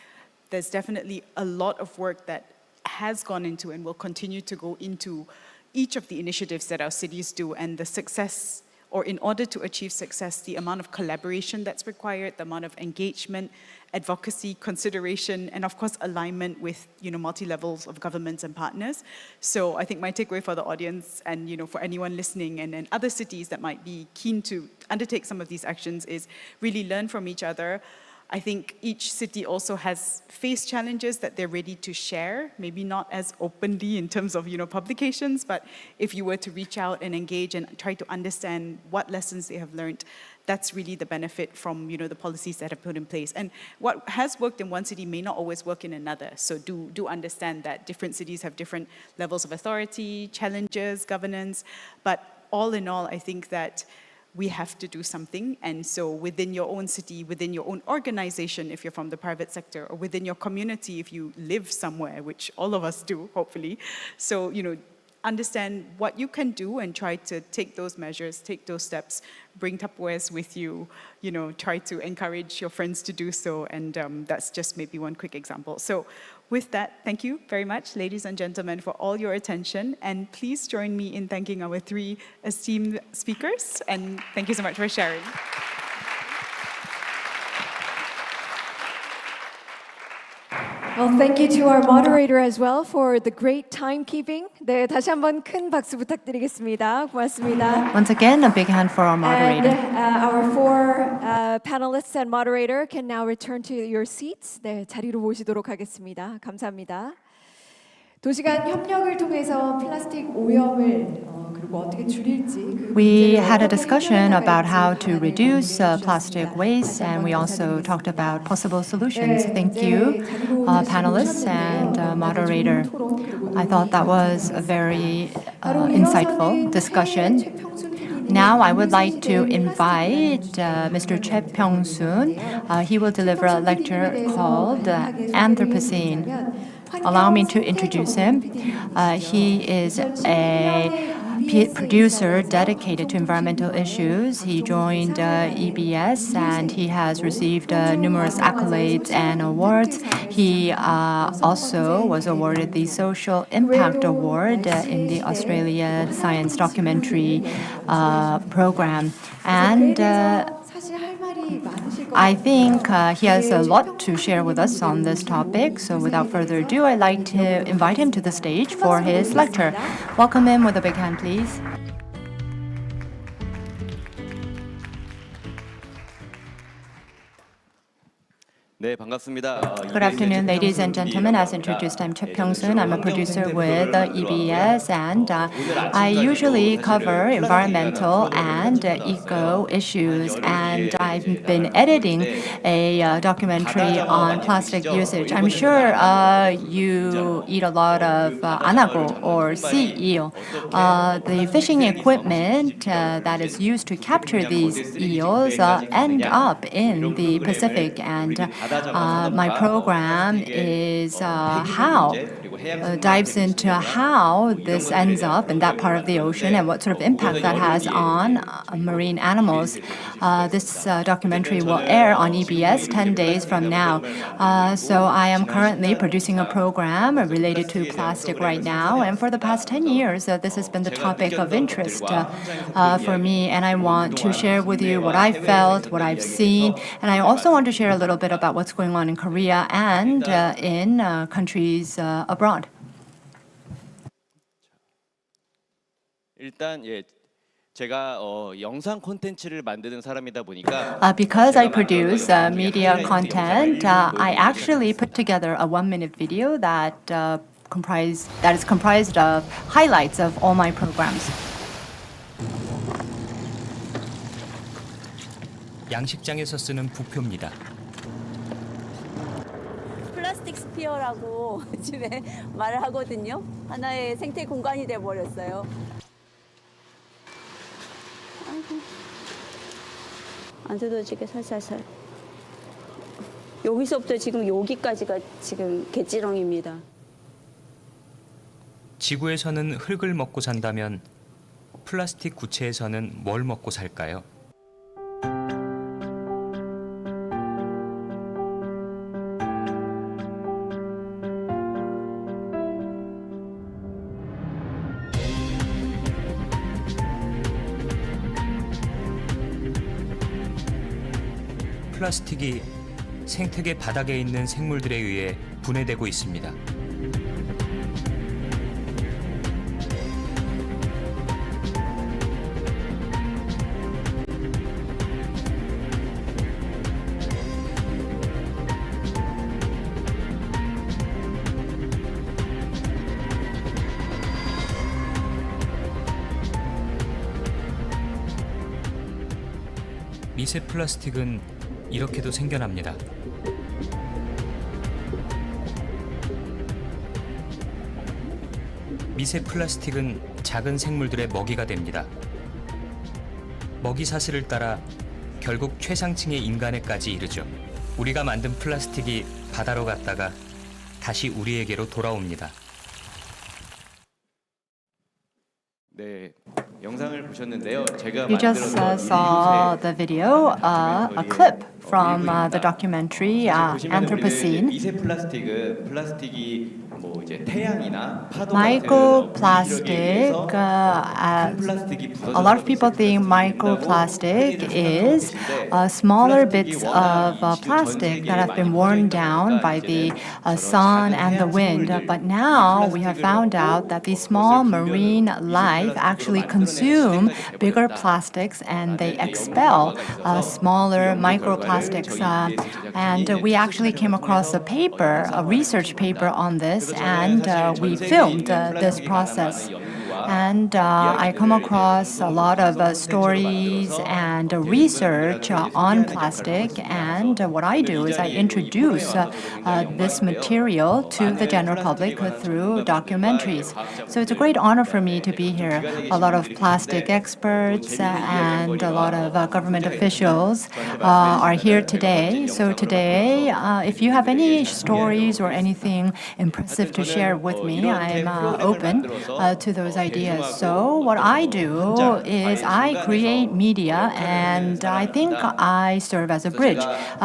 there's definitely a lot of work that has gone into and will continue to go into each of the initiatives that our cities do, and the success, or in order to achieve success, the amount of collaboration that's required, the amount of engagement, advocacy, consideration, and of course alignment with multi-levels of governments and partners. So I think my takeaway for the audience and for anyone listening and other cities that might be keen to undertake some of these actions is really learn from each other, I think each city also has faced challenges that they're ready to share, maybe not as openly in terms of publications, but if you were to reach out and engage and try to understand what lessons they have learned, that's really the benefit from the policies that are put in place. And what has worked in one city may not always work in another. So do understand that different cities have different levels of authority, challenges, governance. But all in all, I think that we have to do something. And so within your own city, within your own organization, if you're from the private sector, or within your community, if you live somewhere, which all of us do, hopefully. So, understand what you can do and try to take those measures, take those steps, bring Tupperwares with you, try to encourage your friends to do so. And that's just maybe one quick example. So with that, thank you very much, ladies and gentlemen, for all your attention. And please join me in thanking our 3 esteemed speakers. And thank you so much for sharing. Well, thank you to our moderator as well for the great timekeeping. 네, 다시 한번 큰 박수 부탁드리겠습니다. 고맙습니다. Once again, a big hand for our moderator. And our 4 panelists and moderator can now return to your seats. 네, 자리로 모시도록 하겠습니다. 감사합니다. 도시간 협력을 통해서 플라스틱 오염을 그리고 어떻게 줄일지 We had a discussion about how to reduce plastic waste, and we also talked about possible solutions. Thank you, panelists and moderator. I thought that was a very insightful discussion. Now I would like to invite Mr. Choi Pyong-soon. He will deliver a lecture called Anthropocene. Allow me to introduce him. He is a producer dedicated to environmental issues. He joined EBS and he has received numerous accolades and awards. He also was awarded the Social Impact Award in the Australia Science Documentary Program. And I think he has a lot to share with us on this topic. So without further ado, I'd like to invite him to the stage for his lecture. Welcome him with a big hand, please. 네, 반갑습니다. Good afternoon, ladies and gentlemen. As introduced, I'm Choi Pyong-soon. I'm a producer with EBS, and I usually cover environmental and eco issues. And I've been editing a documentary on plastic usage. I'm sure you eat a lot of anago or sea eel. The fishing equipment that is used to capture these eels end up in the Pacific, and my program is dives into how this ends up in that part of the ocean and what sort of impact that has on marine animals. This documentary will air on EBS 10 days from now. So I am currently producing a program related to plastic right now, and for the past 10 years, this has been the topic of interest for me, and I want to share with you what I felt, what I've seen, and I also want to share a little bit about what's going on in Korea and in countries abroad. 일단 제가 영상 콘텐츠를 만드는 사람이다 보니까 because I produce media content, I actually put together a 1-minute video that is comprised of highlights of all my programs. 양식장에서 쓰는 부표입니다. 플라스틱 스피어라고 집에 말을 하거든요. 하나의 생태 공간이 돼 버렸어요. 아이고. 안 뜯어지게 살살살. 여기서부터 지금 여기까지가 지금 개찌렁입니다. 지구에서는 흙을 먹고 산다면 플라스틱 구체에서는 뭘 먹고 살까요? 플라스틱이 생태계 바닥에 있는 생물들에 의해 분해되고 있습니다. 미세 플라스틱은 이렇게도 생겨납니다. 미세 플라스틱은 작은 생물들의 먹이가 됩니다. 먹이 사슬을 따라 결국 최상층의 인간에까지 이르죠. 우리가 만든 플라스틱이 바다로 갔다가 다시 우리에게로 돌아옵니다. 네, 영상을 보셨는데요. 제가 You just saw the video, a clip from the documentary Anthropocene. 미세 플라스틱은 플라스틱이 뭐 이제 태양이나 파도 Microplastic, a lot of people think microplastic is smaller bits of plastic that have been worn down by the sun and the wind. But now we have found out that these small marine life actually consume bigger plastics and they expel smaller microplastics. And we actually came across a paper, a research paper on this, and we filmed this process. And I come across a lot of stories and research on plastic, and what I do is I introduce this material to the general public through documentaries. So it's a great honor for me to be here. A lot of plastic experts and a lot of government officials are here today. So today, if you have any stories or anything impressive to share with me, I'm open to those ideas. So what I do is I create media, and I think I serve as a bridge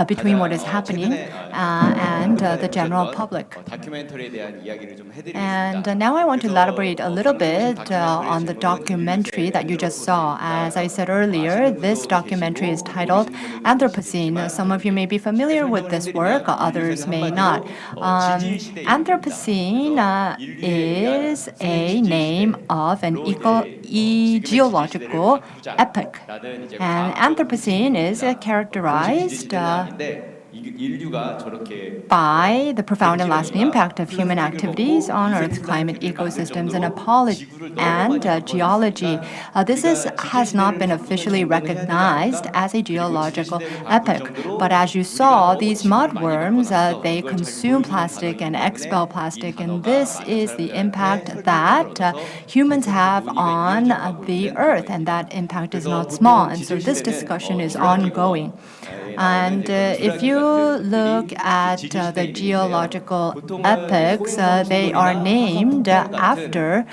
between what is happening and the general public. And now I want to elaborate a little bit on the documentary that you just saw. As I said earlier, this documentary is titled Anthropocene. Some of you may be familiar with this work, others may not. Anthropocene is a name of an geological epoch. And Anthropocene is characterized by the profound and lasting impact of human activities on Earth's climate, ecosystems, and geology. This has not been officially recognized as a geological epoch. But as you saw, these mudworms, they consume plastic and expel plastic, and this is the impact that humans have on the Earth, and that impact is not small. And so this discussion is ongoing. And if you look at the geological epochs, they are named after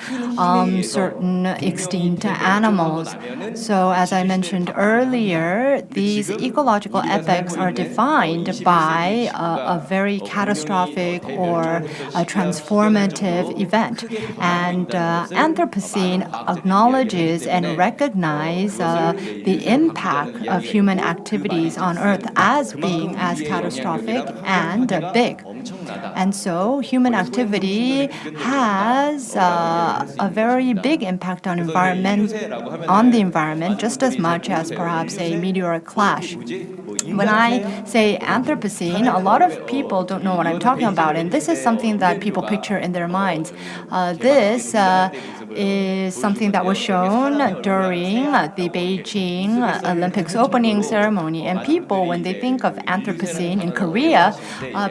certain extinct animals. So as I mentioned earlier, these ecological epochs are defined by a very catastrophic or a transformative event. And Anthropocene acknowledges and recognizes the impact of human activities on Earth as being as catastrophic and big. And so human activity has a very big impact on the environment, just as much as perhaps a meteoric clash. When I say Anthropocene, a lot of people don't know what I'm talking about, and this is something that people picture in their minds. This is something that was shown during the Beijing Olympics opening ceremony, and people, when they think of Anthropocene in Korea,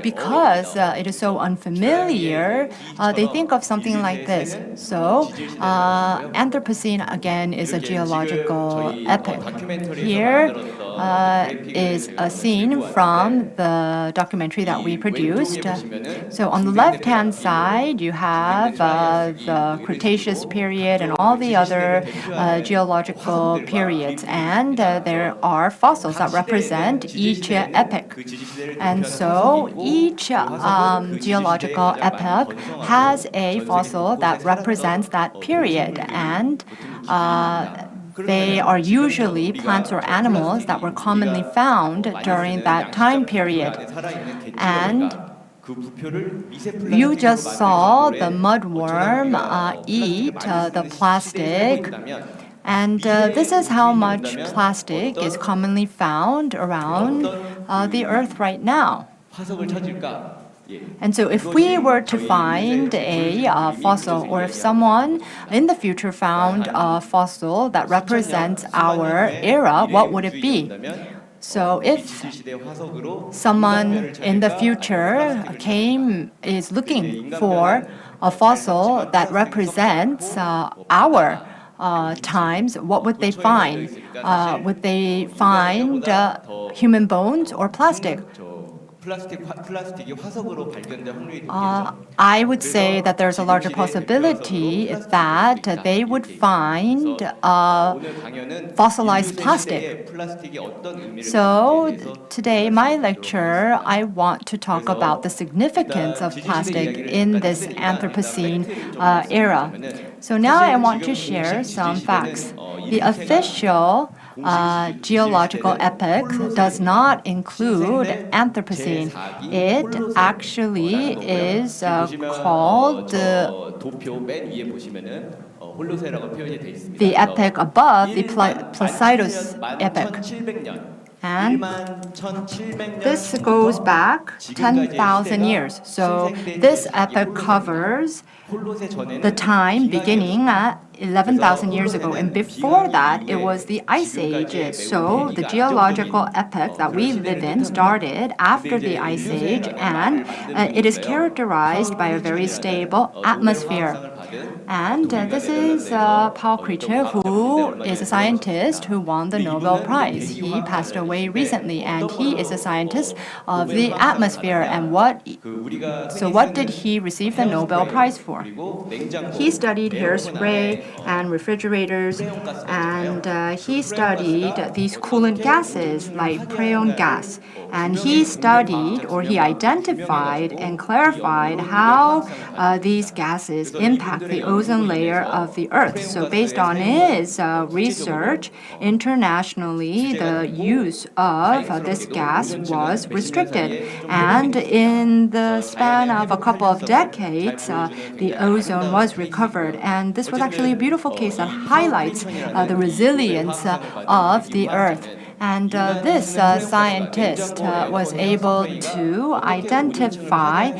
because it is so unfamiliar, they think of something like this. So Anthropocene again is a geological epoch. Here is a scene from the documentary that we produced. So on the left-hand side, you have the Cretaceous period and all the other geological periods, and there are fossils that represent each epoch. And so each geological epoch has a fossil that represents that period, and they are usually plants or animals that were commonly found during that time period. And you just saw the mudworm eat the plastic. And this is how much plastic is commonly found around the Earth right now. And so if we were to find a fossil, or if someone in the future found a fossil that represents our era, what would it be? So if someone in the future is looking for a fossil that represents our times, what would they find? Would they find human bones or plastic? I would say that there's a larger possibility that they would find fossilized plastic. So today, my lecture, I want to talk about the significance of plastic in this Anthropocene era. So now I want to share some facts. The official geological epoch does not include Anthropocene. It actually is called the epoch above the Placidus epoch. And this goes back 10,000 years. So this epoch covers the time beginning at 11,000 years ago. And before that, it was the Ice Age. So the geological epoch that we live in started after the Ice Age, and it is characterized by a very stable atmosphere. And this is Paul Creature, who is a scientist who won the Nobel Prize. He passed away recently, and he is a scientist of the atmosphere. And what did he receive the Nobel Prize for? He studied hairspray and refrigerators, and he studied these coolant gases like preon gas. And he studied, or he identified and clarified how these gases impact the ozone layer of the Earth. So based on his research, internationally, the use of this gas was restricted. And in the span of a couple of decades, the ozone was recovered. And this was actually a beautiful case that highlights the resilience of the Earth. And this scientist was able to identify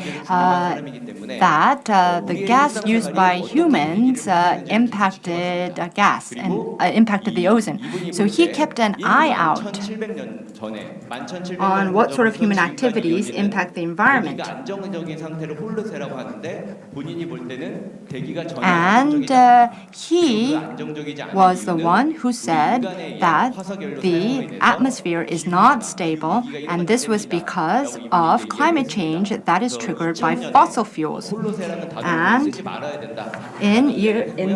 that the gas used by humans impacted gas and impacted the ozone. So he kept an eye out on what sort of human activities impact the environment. And he was the one who said that the atmosphere is not stable, and this was because of climate change that is triggered by fossil fuels. And in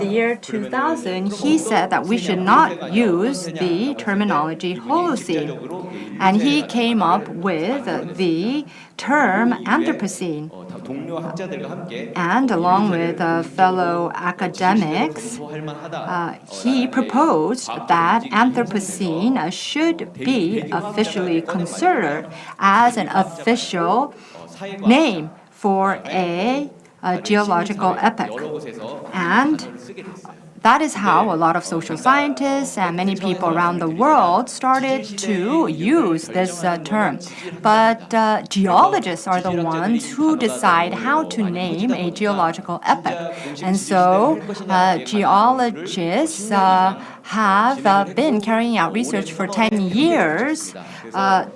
the year 2000, he said that we should not use the terminology Holocene, and he came up with the term Anthropocene. And along with fellow academics, he proposed that Anthropocene should be officially considered as an official name for a geological epoch. And that is how a lot of social scientists and many people around the world started to use this term. But geologists are the ones who decide how to name a geological epoch. And so geologists have been carrying out research for 10 years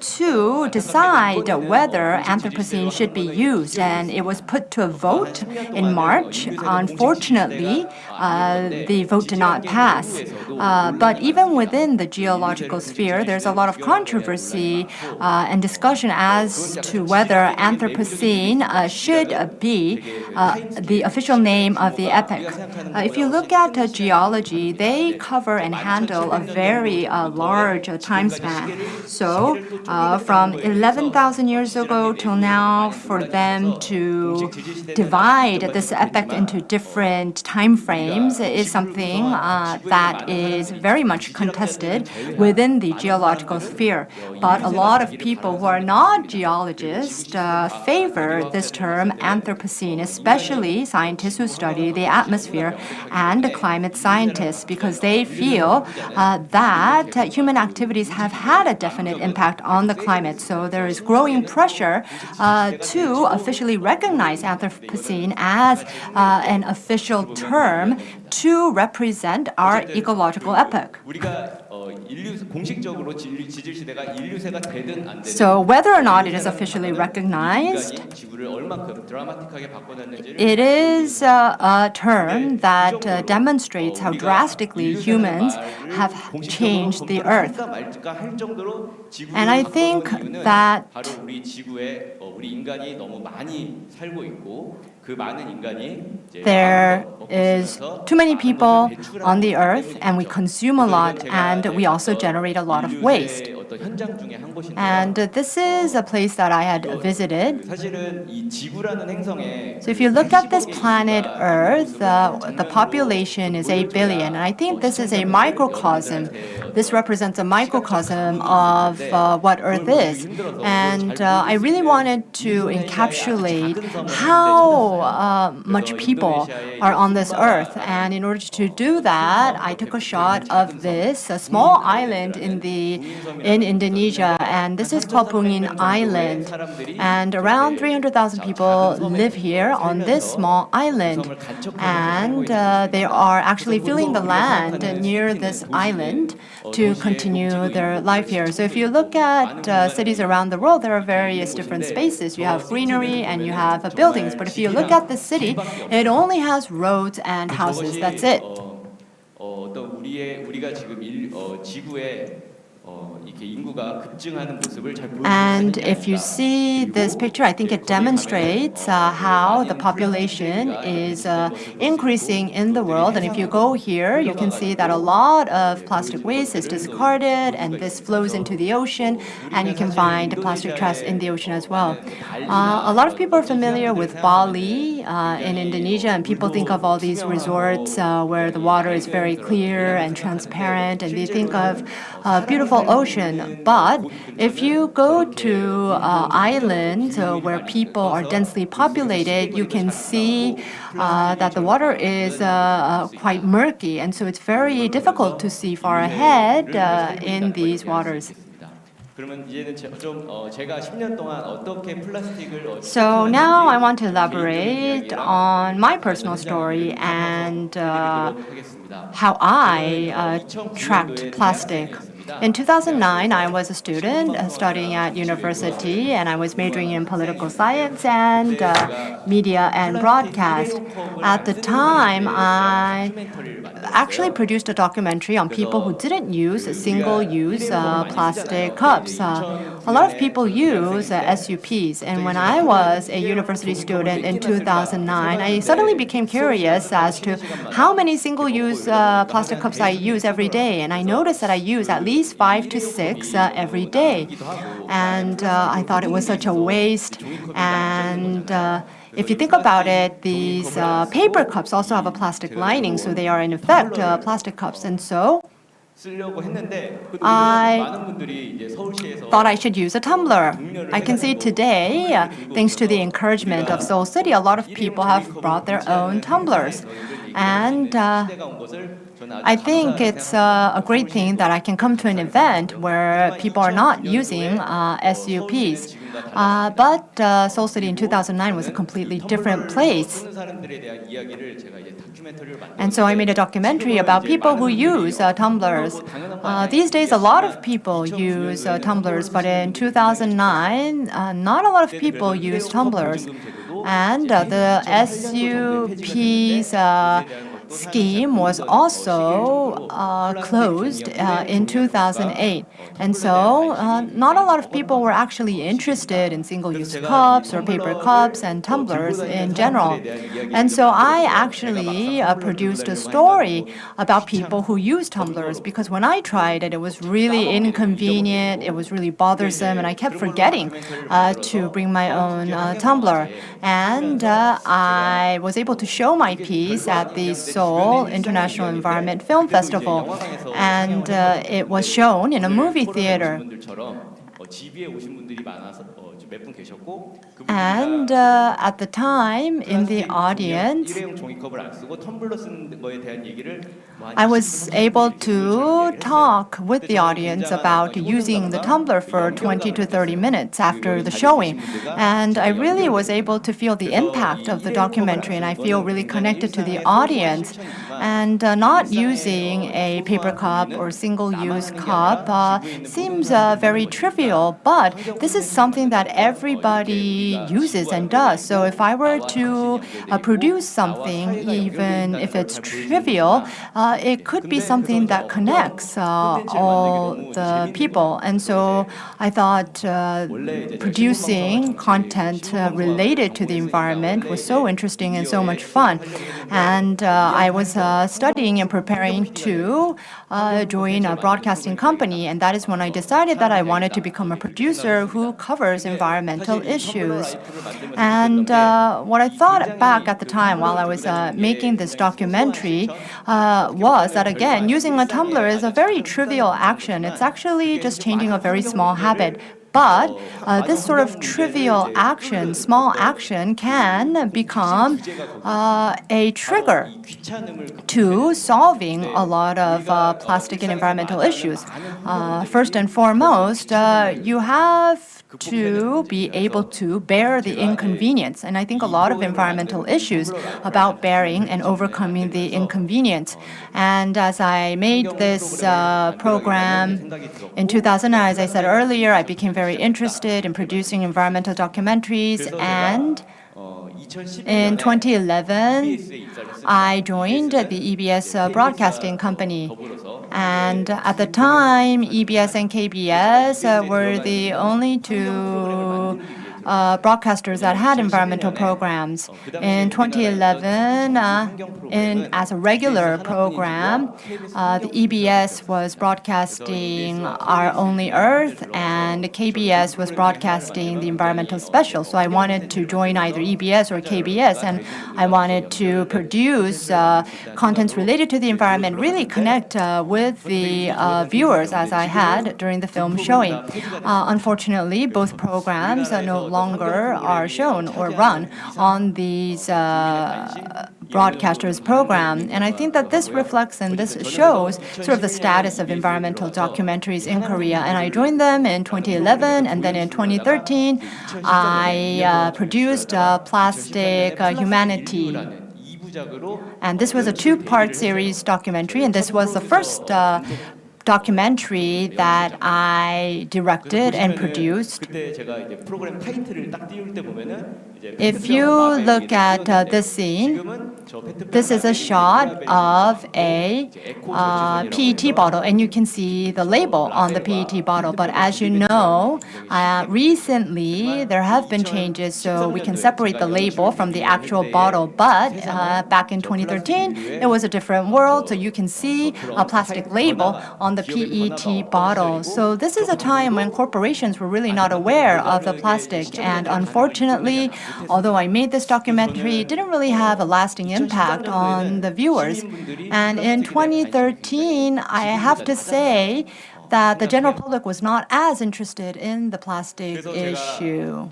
to decide whether Anthropocene should be used. And it was put to a vote in March. Unfortunately, the vote did not pass. But even within the geological sphere, there's a lot of controversy and discussion as to whether Anthropocene should be the official name of the epoch. If you look at geology, they cover and handle a very large time span. So from 11,000 years ago till now, for them to divide this epoch into different time frames is something that is very much contested within the geological sphere. But a lot of people who are not geologists favor this term Anthropocene, especially scientists who study the atmosphere and climate scientists, because they feel that human activities have had a definite impact on the climate. So there is growing pressure to officially recognize Anthropocene as an official term to represent our ecological epoch. 공식적으로 지질 시대가 인류세가 되든 안 되든 So whether or not it is officially recognized, 인간이 지구를 얼마큼 드라마틱하게 바꿔놨는지를 it is a term that demonstrates how drastically humans have changed the earth. 말까 할 정도로 And I think that 바로 우리 지구에 우리 인간이 너무 많이 살고 있고 그 많은 인간이 there is too many people on the earth and we consume a lot and we also generate a lot of waste. 어떤 현장 중에 한 곳인데 And this is a place that I had visited. 사실은 이 지구라는 행성에 So if you look at this planet Earth, the population is 8 billion. And I think this is a microcosm. This represents a microcosm of what Earth is. And I really wanted to encapsulate how much people are on this Earth. And in order to do that, I took a shot of this, a small island in Indonesia. And this is called Pungin Island. And around 300,000 people live here on this small island. And they are actually filling the land near this island to continue their life here. So if you look at cities around the world, there are various different spaces. You have greenery and you have buildings. But if you look at this city, it only has roads and houses. That's it. 어떤 우리가 지금 지구에 이렇게 인구가 급증하는 모습을 잘 보여주는 And if you see this picture, I think it demonstrates how the population is increasing in the world. And if you go here, you can see that a lot of plastic waste is discarded and this flows into the ocean. And you can find plastic trash in the ocean as well. A lot of people are familiar with Bali in Indonesia, and people think of all these resorts where the water is very clear and transparent, and they think of beautiful ocean. But if you go to islands where people are densely populated, you can see that the water is quite murky, and so it's very difficult to see far ahead in these waters. 그러면 이제는 제가 10년 동안 어떻게 플라스틱을 So now I want to elaborate on my personal story and how I tracked plastic. In 2009, I was a student studying at university, and I was majoring in political science and media and broadcast. At the time, I actually produced a documentary on people who didn't use single-use plastic cups. A lot of people use SUPs, and when I was a university student in 2009, I suddenly became curious as to how many single-use plastic cups I use every day, and I noticed that I use at least 5 to 6 every day. And I thought it was such a waste. And if you think about it, these paper cups also have a plastic lining, so they are in effect plastic cups. And so I thought I should use a tumbler. I can see today, thanks to the encouragement of Seoul City, a lot of people have brought their own tumblers. And I think it's a great thing that I can come to an event where people are not using SUPs. But Seoul City in 2009 was a completely different place. And so I made a documentary about people who use tumblers. These days, a lot of people use tumblers, but in 2009, not a lot of people use tumblers. And the SUP's scheme was also closed in 2008. And so not a lot of people were actually interested in single-use cups or paper cups and tumblers in general. And so I actually produced a story about people who use tumblers, because when I tried it, it was really inconvenient, it was really bothersome, and I kept forgetting to bring my own tumbler. And I was able to show my piece at the Seoul International Environment Film Festival, and it was shown in a movie theater. And at the time, in the audience, I was able to talk with the audience about using the tumbler for 20 to 30 minutes after the showing. And I really was able to feel the impact of the documentary, and I feel really connected to the audience. And not using a paper cup or single-use cup seems very trivial, but this is something that everybody uses and does. So if I were to produce something, even if it's trivial, it could be something that connects all the people. And so I thought producing content related to the environment was so interesting and so much fun. And I was studying and preparing to join a broadcasting company, and that is when I decided that I wanted to become a producer who covers environmental issues. And what I thought back at the time while I was making this documentary was that, again, using a tumbler is a very trivial action. It's actually just changing a very small habit. But this sort of trivial action, small action, can become a trigger to solving a lot of plastic and environmental issues. First and foremost, you have to be able to bear the inconvenience. And I think a lot of environmental issues about bearing and overcoming the inconvenience. And as I made this program in 2000, as I said earlier, I became very interested in producing environmental documentaries. And in 2011, I joined the EBS broadcasting company. And at the time, EBS and KBS were the only two broadcasters that had environmental programs. In 2011, as a regular program, the EBS was broadcasting Our Only Earth, and KBS was broadcasting the environmental special. So I wanted to join either EBS or KBS, and I wanted to produce contents related to the environment, really connect with the viewers as I had during the film showing. Unfortunately, both programs no longer are shown or run on these broadcasters' program. And I think that this reflects and this shows sort of the status of environmental documentaries in Korea. And I joined them in 2011, and then in 2013, I produced Plastic Humanity. And this was a two-part series documentary, and this was the first documentary that I directed and produced. If you look at this scene, this is a shot of a PET bottle, and you can see the label on the PET bottle. But as you know, recently there have been changes, so we can separate the label from the actual bottle. But back in 2013, it was a different world, so you can see a plastic label on the PET bottle. So this is a time when corporations were really not aware of the plastic, and unfortunately, although I made this documentary, it didn't really have a lasting impact on the viewers. And in 2013, I have to say that the general public was not as interested in the plastic issue.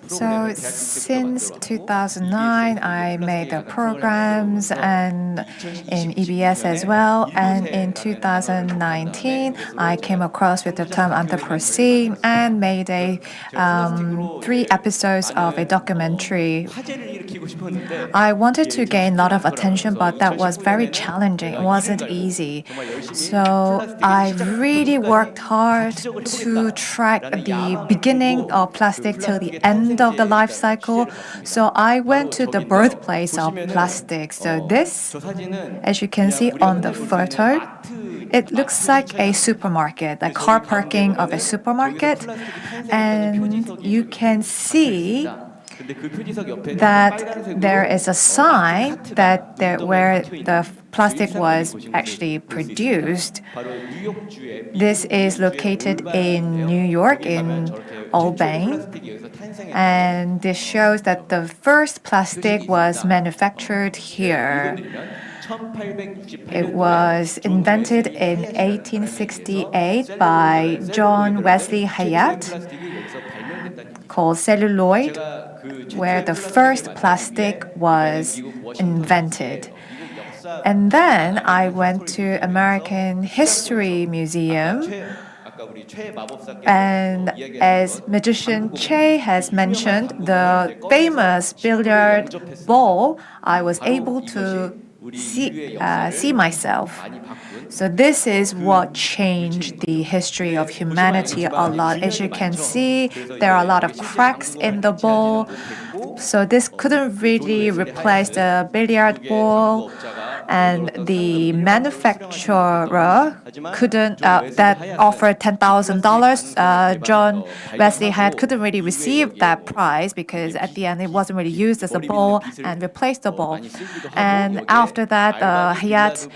So since 2009, I made the programs and in EBS as well. And in 2019, I came across with the term Anthropocene and made 3 episodes of a documentary. I wanted to gain a lot of attention, but that was very challenging. It wasn't easy. So I really worked hard to track the beginning of plastic till the end of the life cycle. So I went to the birthplace of plastic. So this, as you can see on the photo, it looks like a supermarket, a car parking of a supermarket. And you can see that there is a sign that where the plastic was actually produced. This is located in New York, in Albany, and this shows that the first plastic was manufactured here. It was invented in 1868 by John Wesley Hyatt, called celluloid, where the first plastic was invented. And then I went to American History Museum, And as magician Che has mentioned, the famous billiard ball, I was able to see myself. So this is what changed the history of humanity a lot. As you can see, there are a lot of cracks in the ball. So this couldn't really replace the billiard ball. And the manufacturer couldn't, that offered $10,000, John Wesley Hyatt couldn't really receive that prize because at the end it wasn't really used as a ball and replaced the ball. And after that, Hyatt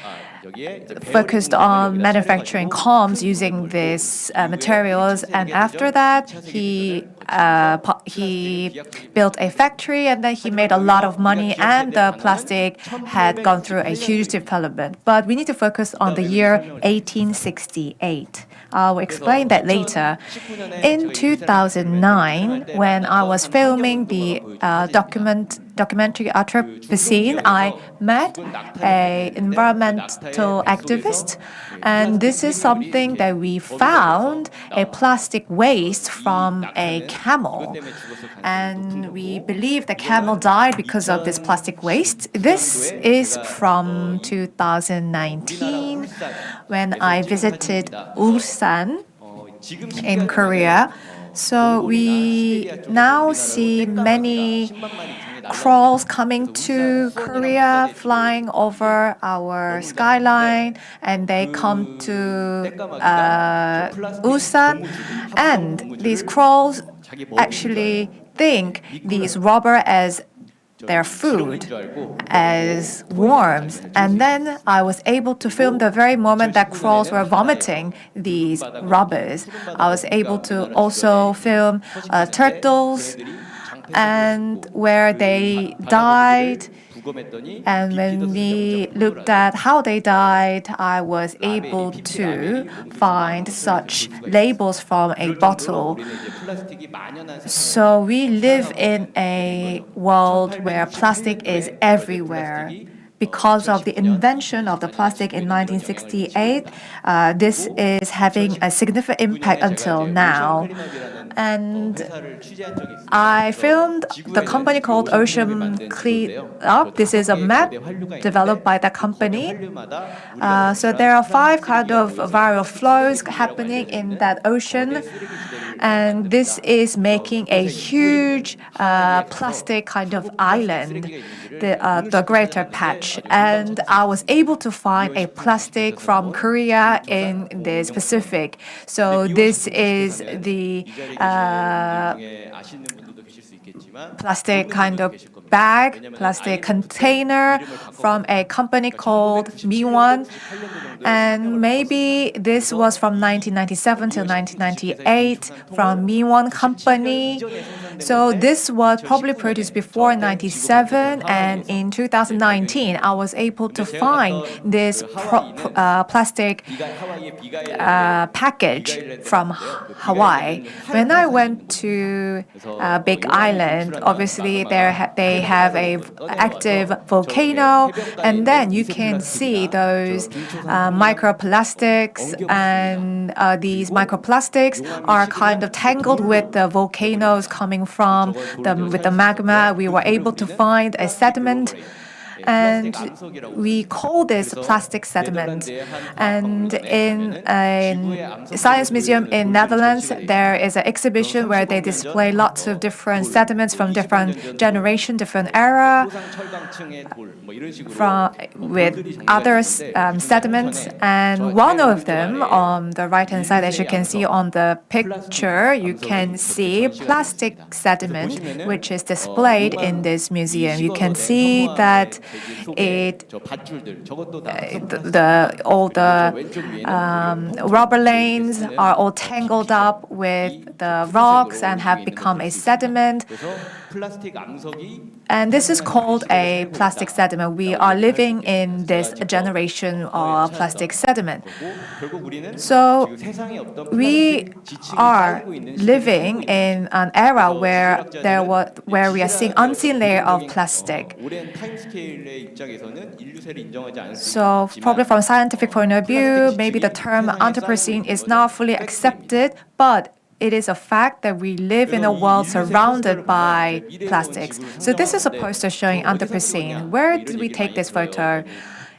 focused on manufacturing comms using these materials, and after that he built a factory, and then he made a lot of money, and the plastic had gone through a huge development. But we need to focus on the year 1868. I'll explain that later. In 2009, when I was filming the documentary Anthropocene, I met an environmental activist, and this is something that we found, a plastic waste from a camel. And we believe the camel died because of this plastic waste. This is from 2019 when I visited Ulsan in Korea. So we now see many crawls coming to Korea, flying over our skyline, and they come to Ulsan. And these crawls actually think these rubber as their food, as worms. And then I was able to film the very moment that crawls were vomiting these rubbers. I was able to also film turtles and where they died. And when we looked at how they died, I was able to find such labels from a bottle. So we live in a world where plastic is everywhere. Because of the invention of the plastic in 1968, this is having a significant impact until now. And I filmed the company called Ocean Cleanup. This is a map developed by the company. So there are 5 kind of viral flows happening in that ocean. And this is making a huge plastic kind of island, the greater patch. And I was able to find a plastic from Korea in the Pacific. So this is the plastic kind of bag, plastic container from a company called Miwon. And maybe this was from 1997 till 1998 from Miwon company. So this was probably produced before 97, and in 2019 I was able to find this plastic package from Hawaii. When I went to Big Island, obviously they have a active volcano, and then you can see those microplastics, and these microplastics are kind of tangled with the volcanoes coming from with the magma. We were able to find a sediment, and we call this plastic sediment. And in a science museum in Netherlands, there is an exhibition where they display lots of different sediments from different generation, different era, with other sediments. And one of them on the right-hand side, as you can see on the picture, you can see plastic sediment, which is displayed in this museum. You can see that all the rubber lanes are all tangled up with the rocks and have become a sediment. 플라스틱 암석이 And this is called a plastic sediment. We are living in this generation of plastic sediment. 결국 우리는 So 지금 세상에 없던 we 플라스틱 지층이 are 쌓이고 있는 living in an era where we are seeing unseen layer of plastic. 오랜 타임스케일의 입장에서는 인류세를 인정하지 않을 수 So probably from scientific point of view, maybe the term Anthropocene is not fully accepted, but it is a fact that we live in a world surrounded by plastics. So this is a poster showing Anthropocene. Where did we take this photo?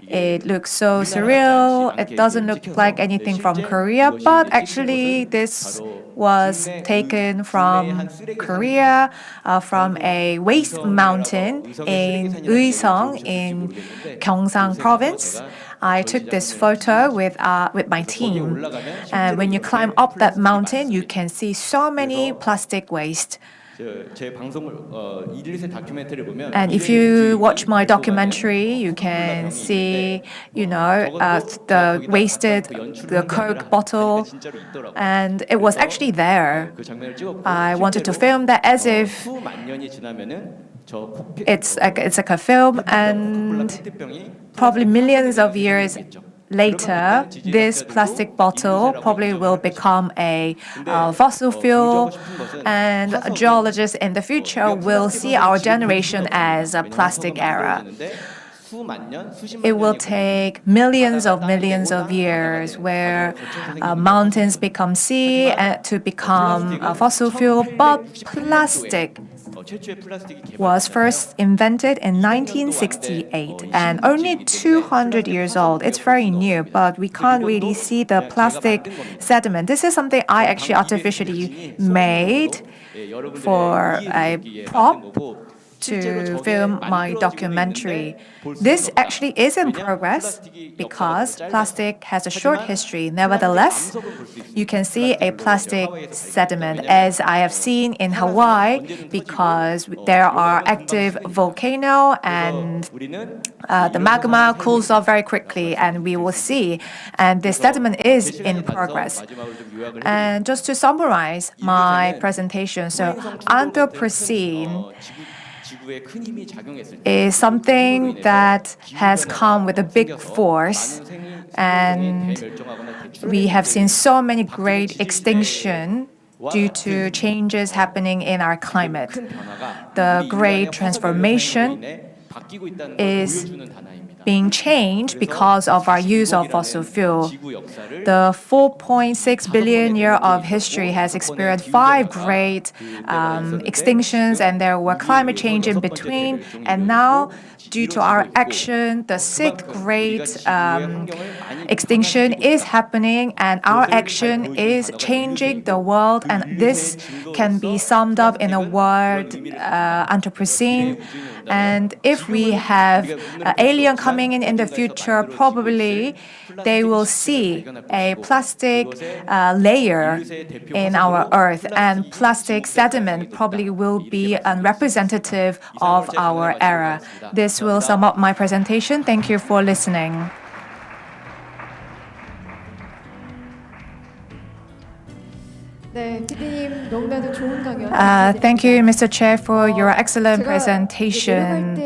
It looks so surreal. It doesn't look like anything from Korea, but actually this was taken from Korea, from a waste mountain in Uiseong in Gyeongsang province. I took this photo with my team. And when you climb up that mountain, you can see so many plastic waste. 제 방송을 인류세 다큐멘터리를 보면 And if you watch my documentary, you can see, the wasted, the Coke bottle, and it was actually there. I wanted to film that as if 수만 년이 지나면은 it's like a film, and probably millions of years later, this plastic bottle probably will become a fossil fuel, and geologists in the future will see our generation as a plastic era. It will take millions of years where mountains become sea to become a fossil fuel, but plastic was first invented in 1968 and only 200 years old. It's very new, but we can't really see the plastic sediment. This is something I actually artificially made for a prop to film my documentary. This actually is in progress because plastic has a short history. Nevertheless, you can see a plastic sediment, as I have seen in Hawaii, because there are active volcano and the magma cools off very quickly, and we will see. And this sediment is in progress. And just to summarize my presentation, so Anthropocene is something that has come with a big force, and we have seen so many great extinction due to changes happening in our climate. The great transformation is being changed because of our use of fossil fuel. The 4.6 billion year of history has experienced 5 great extinctions, and there were climate change in between. And now, due to our action, the 6th great extinction is happening, and our action is changing the world. And this can be summed up in a word, Anthropocene. And if we have alien coming in the future, probably they will see a plastic layer in our earth, and plastic sediment probably will be a representative of our era. This will sum up my presentation. Thank you for listening. Thank you, Mr. Chair, for your excellent presentation.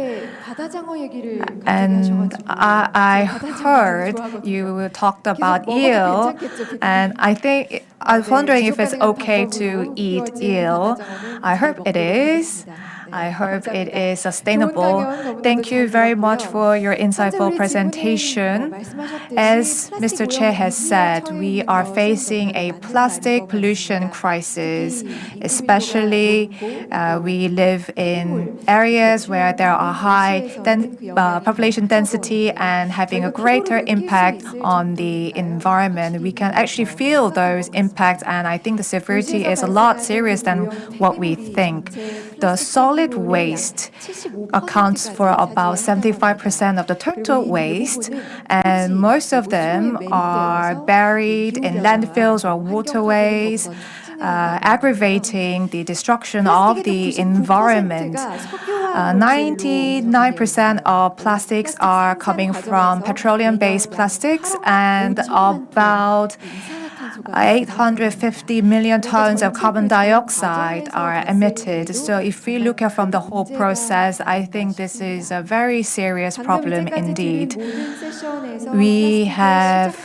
And I heard you talked about eel, and I was wondering if it's okay to eat eel. I hope it is. I hope it is sustainable. Thank you very much for your insightful presentation. As Mr. Chair has said, we are facing a plastic pollution crisis, especially we live in areas where there are high population density and having a greater impact on the environment. We can actually feel those impacts, and I think the severity is a lot serious than what we think. The solid waste accounts for about 75% of the total waste, and most of them are buried in landfills or waterways, aggravating the destruction of the environment. 99% of plastics are coming from petroleum-based plastics, and about 850 million tons of carbon dioxide are emitted. So if we look at from the whole process, I think this is a very serious problem indeed. We have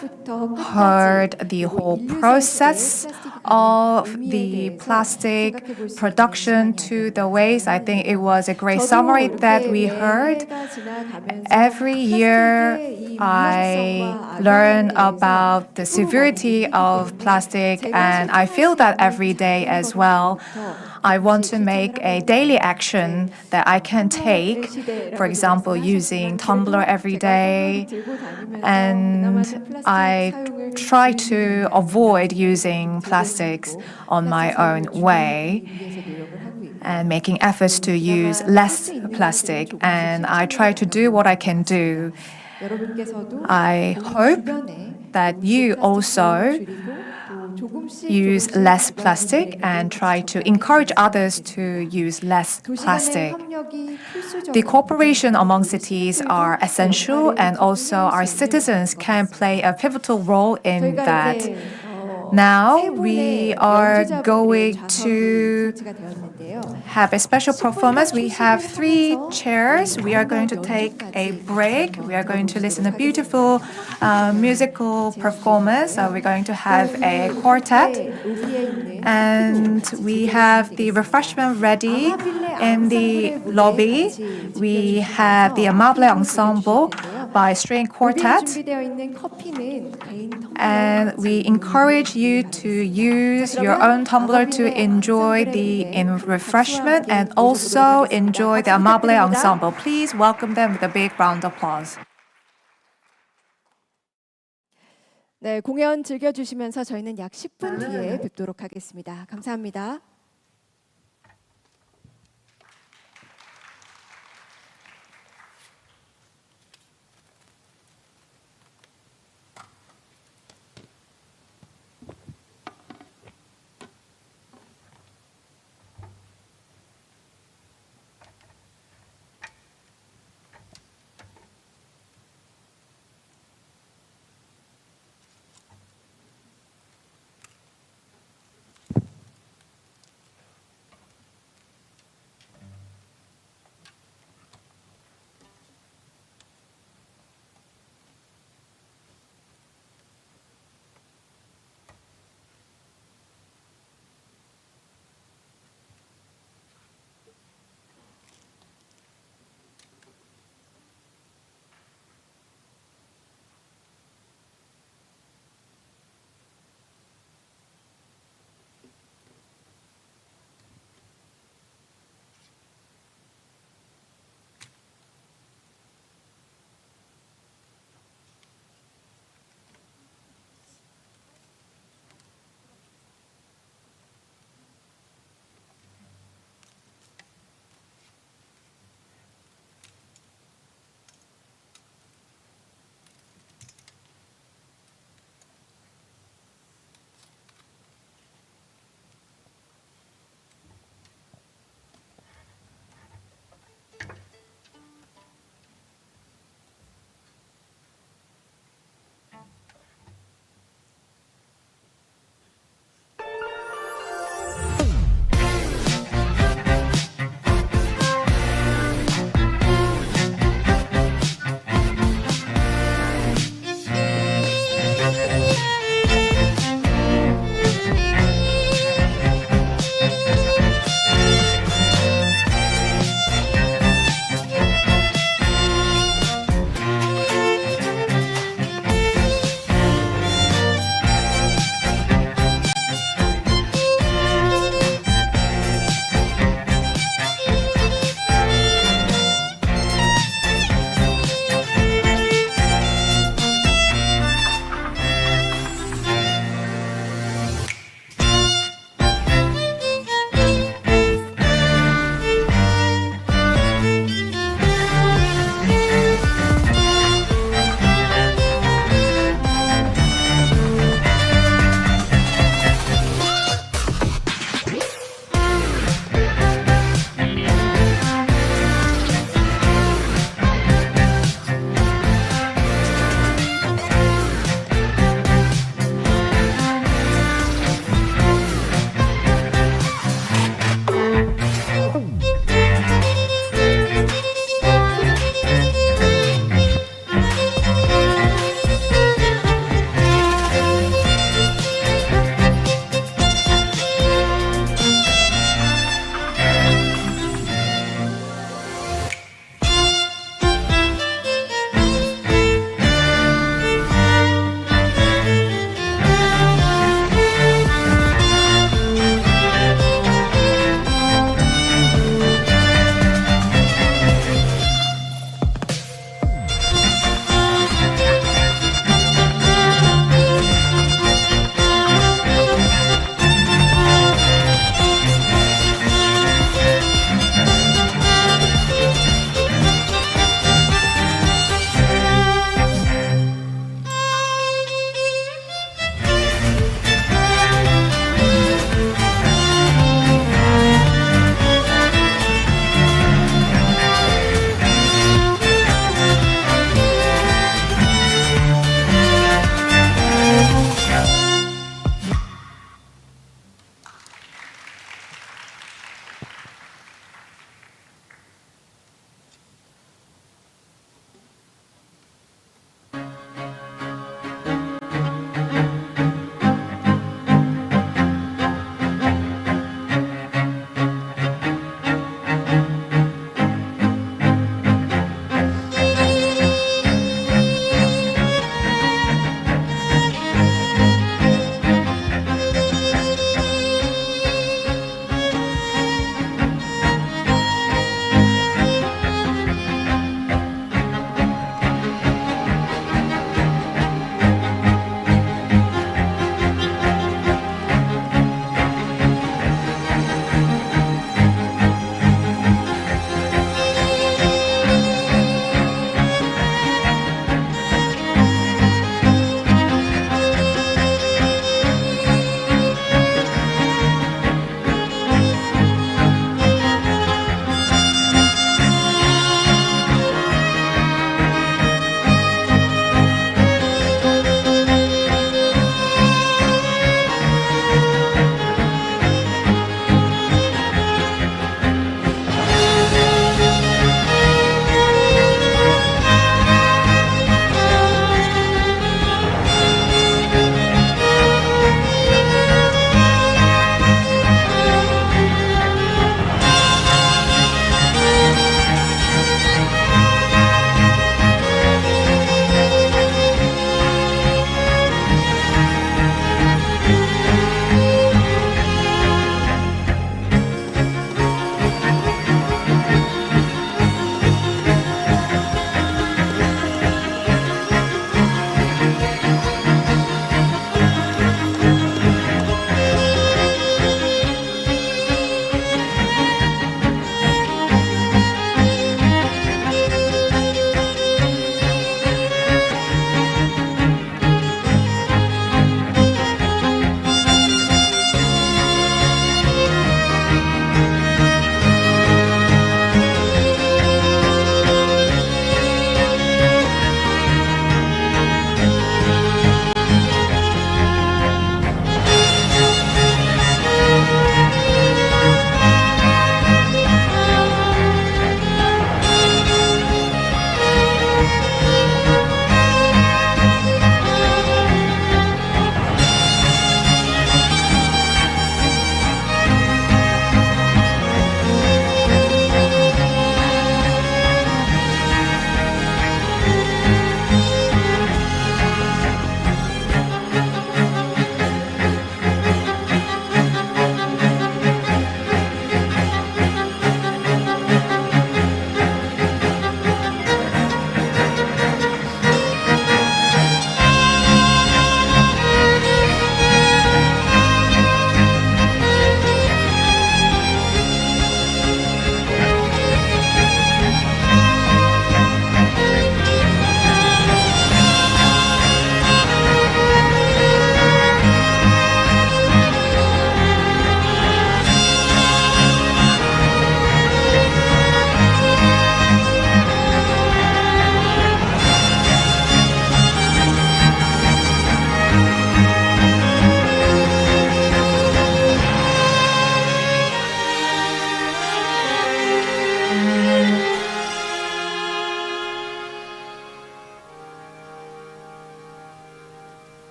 heard the whole process of the plastic production to the waste. I think it was a great summary that we heard. Every year, I learn about the severity of plastic, and I feel that every day as well. I want to make a daily action that I can take, for example, using tumbler every day, and I try to avoid using plastics on my own way and making efforts to use less plastic, and I try to do what I can do. I hope that you also use less plastic and try to encourage others to use less plastic. The cooperation among cities are essential, and also our citizens can play a pivotal role in that. Now we are going to have a special performance. We have 3 chairs. We are going to take a break. We are going to listen to a beautiful musical performance. We're going to have a quartet. And we have the refreshment ready in the lobby. We have the Amable Ensemble by string quartet. And we encourage you to use your own tumbler to enjoy the refreshment and also enjoy the Amable Ensemble. Please welcome them with a big round of applause. 네, 공연 즐겨주시면서 저희는 약 10분 뒤에 뵙도록 하겠습니다. 감사합니다.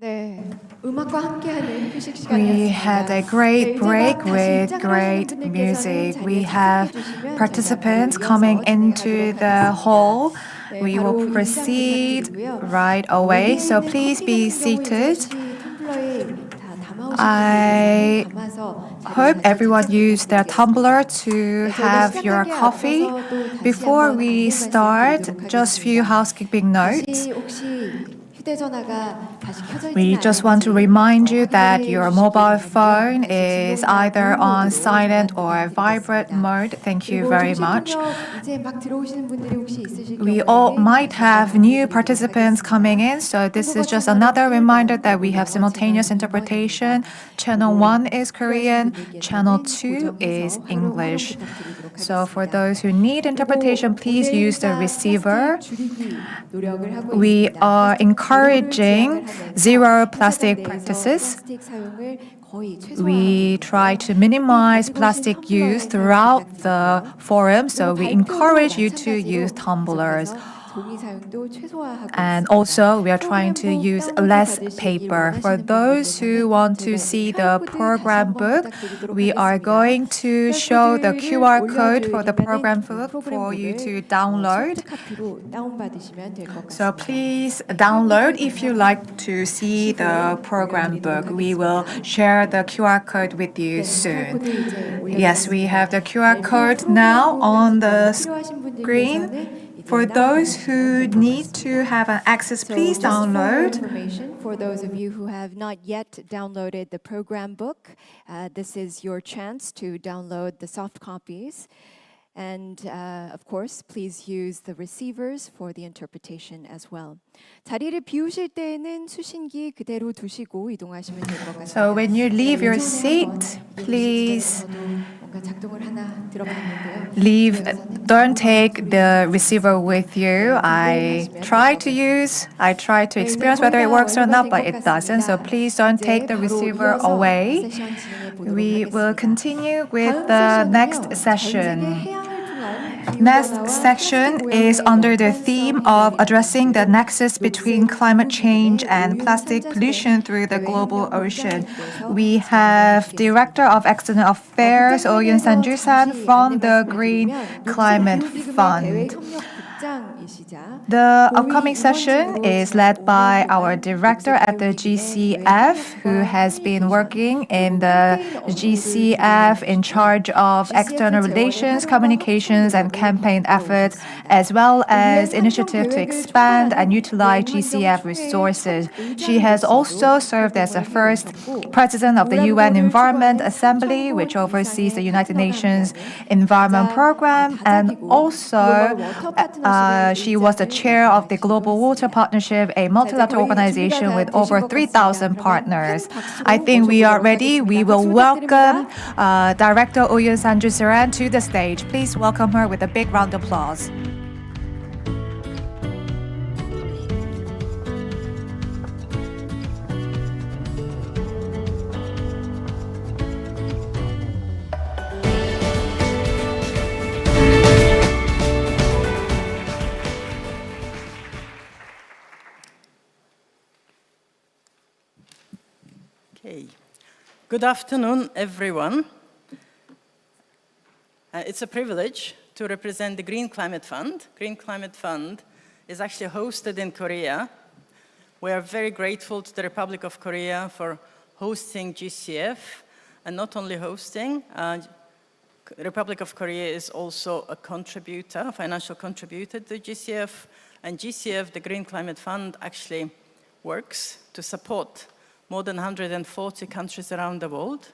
네, 음악과 함께하는 휴식 We 시간이었습니다. had a great break 다시 with 입장을 great 하시는 분들께서는 music. 자리에 We have 착석해 주시면 participants 저희가 coming 이어서 into 진행하도록 the 하겠습니다. hall. 네, We 바로 will 입장 proceed 부탁드리고요. right away, 여기에 so 있는 please 커피 be 같은 경우 이제 seated. 혹시 텀블러에 다 담아오신 I 분들께서는 담아서 자리에 hope 다시 everyone 착석해 used their tumbler to 네, 저희가 have your 시작하기에 coffee. 앞서서 또 다시 Before 한번 we 안내 start, 말씀드리도록 just few 하겠습니다. housekeeping notes. 다시 혹시 휴대전화가 다시 켜져 We 있지는 just want to 않은지 remind you that 확인해 your 주시기 mobile 바라고요. phone 다시 is 진동이나 either 무음 on 모드로 silent 전환 or vibrate 부탁드리겠습니다. mode. Thank you 그리고 very 통신 much. 통역 이제 막 들어오시는 분들이 혹시 있으실 We all 경우에는 might 다시 have 한번 new 안내드리도록 participants coming in, so this is just another reminder that we have simultaneous interpretation. Channel 1 is Korean, channel 2 is English. So for those who need interpretation, please use the receiver. We are encouraging zero plastic practices. We try to minimize plastic use throughout the forum, so we encourage you to use tumblers. And also, we are trying to use less paper. For those who want to see the program book, we are going to show the QR code for the program book for you to download. So please download if you like to see the program book. We will share the QR code with you soon. Yes, we have the QR code now on the screen. For those who need to have an access, please download. For those of you who have not yet downloaded the program book, this is your chance to download the soft copies. And of course, please use the receivers for the interpretation as well. 자리를 비우실 때에는 수신기 그대로 두시고 이동하시면 될 것 같습니다. So when you leave your seat, please don't take the receiver with you. I try to experience whether it works or not, but it doesn't. So please don't take the receiver away. We will continue with the next session. Next section is under the theme of addressing the nexus between climate change and plastic pollution through the global ocean. We have Director of External Affairs, Oh Yoon San from the Green Climate Fund. The upcoming session is led by our director at the GCF, who has been working in the GCF in charge of external relations, communications, and campaign efforts, as well as initiative to expand and utilize GCF resources. She has also served as the first president of the UN Environment Assembly, which oversees the United Nations Environment Program, and also she was the chair of the Global Water Partnership, a multilateral organization with over 3,000 partners. I think we are ready. We will welcome Director Oh Yoon San to the stage. Please welcome her with a big round of applause. Okay. Good afternoon, everyone. It's a privilege to represent the Green Climate Fund. Green Climate Fund is actually hosted in Korea. We are very grateful to the Republic of Korea for hosting GCF, and not only hosting, the Republic of Korea is also a contributor, a financial contributor to GCF, and GCF, the Green Climate Fund, actually works to support more than 140 countries around the world,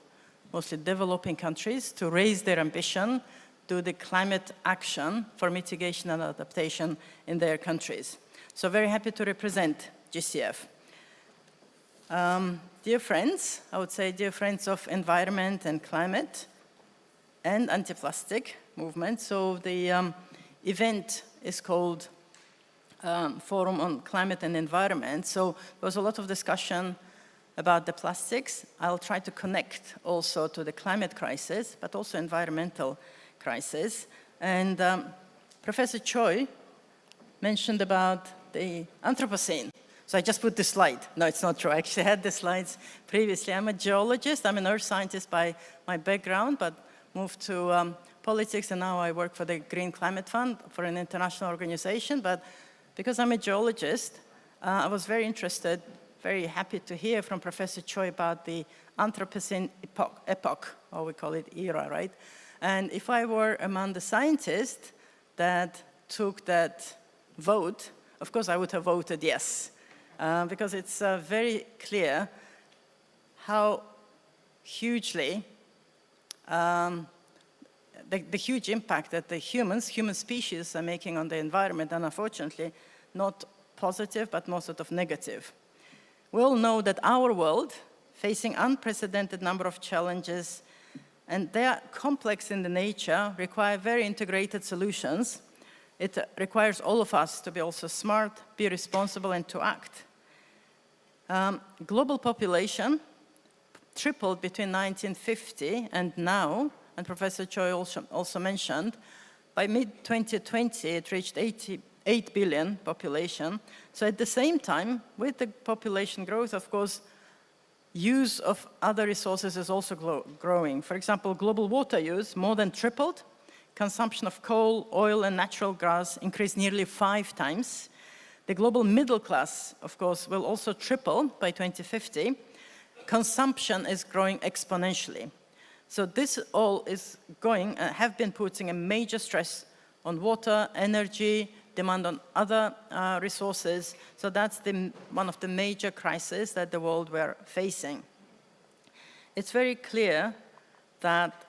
mostly developing countries, to raise their ambition to the climate action for mitigation and adaptation in their countries. So very happy to represent GCF. Dear friends, I would say dear friends of environment and climate and anti-plastic movement. So the event is called Forum on Climate and Environment. So there was a lot of discussion about the plastics. I'll try to connect also to the climate crisis, but also environmental crisis. And Professor Choi mentioned about the Anthropocene. So I just put this slide. No, it's not true. I actually had the slides previously. I'm a geologist. I'm an earth scientist by my background, but moved to politics, and now I work for the Green Climate Fund for an international organization. But because I'm a geologist, I was very interested, very happy to hear from Professor Choi about the Anthropocene epoch, or we call it era, right? And if I were among the scientists that took that vote, of course I would have voted yes, because it's very clear how hugely the huge impact that the human species are making on the environment, and unfortunately not positive but more sort of negative. We all know that our world facing unprecedented number of challenges, and they are complex in the nature, require very integrated solutions. It requires all of us to be also smart, be responsible, and to act. Global population tripled between 1950 and now, and Professor Choi also mentioned, by mid-2020 it reached 88 billion population. So at the same time, with the population growth, of course, use of other resources is also growing. For example, global water use more than tripled. Consumption of coal, oil, and natural gas increased nearly 5 times. The global middle class, of course, will also triple by 2050. Consumption is growing exponentially. So this all is going and have been putting a major stress on water, energy, demand on other resources. So that's one of the major crises that the world we're facing. It's very clear that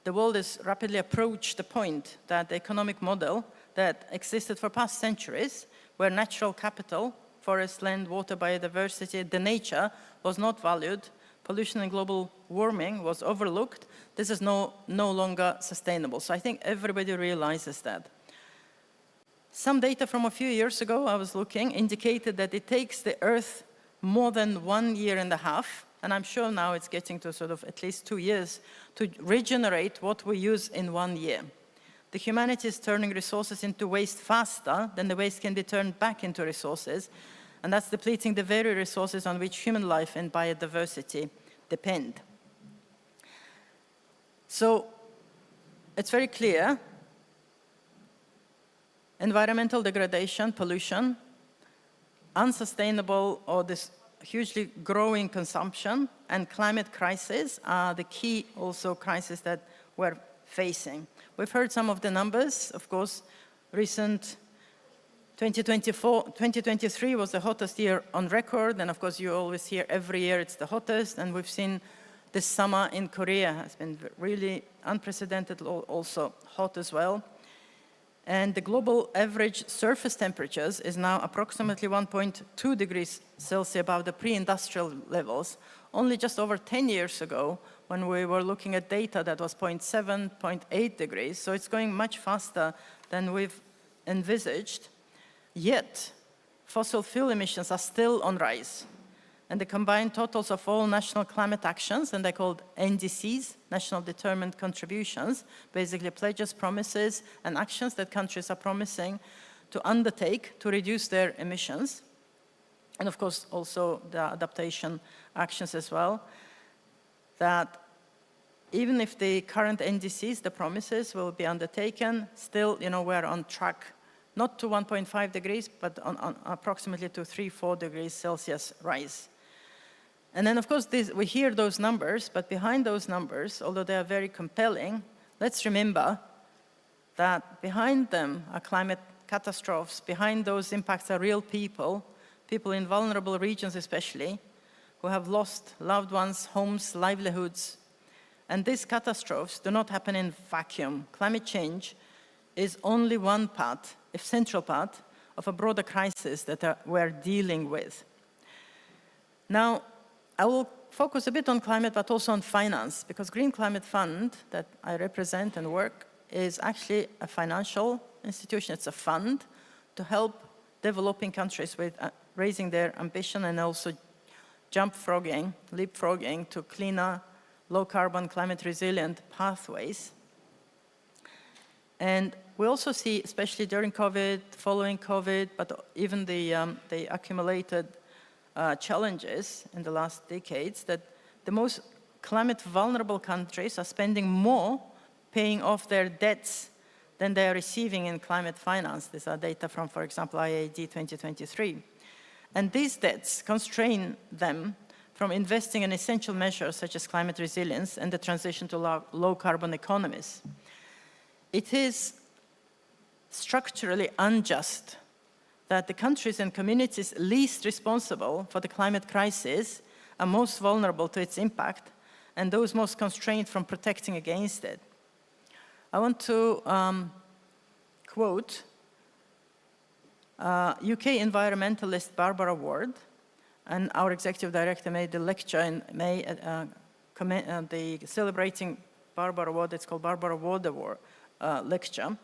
the world has rapidly approached the point that the economic model that existed for past centuries, where natural capital, forest, land, water, biodiversity, the nature was not valued, pollution and global warming was overlooked, this is no longer sustainable. So I think everybody realizes that. Some data from a few years ago, I was looking, indicated that it takes the Earth more than 1.5 years, and I'm sure now it's getting to sort of at least 2 years, to regenerate what we use in 1 year. The humanity is turning resources into waste faster than the waste can be turned back into resources, and that's depleting the very resources on which human life and biodiversity depend. So it's very clear, environmental degradation, pollution, unsustainable or this hugely growing consumption, and climate crisis are the key also crises that we're facing. We've heard some of the numbers, of course. Recent 2023 was the hottest year on record, and of course you always hear every year it's the hottest, and we've seen this summer in Korea has been really unprecedented, also hot as well. And the global average surface temperatures is now approximately 1.2 degrees Celsius above the pre-industrial levels. Only just over 10 years ago, when we were looking at data that was 0.7, 0.8 degrees, so it's going much faster than we've envisaged. Yet, fossil fuel emissions are still on rise. And the combined totals of all national climate actions, and they're called NDCs, National Determined Contributions, basically pledges, promises, and actions that countries are promising to undertake to reduce their emissions. And of course, also the adaptation actions as well, that even if the current NDCs, the promises, will be undertaken, still, we're on track, not to 1.5 degrees, but on approximately to 3-4 degrees Celsius rise. And then, of course, we hear those numbers, but behind those numbers, although they are very compelling, let's remember that behind them are climate catastrophes. Behind those impacts are real people in vulnerable regions especially, who have lost loved ones, homes, livelihoods. And these catastrophes do not happen in vacuum. Climate change is only one part, a central part, of a broader crisis that we're dealing with. Now, I will focus a bit on climate, but also on finance, because Green Climate Fund that I represent and work is actually a financial institution. It's a fund to help developing countries with raising their ambition and also leapfrogging to cleaner, low-carbon, climate-resilient pathways. And we also see, especially during COVID, following COVID, but even the accumulated challenges in the last decades, that the most climate vulnerable countries are spending more paying off their debts than they are receiving in climate finance. These are data from, for example, IAD 2023. And these debts constrain them from investing in essential measures such as climate resilience and the transition to low carbon economies. It is structurally unjust that the countries and communities least responsible for the climate crisis are most vulnerable to its impact, and those most constrained from protecting against it. I want to quote UK environmentalist Barbara Ward, and our executive director made a lecture in May the celebrating Barbara Ward. It's called Barbara Ward Award lecture.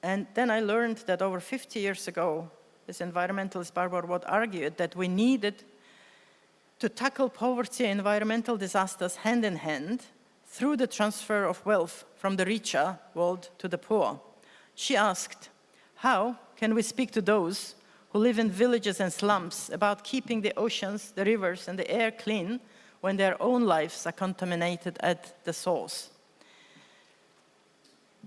And then I learned that over 50 years ago, this environmentalist Barbara Ward argued that we needed to tackle poverty and environmental disasters hand in hand through the transfer of wealth from the richer world to the poor. She asked, how can we speak to those who live in villages and slums about keeping the oceans, the rivers, and the air clean when their own lives are contaminated at the source?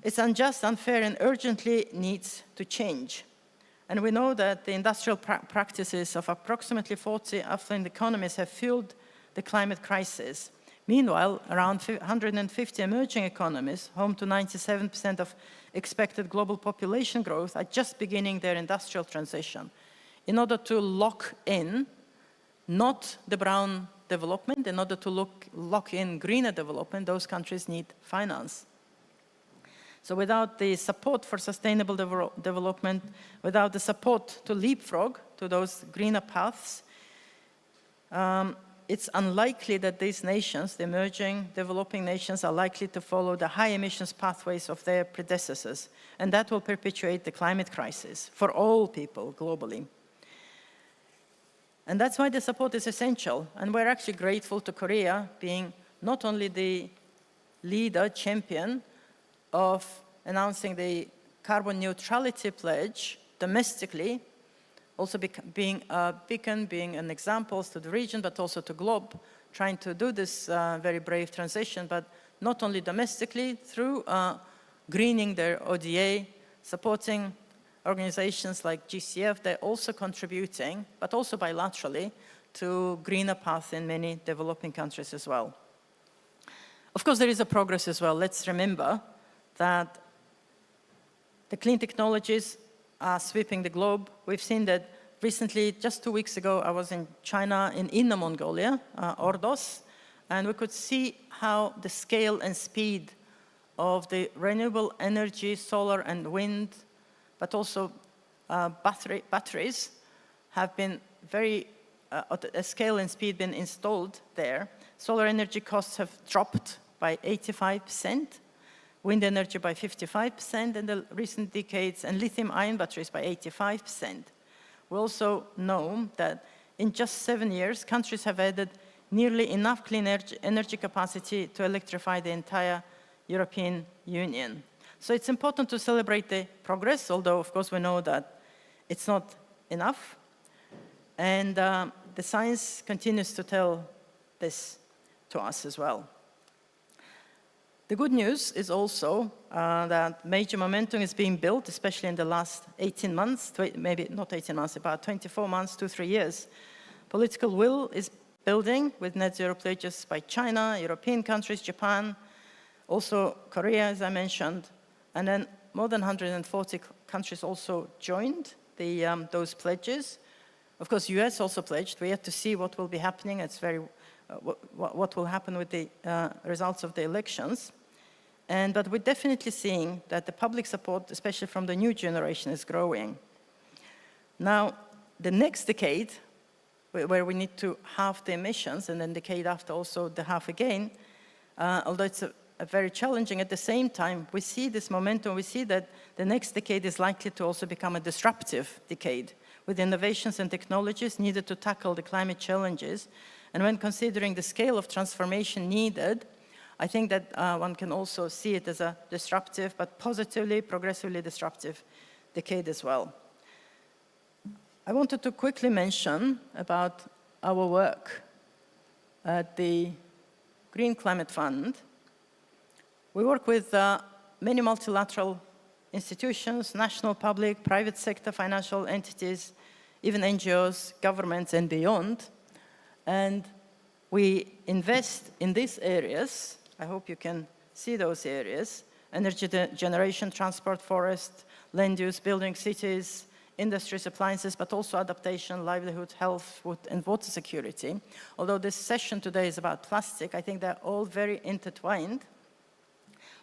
It's unjust, unfair, and urgently needs to change. And we know that the industrial practices of approximately 40 affluent economies have fueled the climate crisis. Meanwhile, around 150 emerging economies, home to 97% of expected global population growth, are just beginning their industrial transition. In order to lock in, not the brown development, in order to lock in greener development, those countries need finance. So without the support for sustainable development, without the support to leapfrog to those greener paths, it's unlikely that these nations, the emerging, developing nations, are likely to follow the high emissions pathways of their predecessors. And that will perpetuate the climate crisis for all people globally. And that's why the support is essential. And we're actually grateful to Korea being not only the leader, champion of announcing the carbon neutrality pledge domestically, also being a beacon, being an example to the region, but also to globe, trying to do this very brave transition, but not only domestically, through greening their ODA, supporting organizations like GCF, they're also contributing, but also bilaterally, to greener path in many developing countries as well. Of course, there is a progress as well. Let's remember that the clean technologies are sweeping the globe. We've seen that recently, just 2 weeks ago, I was in China, in Inner Mongolia, Ordos, and we could see how the scale and speed of the renewable energy, solar and wind, but also batteries have been very, a scale and speed been installed there. Solar energy costs have dropped by 85%. Wind energy by 55% in the recent decades, and lithium-ion batteries by 85%. We also know that in just 7 years, countries have added nearly enough clean energy capacity to electrify the entire European Union. So it's important to celebrate the progress, although of course we know that it's not enough. And the science continues to tell this to us as well. The good news is also that major momentum is being built, especially in the last 18 months, maybe not 18 months, about 24 months, 2-3 years. Political will is building with net zero pledges by China, European countries, Japan, also Korea, as I mentioned, and then more than 140 countries also joined those pledges. Of course, US also pledged. We have to see what will be happening. It's very what will happen with the results of the elections. But we're definitely seeing that the public support, especially from the new generation, is growing. Now, the next decade, where we need to halve the emissions, and then decade after also the half again, although it's a very challenging, at the same time, we see this momentum, we see that the next decade is likely to also become a disruptive decade, with innovations and technologies needed to tackle the climate challenges. And when considering the scale of transformation needed, I think that one can also see it as a disruptive, but positively, progressively disruptive decade as well. I wanted to quickly mention about our work at the Green Climate Fund. We work with many multilateral institutions, national, public, private sector, financial entities, even NGOs, governments, and beyond. And we invest in these areas. I hope you can see those areas: energy generation, transport, forest, land use, building cities, industries, appliances, but also adaptation, livelihood, health, food, and water security. Although this session today is about plastic, I think they're all very intertwined.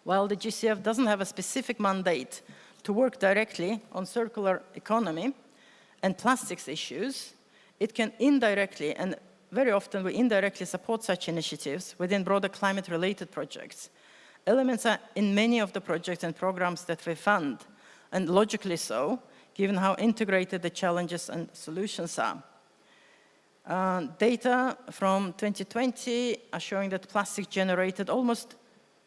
While the GCF doesn't have a specific mandate to work directly on circular economy and plastics issues, it can indirectly, and very often we indirectly support such initiatives within broader climate-related projects. Elements are in many of the projects and programs that we fund, and logically so, given how integrated the challenges and solutions are. Data from 2020 are showing that plastic generated almost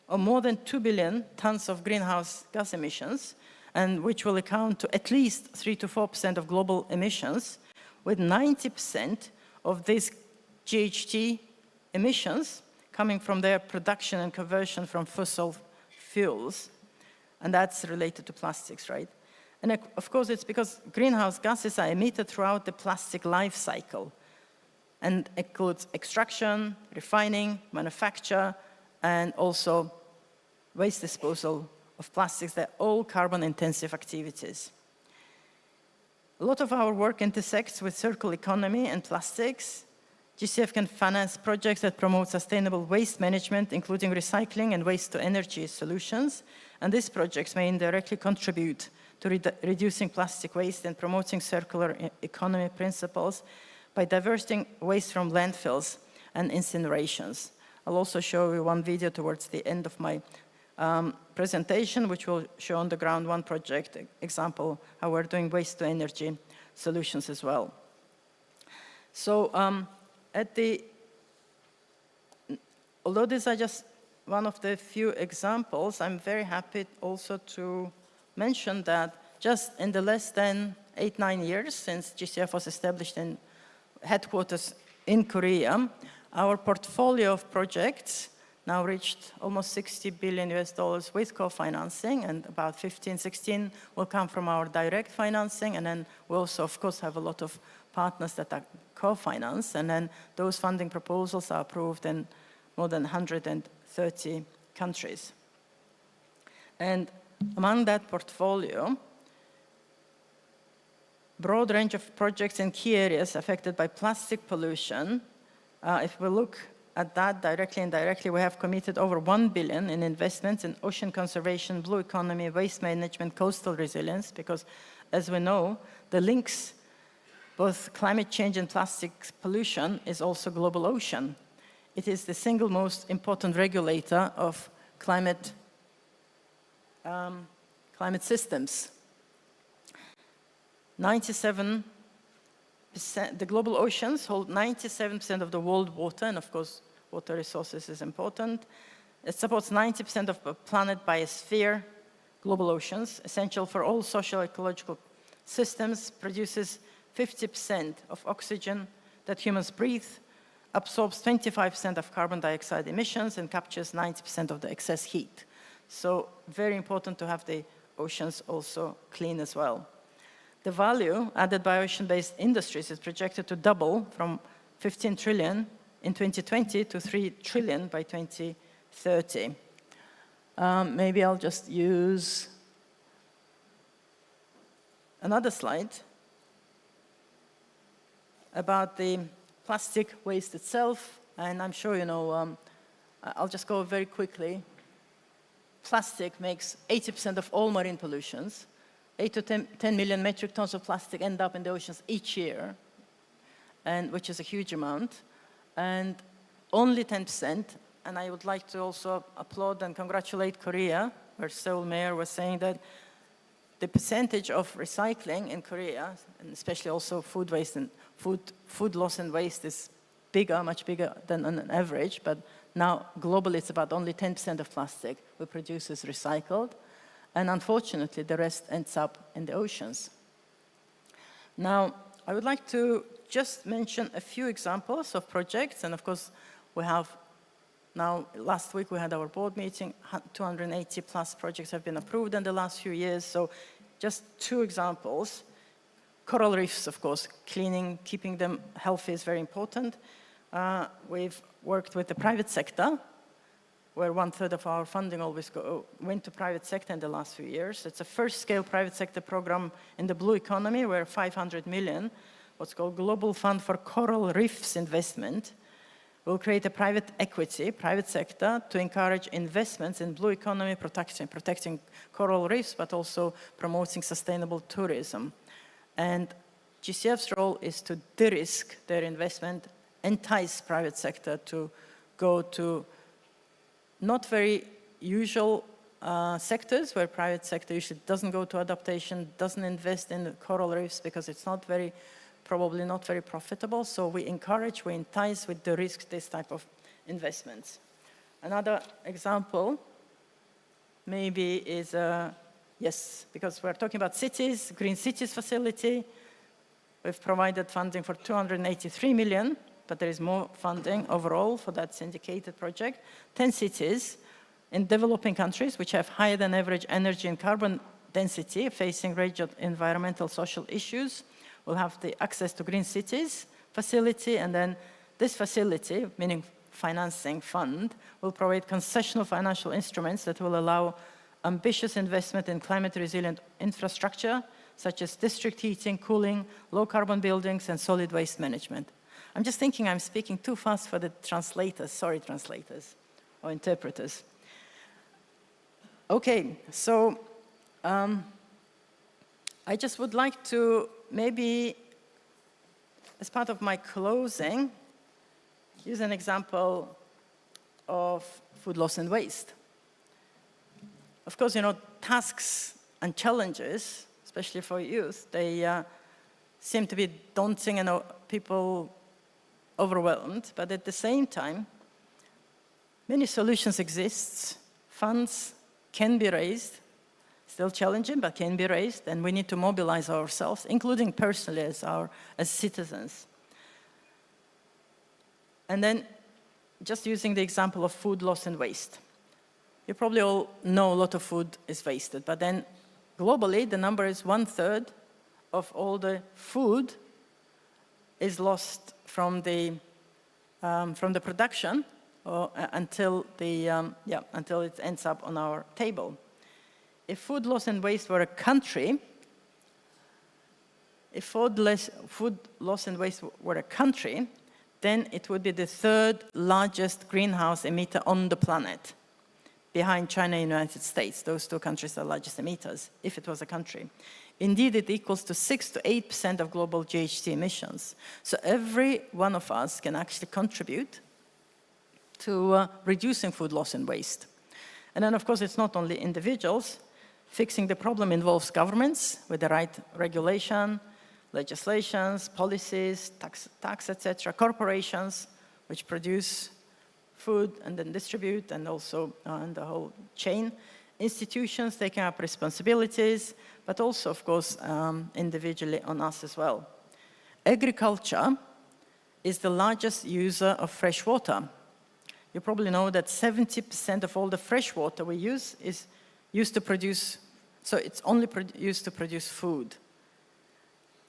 or more than 2 billion tons of greenhouse gas emissions, and which will account to at least 3 to 4% of global emissions, with 90% of these GHG emissions coming from their production and conversion from fossil fuels. And that's related to plastics, right? And of course, it's because greenhouse gases are emitted throughout the plastic life cycle, and includes extraction, refining, manufacture, and also waste disposal of plastics. They're all carbon-intensive activities. A lot of our work intersects with circular economy and plastics. GCF can finance projects that promote sustainable waste management, including recycling and waste-to-energy solutions. And these projects may indirectly contribute to reducing plastic waste and promoting circular economy principles by diverting waste from landfills and incinerations. I'll also show you one video towards the end of my presentation, which will show on the ground one project example, how we're doing waste-to-energy solutions as well. So although these are just one of the few examples, I'm very happy also to mention that just in the less than 8-9 years since GCF was established in headquarters in Korea, our portfolio of projects now reached almost $60 billion with co-financing, and about 16 will come from our direct financing, and then we also, of course, have a lot of partners that are co-finance, and then those funding proposals are approved in more than 130 countries. And among that portfolio, broad range of projects in key areas affected by plastic pollution. If we look at that directly and indirectly, we have committed over $1 billion in investments in ocean conservation, blue economy, waste management, coastal resilience, because as we know, the links, both climate change and plastic pollution, is also global ocean. It is the single most important regulator of climate systems. 97%, the global oceans hold 97% of the world water, and of course, water resources is important. It supports 90% of the planet biosphere, global oceans, essential for all social ecological systems, produces 50% of oxygen that humans breathe, absorbs 25% of carbon dioxide emissions, and captures 90% of the excess heat. So very important to have the oceans also clean as well. The value added by ocean-based industries is projected to double from 15 trillion in 2020 to 3 trillion by 2030. Maybe I'll just use another slide about the plastic waste itself, and I'm sure you know, I'll just go very quickly. Plastic makes 80% of all marine pollutions. 8 to 10 million metric tons of plastic end up in the oceans each year, and which is a huge amount. And only 10%, and I would like to also applaud and congratulate Korea, where Seoul mayor was saying that the percentage of recycling in Korea, and especially also food waste and food loss and waste, is bigger, much bigger than on an average, but Now, globally, it's about only 10% of plastic we produce is recycled, and unfortunately, the rest ends up in the oceans. Now, I would like to just mention a few examples of projects, and of course, we have now, last week we had our board meeting, 280 plus projects have been approved in the last few years, so just two examples. Coral reefs, of course, cleaning, keeping them healthy is very important. We've worked with the private sector, where 1/3 of our funding always went to private sector in the last few years. It's a first-scale private sector program in the blue economy, where 500 million, what's called Global Fund for Coral Reefs Investment, will create a private equity, private sector, to encourage investments in blue economy protecting coral reefs, but also promoting sustainable tourism. And GCF's role is to de-risk their investment, entice private sector to go to not very usual sectors where private sector usually doesn't go to adaptation, doesn't invest in the coral reefs because it's not very, probably not very profitable. So we encourage, we entice with the risk this type of investments. Another example maybe is, yes, because we're talking about cities, Green Cities facility. We've provided funding for 283 million, but there is more funding overall for that syndicated project. 10 cities in developing countries which have higher than average energy and carbon density facing range of environmental social issues will have the access to Green Cities facility, and then this facility, meaning financing fund, will provide concessional financial instruments that will allow ambitious investment in climate resilient infrastructure, such as district heating, cooling, low carbon buildings, and solid waste management. I'm just thinking I'm speaking too fast for the translators. Sorry, translators or interpreters. Okay, so I just would like to maybe, as part of my closing, use an example of food loss and waste. Of course, you know, tasks and challenges, especially for youth, they seem to be daunting and people overwhelmed, but at the same time, many solutions exist. Funds can be raised, still challenging, but can be raised, and we need to mobilize ourselves, including personally as citizens. And then, just using the example of food loss and waste. You probably all know a lot of food is wasted, but then globally, the number is 1/3 of all the food is lost from the production until it ends up on our table. If food loss and waste were a country, then it would be the 3rd largest greenhouse emitter on the planet, behind China and the United States. Those two countries are the largest emitters, if it was a country. Indeed, it equals to 6 to 8% of global GHG emissions. So every one of us can actually contribute to reducing food loss and waste. And then, of course, it's not only individuals. Fixing the problem involves governments with the right regulation, legislations, policies, tax, etc., corporations which produce food and then distribute, and also the whole chain, institutions taking up responsibilities, but also, of course, individually on us as well. Agriculture is the largest user of fresh water. You probably know that 70% of all the fresh water we use is used to produce, so it's only used to produce food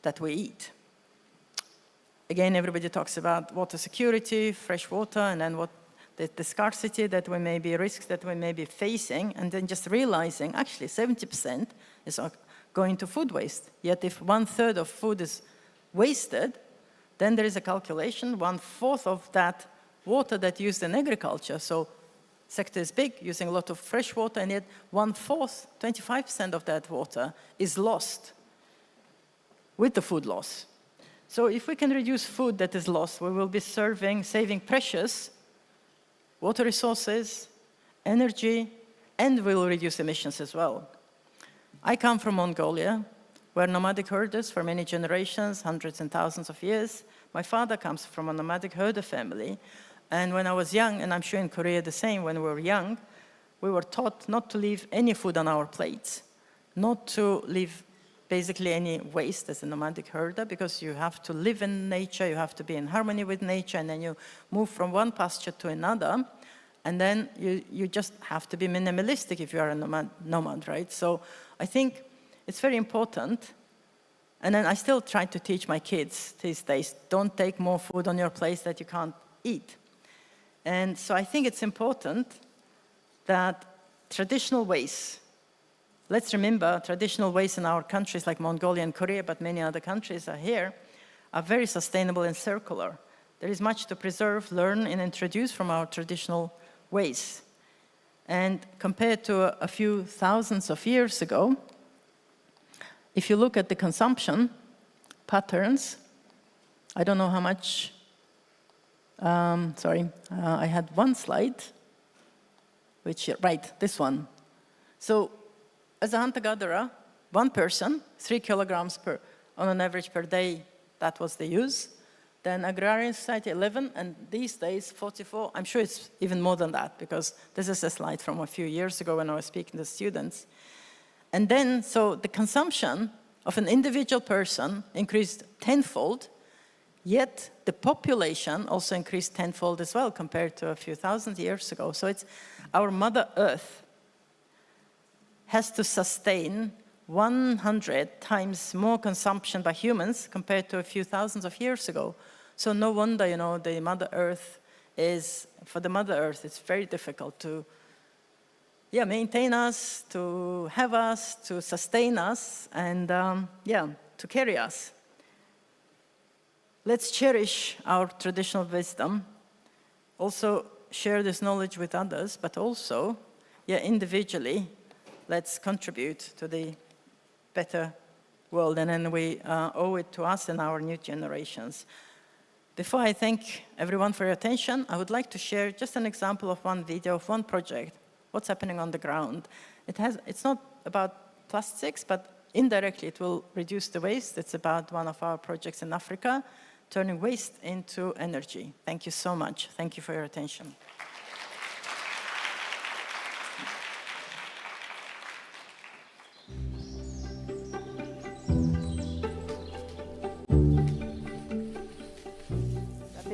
that we eat. Again, everybody talks about water security, fresh water, and then what the scarcity that we may be, risks that we may be facing, and then just realizing actually 70% is going to food waste. Yet if 1/3 of food is wasted, then there is a calculation, 1/4 of that water that used in agriculture, so sector is big, using a lot of fresh water, and yet 1/4, 25% of that water is lost with the food loss. So if we can reduce food that is lost, we will be saving precious water resources, energy, and we will reduce emissions as well. I come from Mongolia, where nomadic herders for many generations, hundreds and thousands of years. My father comes from a nomadic herder family, And when I was young, and I'm sure in Korea the same, when we were young, we were taught not to leave any food on our plates, not to leave basically any waste as a nomadic herder, because you have to live in nature, you have to be in harmony with nature, and then you move from one pasture to another, and then you just have to be minimalistic if you are a nomad, right? So I think it's very important. And then I still try to teach my kids these days, don't take more food on your plate that you can't eat. And so I think it's important that traditional ways, let's remember traditional ways in our countries like Mongolia and Korea, but many other countries are here, are very sustainable and circular. There is much to preserve, learn, and introduce from our traditional ways. And compared to a few thousands of years ago, if you look at the consumption patterns, I don't know how much, I had one slide, right, this one. So as a hunter-gatherer, one person, 3 kilograms on an average per day, that was the use. Then agrarian society, 11, and these days, 44. I'm sure it's even more than that, because this is a slide from a few years ago when I was speaking to students. And then, so the consumption of an individual person increased tenfold, yet the population also increased tenfold as well compared to a few thousand years ago. So it's our Mother Earth has to sustain 100 times more consumption by humans compared to a few thousands of years ago. So no wonder, the Mother Earth for the Mother Earth, it's very difficult to maintain us, to have us, to sustain us, and to carry us. Let's cherish our traditional wisdom, also share this knowledge with others, but also, individually, let's contribute to the better world, and then we owe it to us and our new generations. Before I thank everyone for your attention, I would like to share just an example of one video of one project, what's happening on the ground. It's not about plastics, but indirectly it will reduce the waste. It's about one of our projects in Africa, turning waste into energy. Thank you so much. Thank you for your attention.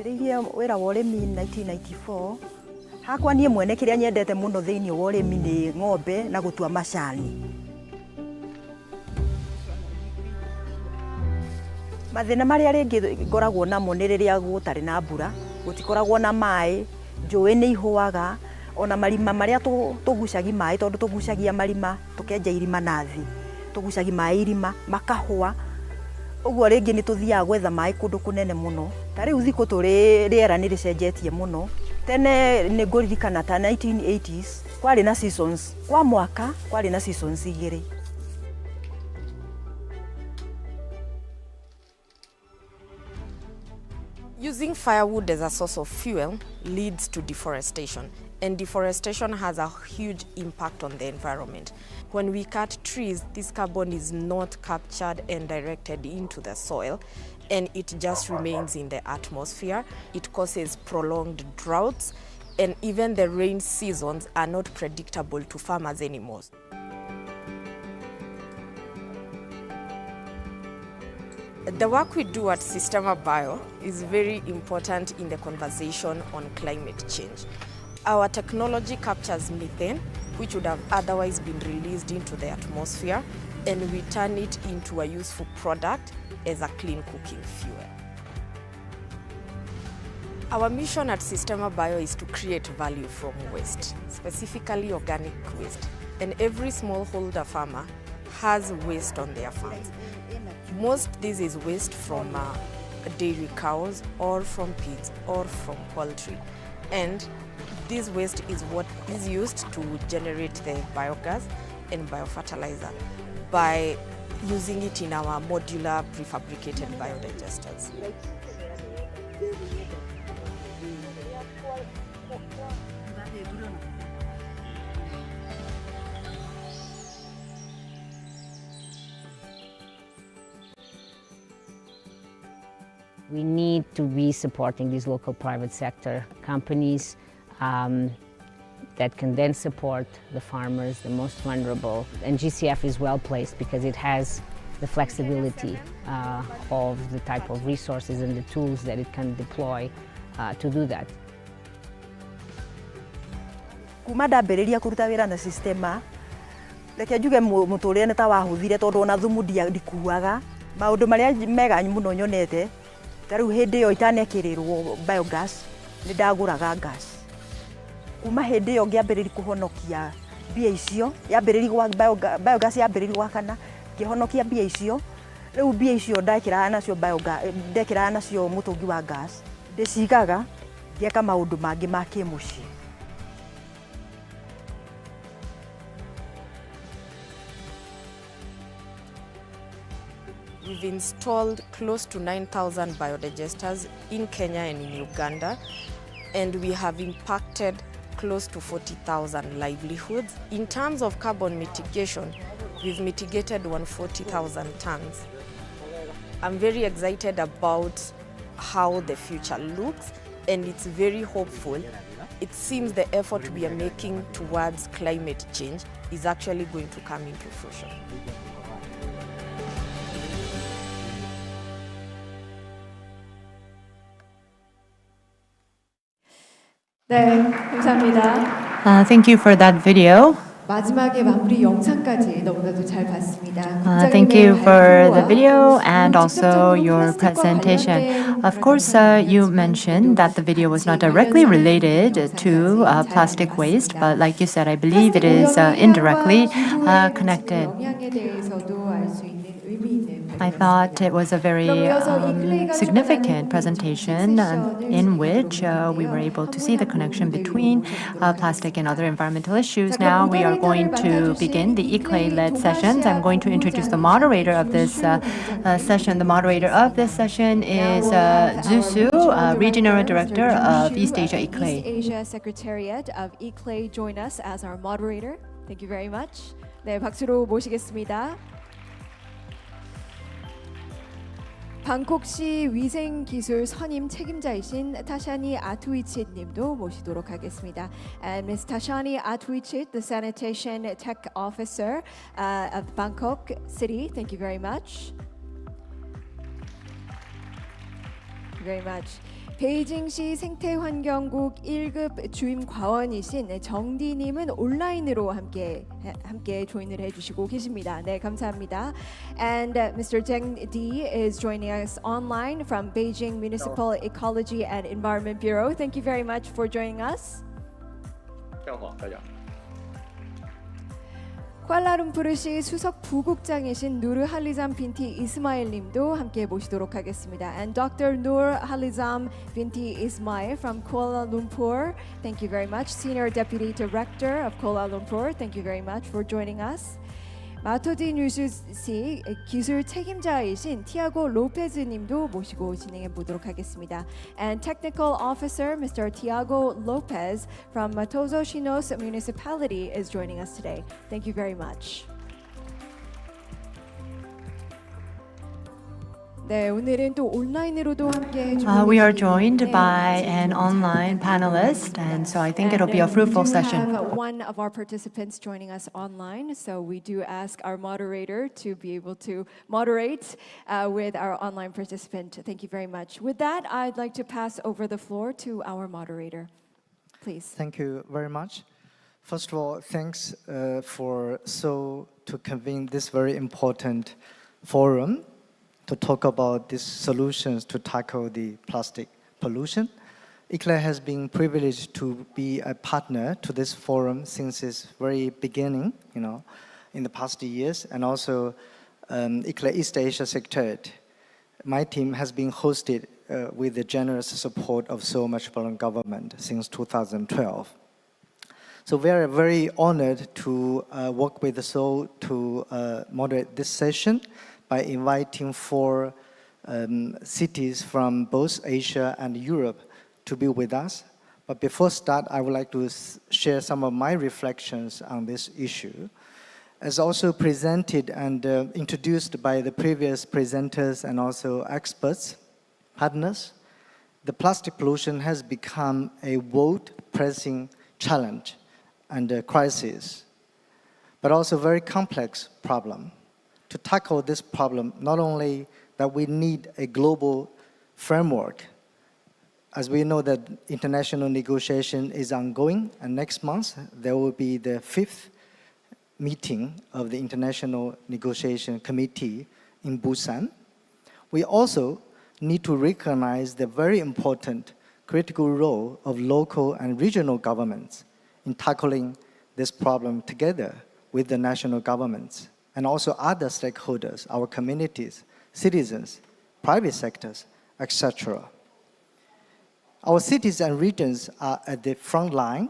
Ndambĩrĩirie wĩra wa ũrĩmi 1994. Hakwa niĩ mwene kĩrĩa nyendete mũno thĩinĩ wa ũrĩmi nĩ ng'ombe na gũtua macani. Mathĩna marĩa rĩngĩ ngoragwo namo nĩ rĩrĩa gũtarĩ na mbura, gũtikoragwo na maĩ, njũĩ nĩ ihũaga, ona marima marĩa tũgucagia maĩ, tondũ tũgucagia marima, tũkenja irima na thĩ, tũgucagia maĩ irima, makahũa. Ũguo rĩngĩ nĩ tũthiaga gwetha maĩ kũndũ kũnene mũno. Ta rĩu thikũ tũrĩ rĩera nĩ rĩcenjetie mũno. Tene nĩ ngũririkana ta 1980s, kwarĩ na seasons, kwa mwaka kwarĩ na seasons igĩrĩ. Using firewood as a source of fuel leads to deforestation, and deforestation has a huge impact on the environment. When we cut trees, this carbon is not captured and directed into the soil, and it just remains in the atmosphere. It causes prolonged droughts, and even the rain seasons are not predictable to farmers anymore. The work we do at Systema Bio is very important in the conversation on climate change. Our technology captures methane, which would have otherwise been released into the atmosphere, and we turn it into a useful product as a clean cooking fuel. Our mission at Systema Bio is to create value from waste, specifically organic waste. And every smallholder farmer has waste on their farms. Most this is waste from dairy cows or from pigs or from poultry. And this waste is what is used to generate the biogas and biofertilizer by using it in our modular prefabricated biodigesters. We need to be supporting these local private sector companies that can then support the farmers, the most vulnerable. And GCF is well placed because it has the flexibility of the type of resources and the tools that it can deploy to do that. Kuma ndambĩrĩria kũruta wĩra na sistema, reke njuge mũtũrĩre nĩ ta wahũthire tondũ ona thumu ndikuaga. Maũndũ marĩa mega mũno nyonete, ta rĩu hĩndĩ ĩyo itanekĩrĩrwo biogas, nĩ ndagũraga gas. Kuma hĩndĩ ĩyo ngĩambĩrĩria kũhonokia mbia icio, biogas yambĩrĩria gwakana, ngĩhonokia mbia icio. Rĩu mbia icio ndekĩraga nacio mũtũngi wa gas, ndĩcigaga, ngeka maũndũ mangĩ ma kĩmũciĩ. We've installed close to 9,000 biodigesters in Kenya and in Uganda, and we have impacted close to 40,000 livelihoods. In terms of carbon mitigation, we've mitigated 140,000 tons. I'm very excited about how the future looks, and it's very hopeful. It seems the effort we are making towards climate change is actually going to come into fruition. 네, 감사합니다. Thank you for that video. 마지막에 마무리 영상까지 너무나도 잘 봤습니다. Thank you for the video and also your presentation. Of course, you mentioned that the video was not directly related to plastic waste, but like you said, I believe it is indirectly connected. 영향에 대해서도 알 수 있는 의미 있는 I thought it was a very significant presentation in which we were able to see the connection between plastic and other environmental issues. Now we are going to begin the ICLEI-led sessions. I'm going to introduce the moderator of this session. The moderator of this session is Zusu, Regional Director of East Asia ICLEI. East Asia Secretariat of ICLEI join us as our moderator. Thank you very much. 네, 박수로 모시겠습니다. 방콕시 위생기술 선임 책임자이신 타샤니 아투이칫 님도 모시도록 하겠습니다. And Ms. Tashani Atuichit, the Sanitation Tech Officer of Bangkok City. Thank you very much. Thank you very much. 베이징시 생태환경국 1급 주임 과원이신 정디님은 온라인으로 함께 조인을 해주시고 계십니다. 네, 감사합니다. And Mr. Zheng Di is joining us online from Beijing Municipal Ecology and Environment Bureau. Thank you very much for joining us. 쿠알라룸푸르시 수석 부국장이신 누르 할리잠 빈티 이스마일 님도 함께 모시도록 하겠습니다. And Dr. Nur Halizam Binti Ismail from Kuala Lumpur. Thank you very much. Senior Deputy Director of Kuala Lumpur. Thank you very much for joining us. 마토디 뉴스시 기술 책임자이신 티아고 로페즈 님도 모시고 진행해 보도록 하겠습니다. And Technical Officer Mr. Tiago Lopez from Matoso-Shinos Municipality is joining us today. Thank you very much. 네, 오늘은 또 온라인으로도 함께 We are joined by an online panelist, and so I think it'll be a fruitful session. We have one of our participants joining us online, so we do ask our moderator to be able to moderate with our online participant. Thank you very much. With that, I'd like to pass over the floor to our moderator. Please. Thank you very much. First of all, thanks for Seoul to convene this very important forum to talk about these solutions to tackle the plastic pollution. ICLEI has been privileged to be a partner to this forum since its very beginning, in the past years, and also ICLEI East Asia Secretariat. My team has been hosted with the generous support of Seoul Metropolitan Government since 2012. So we are very honored to work with Seoul to moderate this session by inviting 4 cities from both Asia and Europe to be with us. But before start, I would like to share some of my reflections on this issue. As also presented and introduced by the previous presenters and also experts, partners, the plastic pollution has become a world-pressing challenge and a crisis, but also a very complex problem. To tackle this problem, not only that we need a global framework, as we know that international negotiation is ongoing, and next month there will be the 5th meeting of the International Negotiation Committee in Busan. We also need to recognize the very important critical role of local and regional governments in tackling this problem together with the national governments and also other stakeholders, our communities, citizens, private sectors, etc. Our cities and regions are at the front line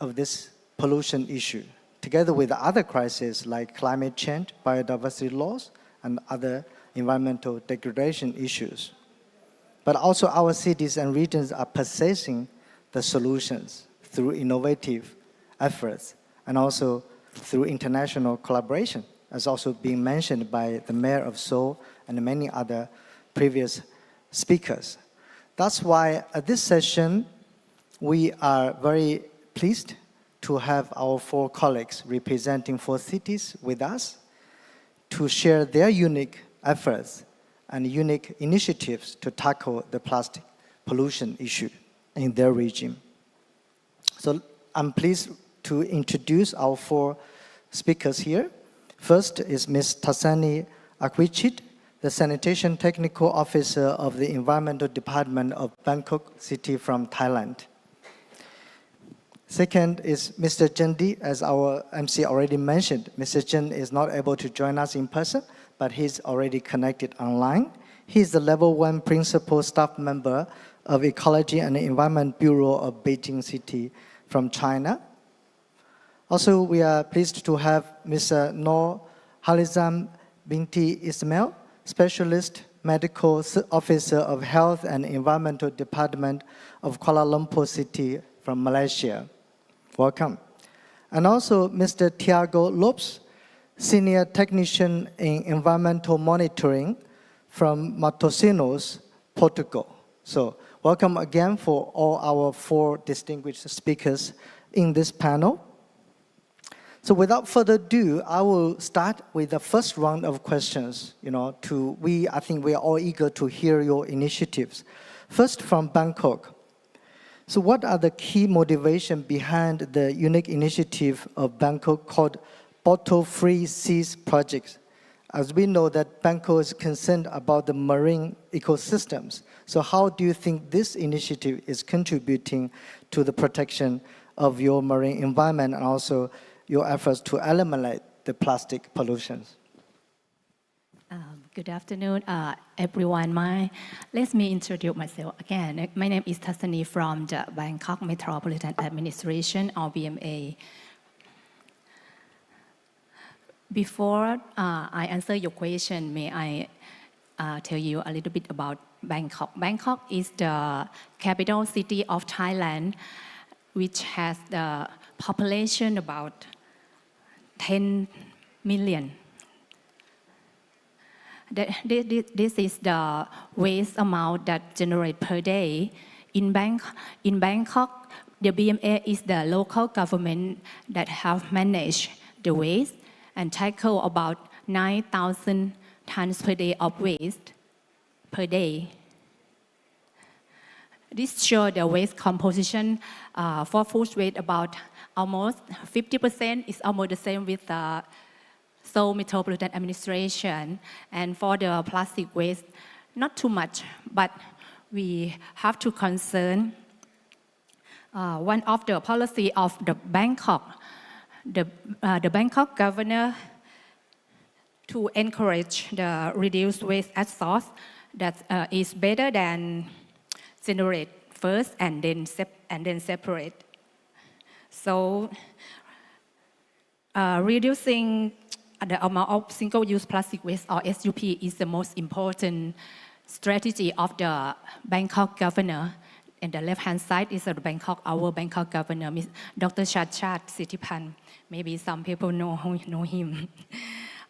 of this pollution issue, together with other crises like climate change, biodiversity loss, and other environmental degradation issues. But also our cities and regions are possessing the solutions through innovative efforts and also through international collaboration, as also being mentioned by the mayor of Seoul and many other previous speakers. That's why at this session, we are very pleased to have our 4 colleagues representing 4 cities with us to share their unique efforts and unique initiatives to tackle the plastic pollution issue in their region. So I'm pleased to introduce our 4 speakers here. First is Ms. Tasani Akwichit, the Sanitation Technical Officer of the Environmental Department of Bangkok City from Thailand. Second is Mr. Jendi, as our MC already mentioned. Mr. Jen is not able to join us in person, but he's already connected online. He's the Level 1 Principal Staff Member of Ecology and Environment Bureau of Beijing City from China. Also, we are pleased to have Mr. Noor Halizam Binti Ismail, Specialist Medical Officer of Health and Environmental Department of Kuala Lumpur City from Malaysia. Welcome. And also Mr. Tiago Lopes, Senior Technician in Environmental Monitoring from Matosinhos, Portugal. So welcome again for all our 4 distinguished speakers in this panel. So without further ado, I will start with the first round of questions. I think we are all eager to hear your initiatives. First, from Bangkok. So what are the key motivation behind the unique initiative of Bangkok called Bottle-Free Seas Project? As we know that Bangkok is concerned about the marine ecosystems. So how do you think this initiative is contributing to the protection of your marine environment and also your efforts to eliminate the plastic pollutions? Good afternoon, everyone. Let me introduce myself again. My name is Tasani from the Bangkok Metropolitan Administration, or BMA. Before I answer your question, may I tell you a little bit about Bangkok. Bangkok is the capital city of Thailand, which has the population about 10 million. This is the waste amount that generated per day. In Bangkok, the BMA is the local government that have managed the waste and tackle about 9,000 tons per day of waste per day. This shows the waste composition for food waste about almost 50% is almost the same with the Seoul Metropolitan Administration. And for the plastic waste, not too much, but we have to concern one of the policy of the Bangkok, the Bangkok governor to encourage the reduced waste at source that is better than generate first and then separate. So reducing the amount of single-use plastic waste, or SUP, is the most important strategy of the Bangkok governor. And the left-hand side is our Bangkok governor, Dr. Chachat Sitipan. Maybe some people know him.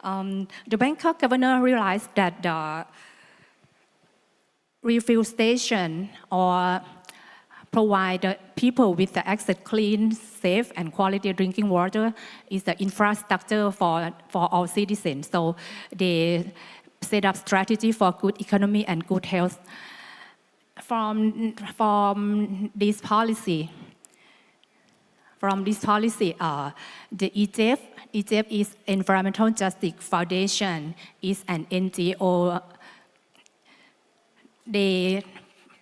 The Bangkok governor realized that refill station or provide the people with the access clean, safe, and quality drinking water is the infrastructure for all citizens. So they set up strategy for good economy and good health. From this policy, the EJF is Environmental Justice Foundation, is an NGO. They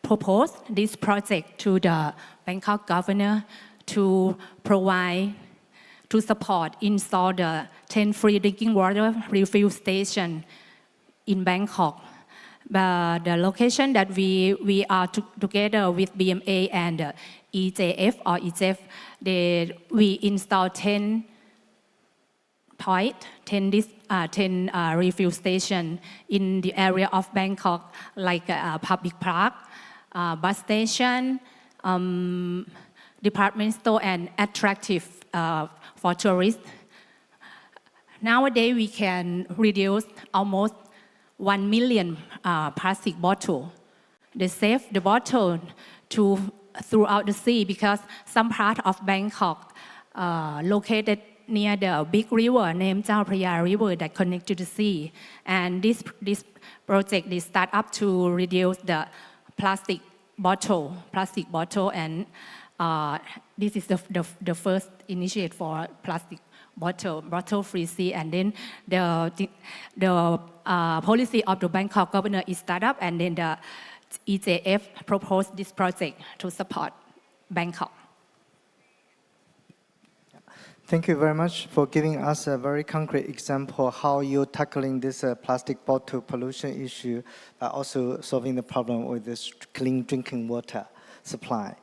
proposed this project to the Bangkok governor to support install the 10 free drinking water refill station in Bangkok. But the location that we are together with BMA and EJF or EJF, we install 10 refill station in the area of Bangkok, like public park, bus station, department store, and attractive for tourists. Nowadays, we can reduce almost 1 million plastic bottles. They save the bottle throughout the sea because some part of Bangkok located near the big river named Chao Phraya River that connect to the sea. And this project is start up to reduce the plastic bottle, and this is the first initiative for plastic bottle-free sea. And then the policy of the Bangkok governor is start up, and then the EJF proposed this project to support Bangkok. Thank you very much for giving us a very concrete example how you're tackling this plastic bottle pollution issue, but also solving the problem with this clean drinking water supply.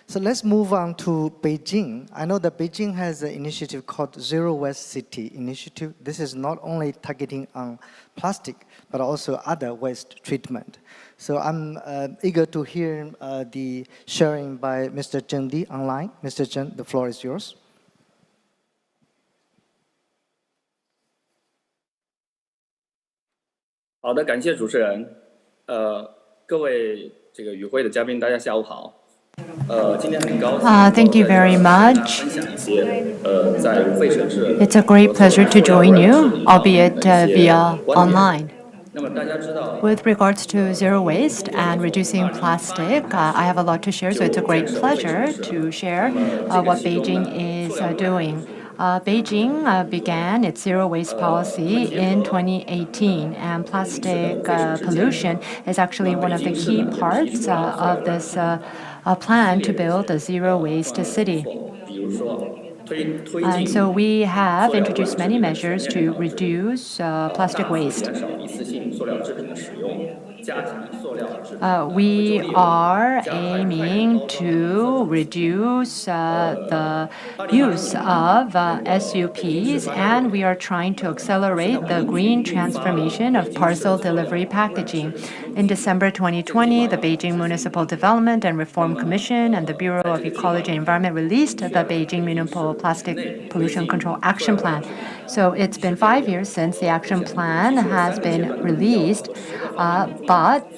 So let's move on to Beijing. I know that Beijing has an initiative called Zero Waste City Initiative. This is not only targeting on plastic, but also other waste treatment. So I'm eager to hear the sharing by Mr. Zheng Li online. Mr. Zheng, the floor is yours. 好的，感谢主持人。各位这个与会的嘉宾，大家下午好。今天很高兴 Thank you very much. 分享一些在无废城市。 It's a great pleasure to join you, albeit via online. 那么大家知道。 With regards to zero waste and reducing plastic, I have a lot to share, so it's a great pleasure to share what Beijing is doing. Beijing began its zero waste policy in 2018, and plastic pollution is actually one of the key parts of this plan to build a zero waste city. And so we have introduced many measures to reduce plastic waste. We are aiming to reduce the use of SUPs, and we are trying to accelerate the green transformation of parcel delivery packaging. In December 2020, the Beijing Municipal Development and Reform Commission and the Bureau of Ecology and Environment released the Beijing Municipal Plastic Pollution Control Action Plan. So it's been 5 years since the action plan has been released, but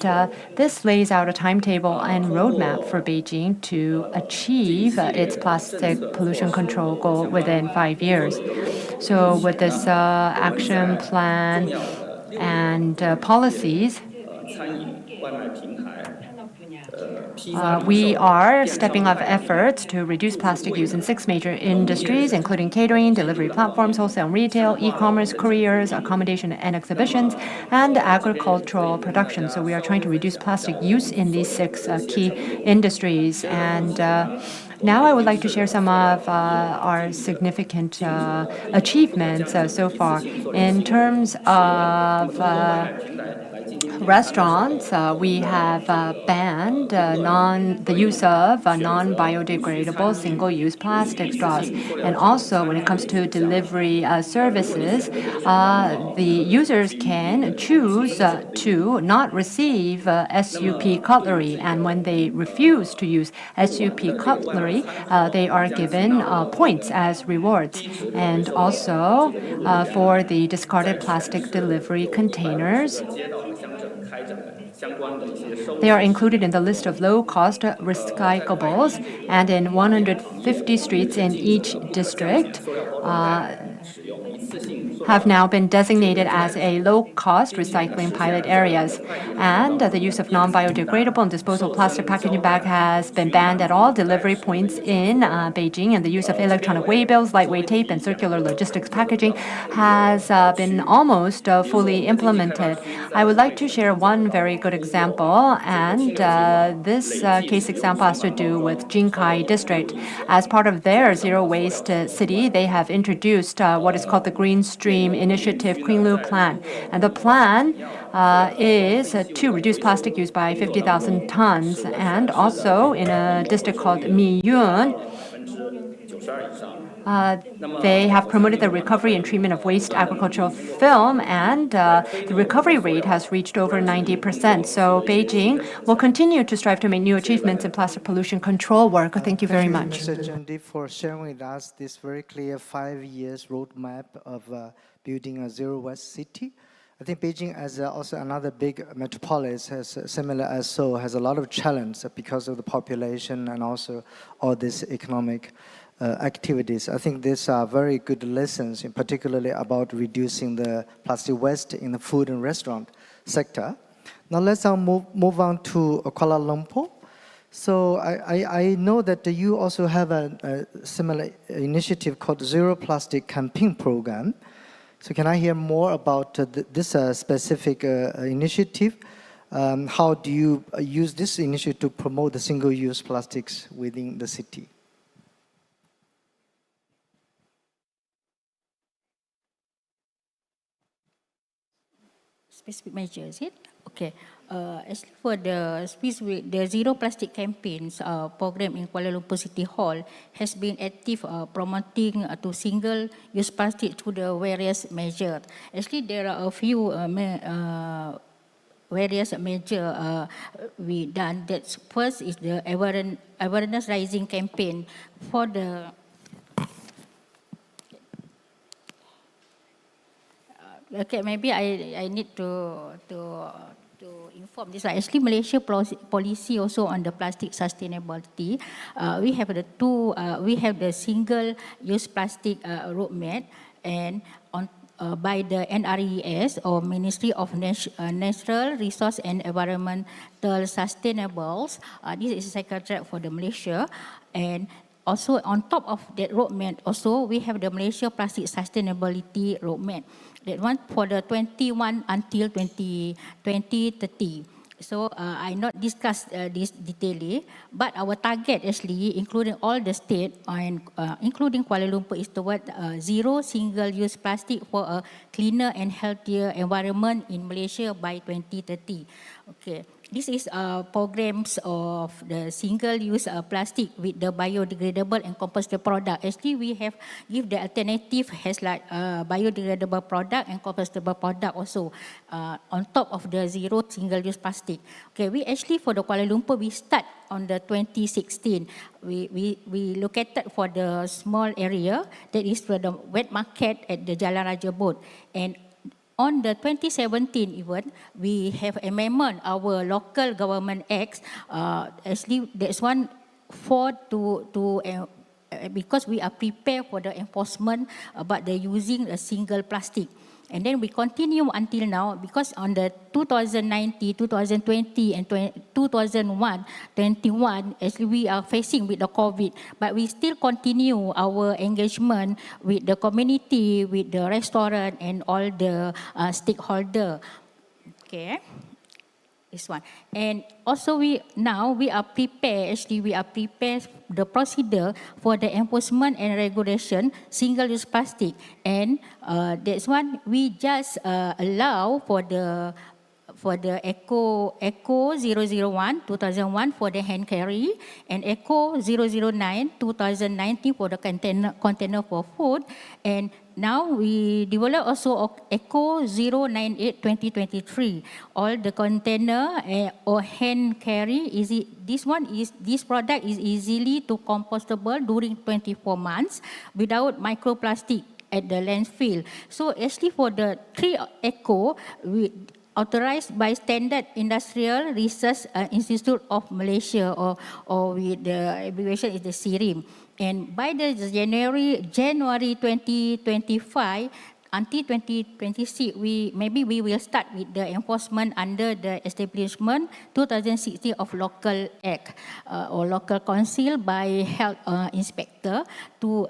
this lays out a timetable and roadmap for Beijing to achieve its plastic pollution control goal within 5 years. So with this action plan and policies, we are stepping up efforts to reduce plastic use in 6 major industries, including catering, delivery platforms, wholesale and retail, e-commerce, couriers, accommodation and exhibitions, and agricultural production. So we are trying to reduce plastic use in these 6 key industries. And now I would like to share some of our significant achievements so far. In terms of restaurants, we have banned the use of non-biodegradable single-use plastic straws. And also, when it comes to delivery services, the users can choose to not receive SUP cutlery. And when they refuse to use SUP cutlery, they are given points as rewards. And also, for the discarded plastic delivery containers, They are included in the list of low-cost recyclables, and in 150 streets in each district have now been designated as a low-cost recycling pilot areas. And the use of non-biodegradable and disposable plastic packaging bag has been banned at all delivery points in Beijing, and the use of electronic waybills, lightweight tape, and circular logistics packaging has been almost fully implemented. I would like to share one very good example, and this case example has to do with Jinkai District. As part of their zero waste city, they have introduced what is called the Green Stream Initiative Clean Loop Plan. And the plan is to reduce plastic use by 50,000 tons. And also in a district called Miyun, they have promoted the recovery and treatment of waste agricultural film, and the recovery rate has reached over 90%. So Beijing will continue to strive to make new achievements in plastic pollution control work. Thank you very much. Thank you, Mr. Jendi, for sharing with us this very clear 5 years roadmap of building a zero waste city. I think Beijing, as also another big metropolis, has similar as Seoul, has a lot of challenge because of the population and also all this economic activities. I think these are very good lessons, in particularly about reducing the plastic waste in the food and restaurant sector. Now let's move on to Kuala Lumpur. So I know that you also have a similar initiative called Zero Plastic Campaign Program. So can I hear more about this specific initiative? How do you use this initiative to promote the single-use plastics within the city? Specific measure, is it? Okay. Actually, for the Zero Plastic Campaigns program in Kuala Lumpur City Hall has been active promoting to single-use plastic through the various measures. Actually, there are a few various measures we done. That's first is the awareness raising campaign for the okay, maybe I need to inform this. Actually, Malaysia policy also on the plastic sustainability. We have the single-use plastic roadmap, and by the NRES or Ministry of Natural Resource and Environmental Sustainables. This is Secretariat for the Malaysia, and also on top of that roadmap, also we have the Malaysia Plastic Sustainability Roadmap. That one for the 21 until 2030. So I not discuss this detailedly, but our target actually, including all the state and including Kuala Lumpur, is toward zero single-use plastic for a cleaner and healthier environment in Malaysia by 2030. Okay. This is programs of the single-use plastic with the biodegradable and compostable product. Actually, we have give the alternative has like biodegradable product and compostable product also on top of the zero single-use plastic. Okay, we actually for the Kuala Lumpur we start on the 2016. We located for the small area that is for the wet market at the Jalan Raja Bot, and on the 2017 even, we have amendment our local government acts. Actually, there's one for because we are prepared for the enforcement about the using a single plastic. And then we continue until now because on the 2019, 2020 and 2021, actually we are facing with the COVID, but we still continue our engagement with the community, with the restaurant and all the stakeholder. Okay. This one. And also we are prepared, actually we are prepared the procedure for the enforcement and regulation single-use plastic. And that's one we just allow for the Eco 001 2001 for the hand carry, and Eco 009 2019 for the container for food, and now we develop also Eco 098 2023. All the container or hand carry this product is easily to compostable during 24 months without microplastic at the landfill. So actually for the 3 Eco, authorized by Standard Industrial Research Institute of Malaysia, or with the abbreviation is the SIRIM. And by the January 2025, until 2026, we will start with the enforcement under the establishment 2016 of local act or local council by health inspector to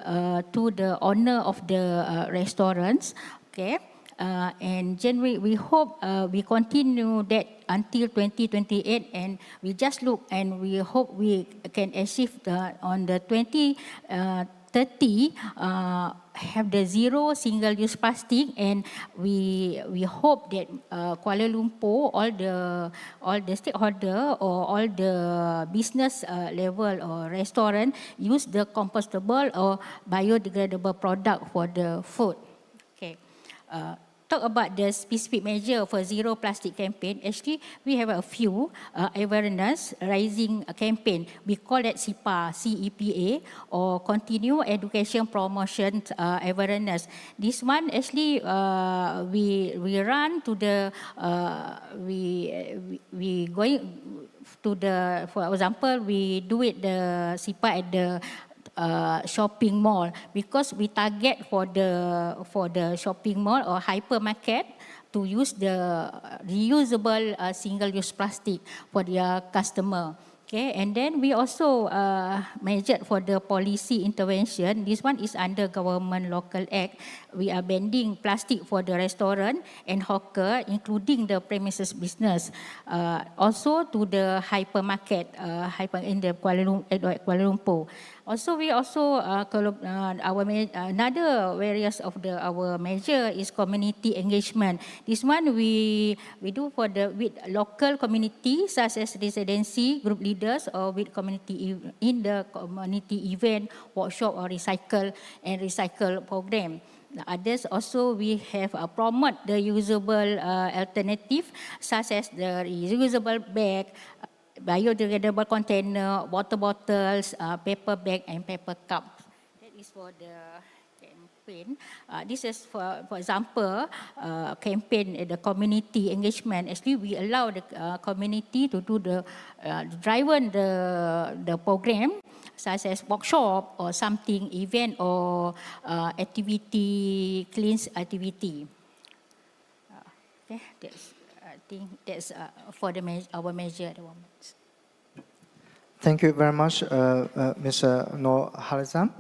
the owner of the restaurants. Okay. And January, we hope we continue that until 2028, and we just look and we hope we can achieve on the 2030 have the zero single-use plastic, and we hope that Kuala Lumpur, all the stakeholder or all the business level or restaurant use the compostable or biodegradable product for the food. Okay. Talk about the specific measure for zero plastic campaign. Actually, we have a few awareness raising campaign. We call that CEPA, CEPA, or Continue Education Promotion Awareness. This one actually we run to the we going to the, for example, we do it the CEPA at the shopping mall, because we target for the shopping mall or hypermarket to use the reusable single-use plastic for their customer. Okay, and then we also measured for the policy intervention. This one is under Government Local Act. We are banning plastic for the restaurant and hawker, including the premises business. Also to the hypermarket in the Kuala Lumpur. Also, we also another areas of our measure is community engagement. This one we do for with local community such as residency group leaders, or with community in the community event, workshop, or recycle program. The others also we have promote the usable alternative such as the reusable bag, biodegradable container, water bottles, paper bag, and paper cup. That is for the campaign. This is for example, campaign at the community engagement. Actually, we allow the community to do the driven the program, such as workshop or something, event or activity, cleans activity. Okay, that's. I think that's for our measure at the moment. Thank you very much, Mr. Noor Harizam,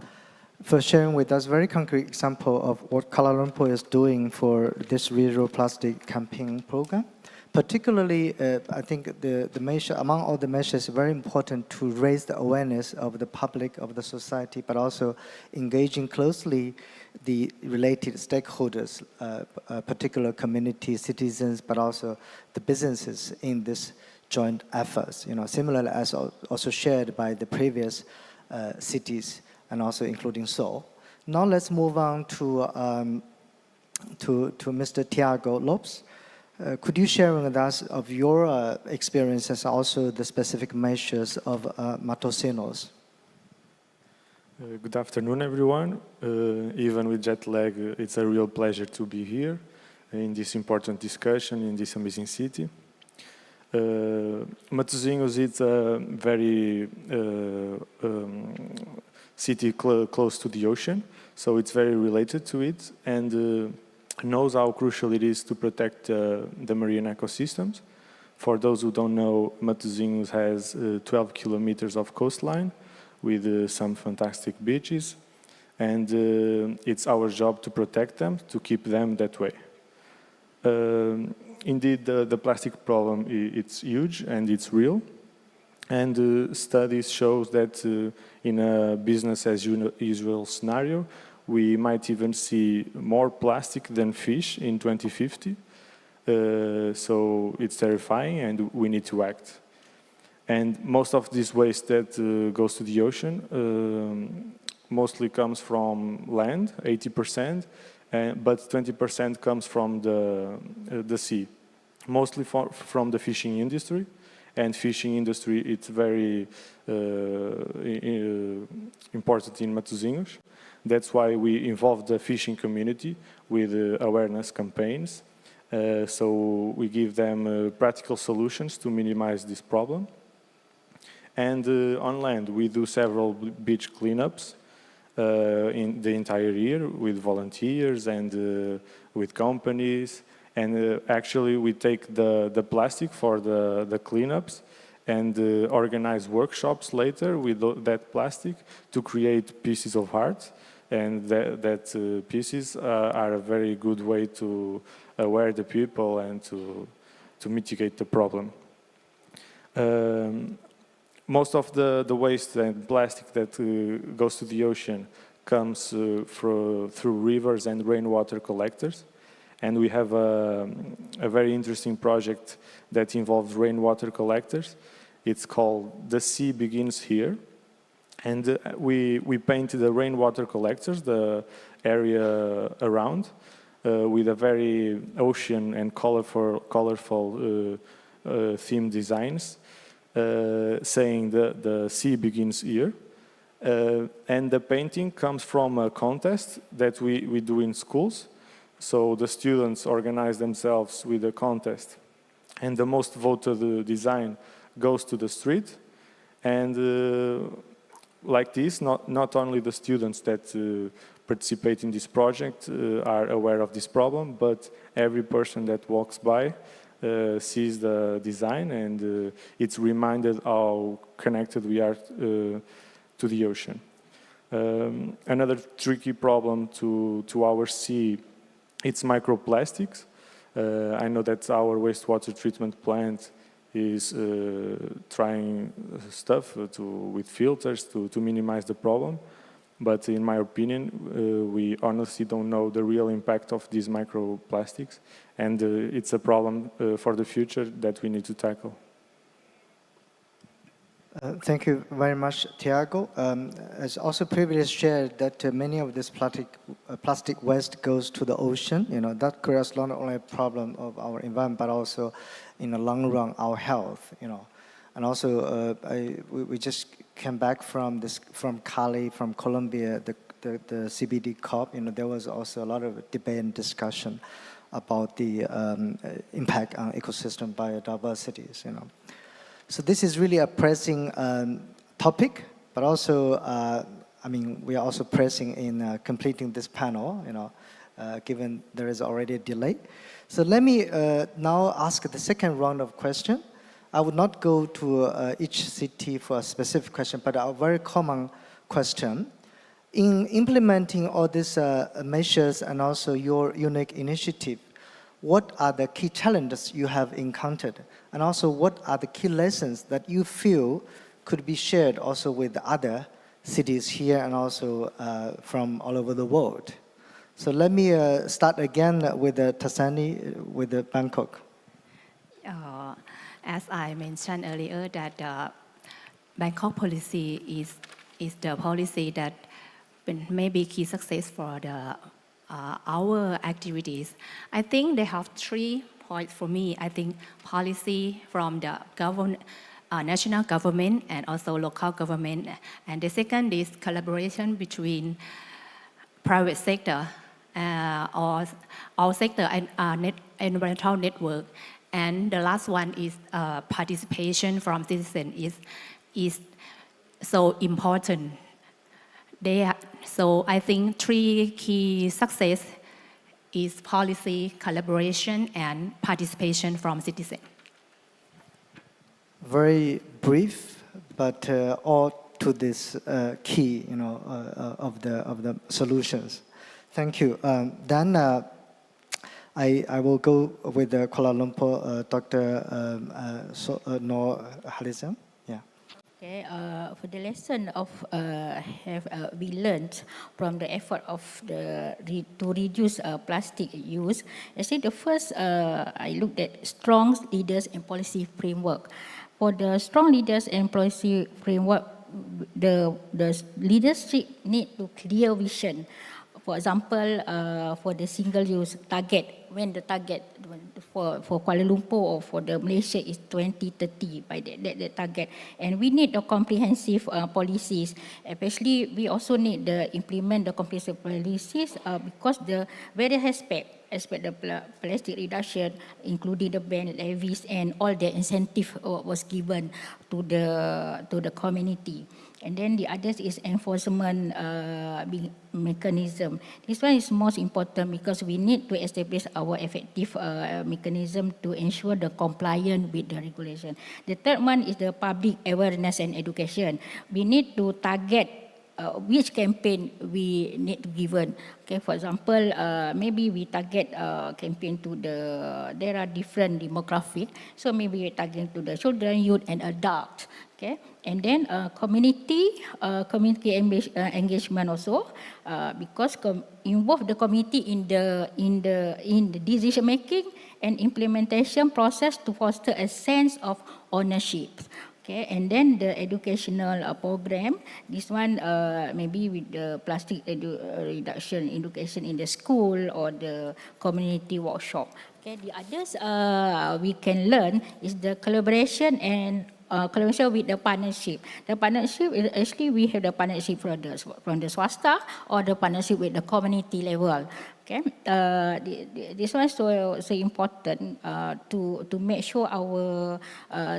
for sharing with us a very concrete example of what Kuala Lumpur is doing for this zero plastic campaign program. Particularly, I think the measure, among all the measures, is very important to raise the awareness of the public, of the society, but also engaging closely the related stakeholders, particular community, citizens, but also the businesses in this joint efforts. Similarly as also shared by the previous cities, and also including Seoul. Now let's move on to Mr. Tiago Lopes. Could you share with us of your experiences, also the specific measures of Matosinhos? Good afternoon, everyone. Even with jet lag, it's a real pleasure to be here in this important discussion in this amazing city. Matosinhos is a very city close to the ocean, so it's very related to it, and knows how crucial it is to protect the marine ecosystems. For those who don't know, Matosinhos has 12 kilometers of coastline with some fantastic beaches, and it's our job to protect them, to keep them that way. Indeed, the plastic problem, it's huge and it's real, and studies show that in a business as usual scenario, we might even see more plastic than fish in 2050. So it's terrifying and we need to act. And most of this waste that goes to the ocean mostly comes from land, 80%, but 20% comes from the sea, mostly from the fishing industry. And fishing industry, it's very important in Matosinhos. That's why we involve the fishing community with awareness campaigns. So we give them practical solutions to minimize this problem. And on land, we do several beach cleanups in the entire year with volunteers and with companies. And actually, we take the plastic for the cleanups and organize workshops later with that plastic to create pieces of art. And that pieces are a very good way to aware the people and to mitigate the problem. Most of the waste and plastic that goes to the ocean comes through rivers and rainwater collectors. And we have a very interesting project that involves rainwater collectors. It's called The Sea Begins Here. And we painted the rainwater collectors, the area around, with a very ocean and colorful theme designs, saying the sea begins here. And the painting comes from a contest that we do in schools. So the students organize themselves with a contest, and the most voted design goes to the street. And like this, not only the students that participate in this project are aware of this problem, but every person that walks by sees the design, and it's reminded how connected we are to the ocean. Another tricky problem to our sea, it's microplastics. I know that our wastewater treatment plant is trying stuff with filters to minimize the problem. But in my opinion, we honestly don't know the real impact of these microplastics. And it's a problem for the future that we need to tackle. Thank you very much, Tiago. As also previously shared, that many of this plastic waste goes to the ocean. That creates not only a problem of our environment, but also, in the long run, our health. And also, we just came back from Cali, from Colombia, the CBD COP. There was also a lot of debate and discussion about the impact on ecosystem biodiversities. So this is really a pressing topic, but also, we are also pressing in completing this panel, given there is already a delay. So let me now ask the second round of questions. I would not go to each city for a specific question, but a very common question. In implementing all these measures and also your unique initiative, what are the key challenges you have encountered? And also, what are the key lessons that you feel could be shared also with other cities here and also from all over the world? So let me start again with Tasani, with Bangkok. As I mentioned earlier, that Bangkok policy is the policy that may be key success for our activities. I think they have 3 points for me. I think policy from the national government and also local government. And the second is collaboration between private sector or all sector and environmental network. And the last one is participation from citizens is so important. So I think 3 key success is policy, collaboration, and participation from citizens. Very brief, but all to this key, of the solutions. Thank you. Then I will go with Kuala Lumpur, Dr. Noor Halism. Okay, for the lesson of we learned from the effort of to reduce plastic use. Actually, the first I looked at strong leaders and policy framework. For the strong leaders and policy framework, the leadership need to clear vision. For example, for the single-use target when the target for Kuala Lumpur or for the Malaysia is 2030 by that target. And we need the comprehensive policies, especially we also need to implement the comprehensive policies because the various aspect the plastic reduction, including the ban levies and all the incentive was given to the community. And then the others is enforcement mechanism. This one is most important because we need to establish our effective mechanism to ensure the compliance with the regulation. The third one is the public awareness and education. We need to target which campaign we need to given. Okay, for example, maybe we target campaign to there are different demographic, so maybe we target to the children, youth, and adult. Okay, and then community engagement also, because involve the community in the decision making and implementation process to foster a sense of ownership. Okay, and then the educational program, this one maybe with the plastic reduction education in the school or the community workshop. Okay, the others we can learn is the collaboration and collaboration with the partnership. The partnership is actually we have the partnership from the swasta or the partnership with the community level. Okay, this one is so important to make sure our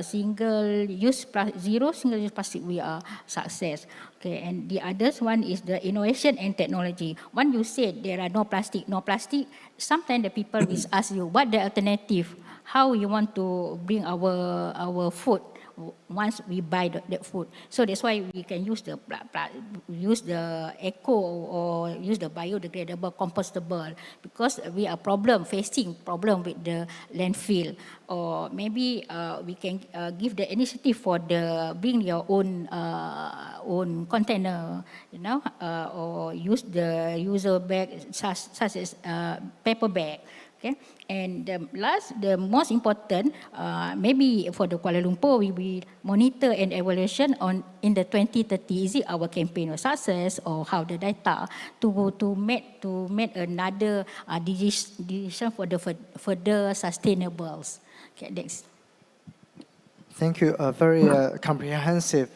zero single use plastic we are success. Okay, and the others one is the innovation and technology. When you said there are no plastic, sometimes the people will ask you what the alternative, how you want to bring our food once we buy that food. So that's why we can use the eco or use the biodegradable compostable, because we are facing problem with the landfill. Or maybe we can give the initiative for the bring your own container, or use the user bag such as paper bag. Okay, and the most important, maybe for the Kuala Lumpur, we will monitor and evaluation in the 2030. Is it our campaign a success or how the data to make another decision for the further sustainables. Okay, next. Thank you. Very comprehensive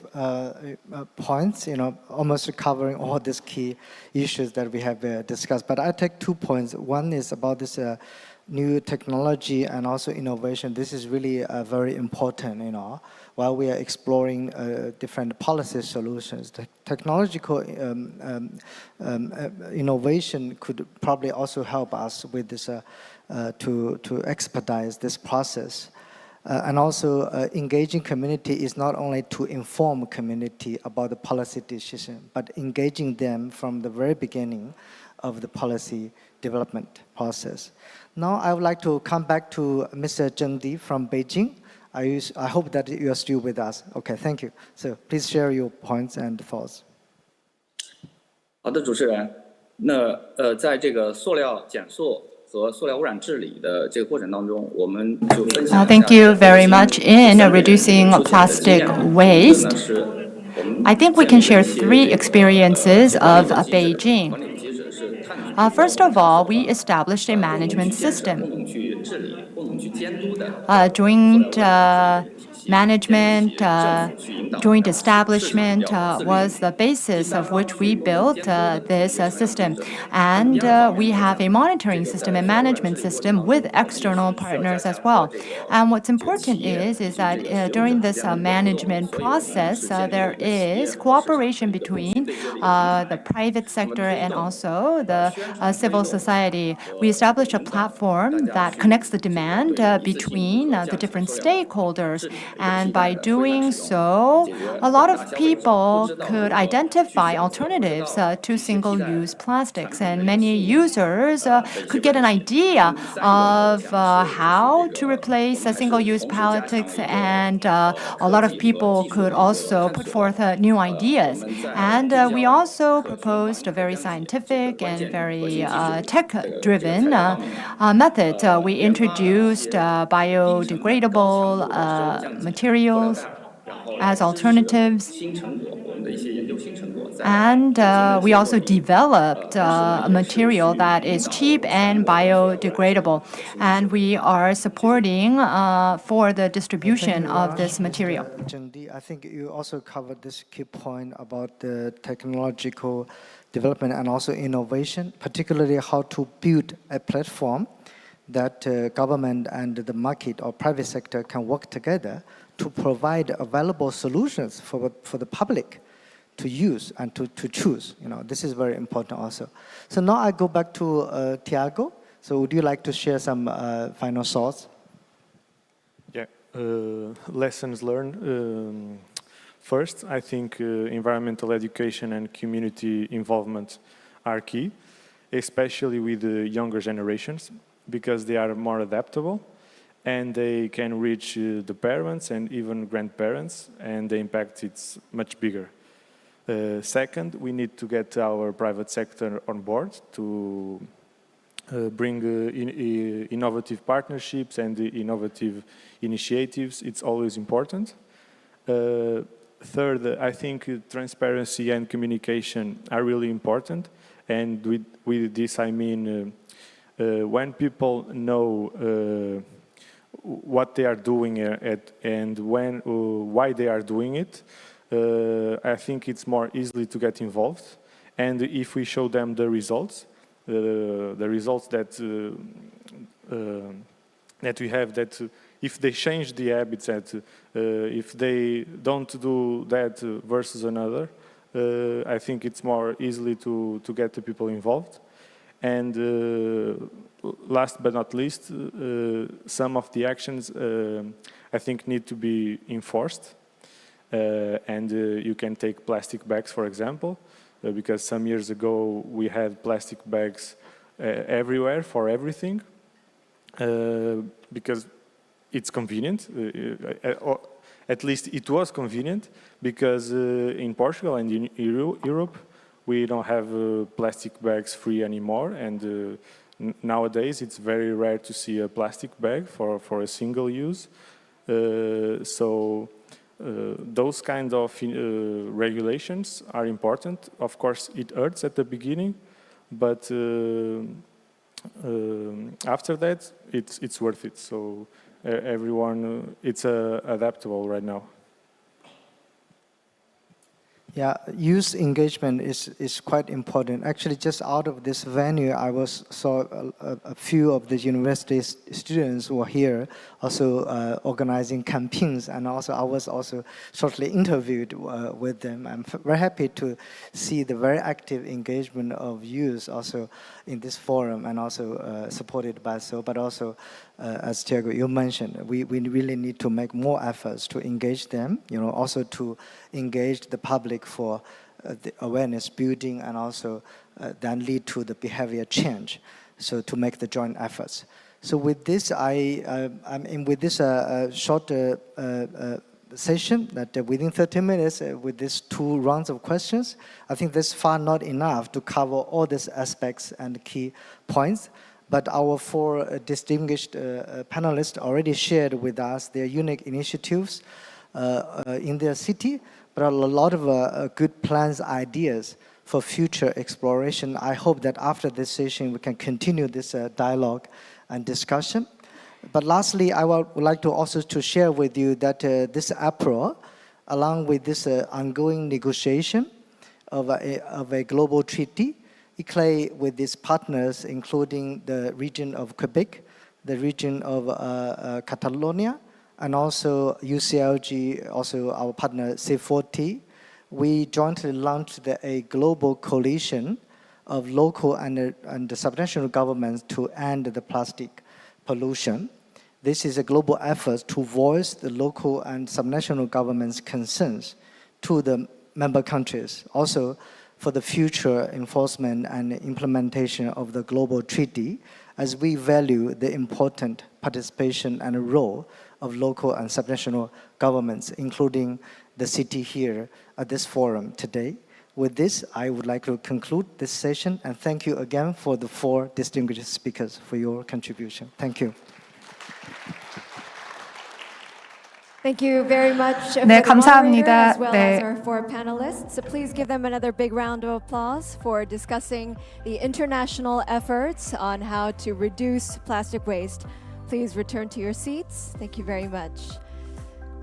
points, almost covering all these key issues that we have discussed. But I take 2 points. One is about this new technology and also innovation. This is really very important, while we are exploring different policy solutions. The technological innovation could probably also help us with this to expedite this process. And also engaging community is not only to inform community about the policy decision, but engaging them from the very beginning of the policy development process. Now I would like to come back to Mr. Zheng Di from Beijing. I hope that you are still with us. Okay, thank you. So please share your points and thoughts. 好的，主持人。那在这个塑料减塑和塑料污染治理的这个过程当中，我们就分享。Thank you very much. In reducing plastic waste, I think we can share 3 experiences of Beijing. First of all, we established a management system. Joint management, joint establishment was the basis of which we built this system. And we have a monitoring system and management system with external partners as well. And what's important is that during this management process, there is cooperation between the private sector and also the civil society. We established a platform that connects the demand between the different stakeholders. And by doing so, a lot of people could identify alternatives to single-use plastics. And many users could get an idea of how to replace single-use plastics. And a lot of people could also put forth new ideas. And we also proposed a very scientific and very tech-driven method. We introduced biodegradable materials. as alternatives. 新成果，我们的一些研究新成果在 And we also developed a material that is cheap and biodegradable. And we are supporting for the distribution of this material. I think you also covered this key point about the technological development and also innovation, particularly how to build a platform that government and the market or private sector can work together to provide available solutions for the public to use and to choose. You know, this is very important also. So now I go back to Tiago. So would you like to share some final thoughts? Yeah, lessons learned. First, I think environmental education and community involvement are key, especially with the younger generations, because they are more adaptable and they can reach the parents and even grandparents, and the impact is much bigger. Second, we need to get our private sector on board to bring innovative partnerships and innovative initiatives. It's always important. Third, I think transparency and communication are really important. And with this, I mean, when people know what they are doing and why they are doing it, I think it's more easily to get involved. And if we show them the results that we have, that if they change the habits, that if they don't do that versus another, I think it's more easily to get the people involved. And last but not least, some of the actions I think need to be enforced. And you can take plastic bags, for example, because some years ago we had plastic bags everywhere for everything, because it's convenient. At least it was convenient, because in Portugal and in Europe we don't have plastic bags free anymore, and nowadays it's very rare to see a plastic bag for a single use. So those kind of regulations are important. Of course, it hurts at the beginning, but after that, it's worth it. So everyone, it's adaptable right now. Yeah, youth engagement is quite important. Actually, just out of this venue, I saw a few of the university students were here, also organizing campaigns, and also I was also shortly interviewed with them. I'm very happy to see the very active engagement of youth also in this forum, and also supported by Seoul, but also as Tiago, you mentioned, we really need to make more efforts to engage them, you know, also to engage the public for the awareness building, and also then lead to the behavior change, so to make the joint efforts. So with this, I'm in with this short session that within 30 minutes, with these 2 rounds of questions, I think that's far not enough to cover all these aspects and key points. But our 4 distinguished panelists already shared with us their unique initiatives in their city, but a lot of good plans, ideas for future exploration. I hope that after this session, we can continue this dialogue and discussion. But lastly, I would like to also to share with you that this April, along with this ongoing negotiation of a global treaty, ICLEI with its partners, including the region of Quebec, the region of Catalonia, and also UCLG, also our partner C40, we jointly launched a global coalition of local and the subnational governments to end the plastic pollution. This is a global effort to voice the local and subnational governments' concerns to the member countries, also for the future enforcement and implementation of the global treaty, as we value the important participation and role of local and subnational governments, including the city here at this forum today. With this, I would like to conclude this session, and thank you again for the 4 distinguished speakers for your contribution. Thank you. Thank you very much 네, for the moderator 감사합니다. as well 네. as our four panelists. So please give them another big round of applause for discussing the international efforts on how to reduce plastic waste. Please return to your seats. Thank you very much.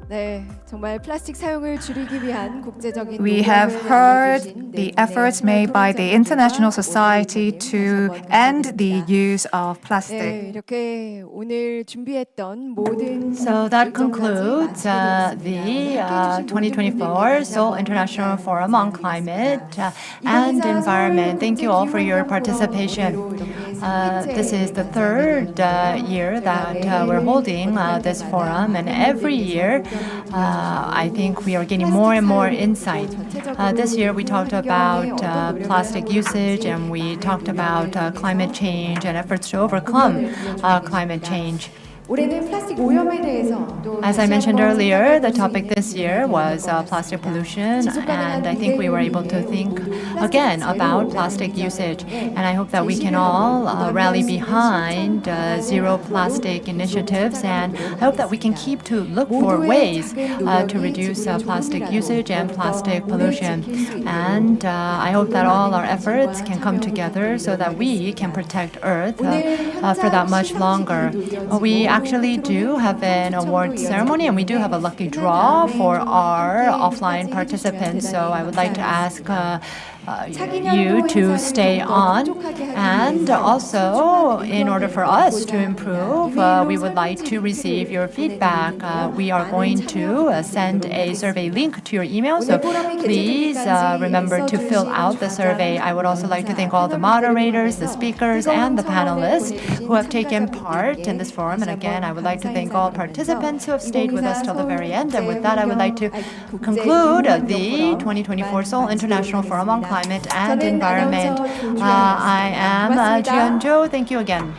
네, 정말 플라스틱 사용을 줄이기 위한 국제적인 We have 노력을 heard 알려주신 the 네 efforts 분의 made by the 토론자분들과 International Society 모든 to 다시 한번 end the 감사드립니다. use of 네, plastic. 이렇게 오늘 준비했던 모든 So that 일정까지 concludes 마치게 the 되겠습니다. 2024 Seoul International Forum on Climate and Environment. Thank you all for your participation. This is the third year that we're holding this forum, and every year I think we are getting more and more insight. This year we talked about plastic usage, and we talked about climate change and efforts to overcome climate change. 올해는 플라스틱 오염에 대해서 또 As I 다시 mentioned 한번 earlier, the 생각해 topic 보실 this year was plastic pollution, 지속 가능한 and I think we were able to think again about plastic usage. And I hope that we can all rally behind zero plastic initiatives, and I hope that we can keep to look for ways to reduce plastic usage and plastic pollution. And I hope that all our efforts can come together so that we can protect Earth for that much longer. We actually do have an award ceremony, and we do have a lucky draw for our offline participants. So I would like to ask you to stay on, and also in order for us to improve, we would like to receive your feedback. We are going to send a survey link to your email, so please remember to fill out the survey. I would also like to thank all the moderators, the speakers, and the panelists who have taken part in this forum. And again, I would like to thank all participants who have stayed with us till the very end. And with that, I would like to conclude the 2024 Seoul International Forum on Climate and Environment. I am Ji-yeon Jo. Thank you again.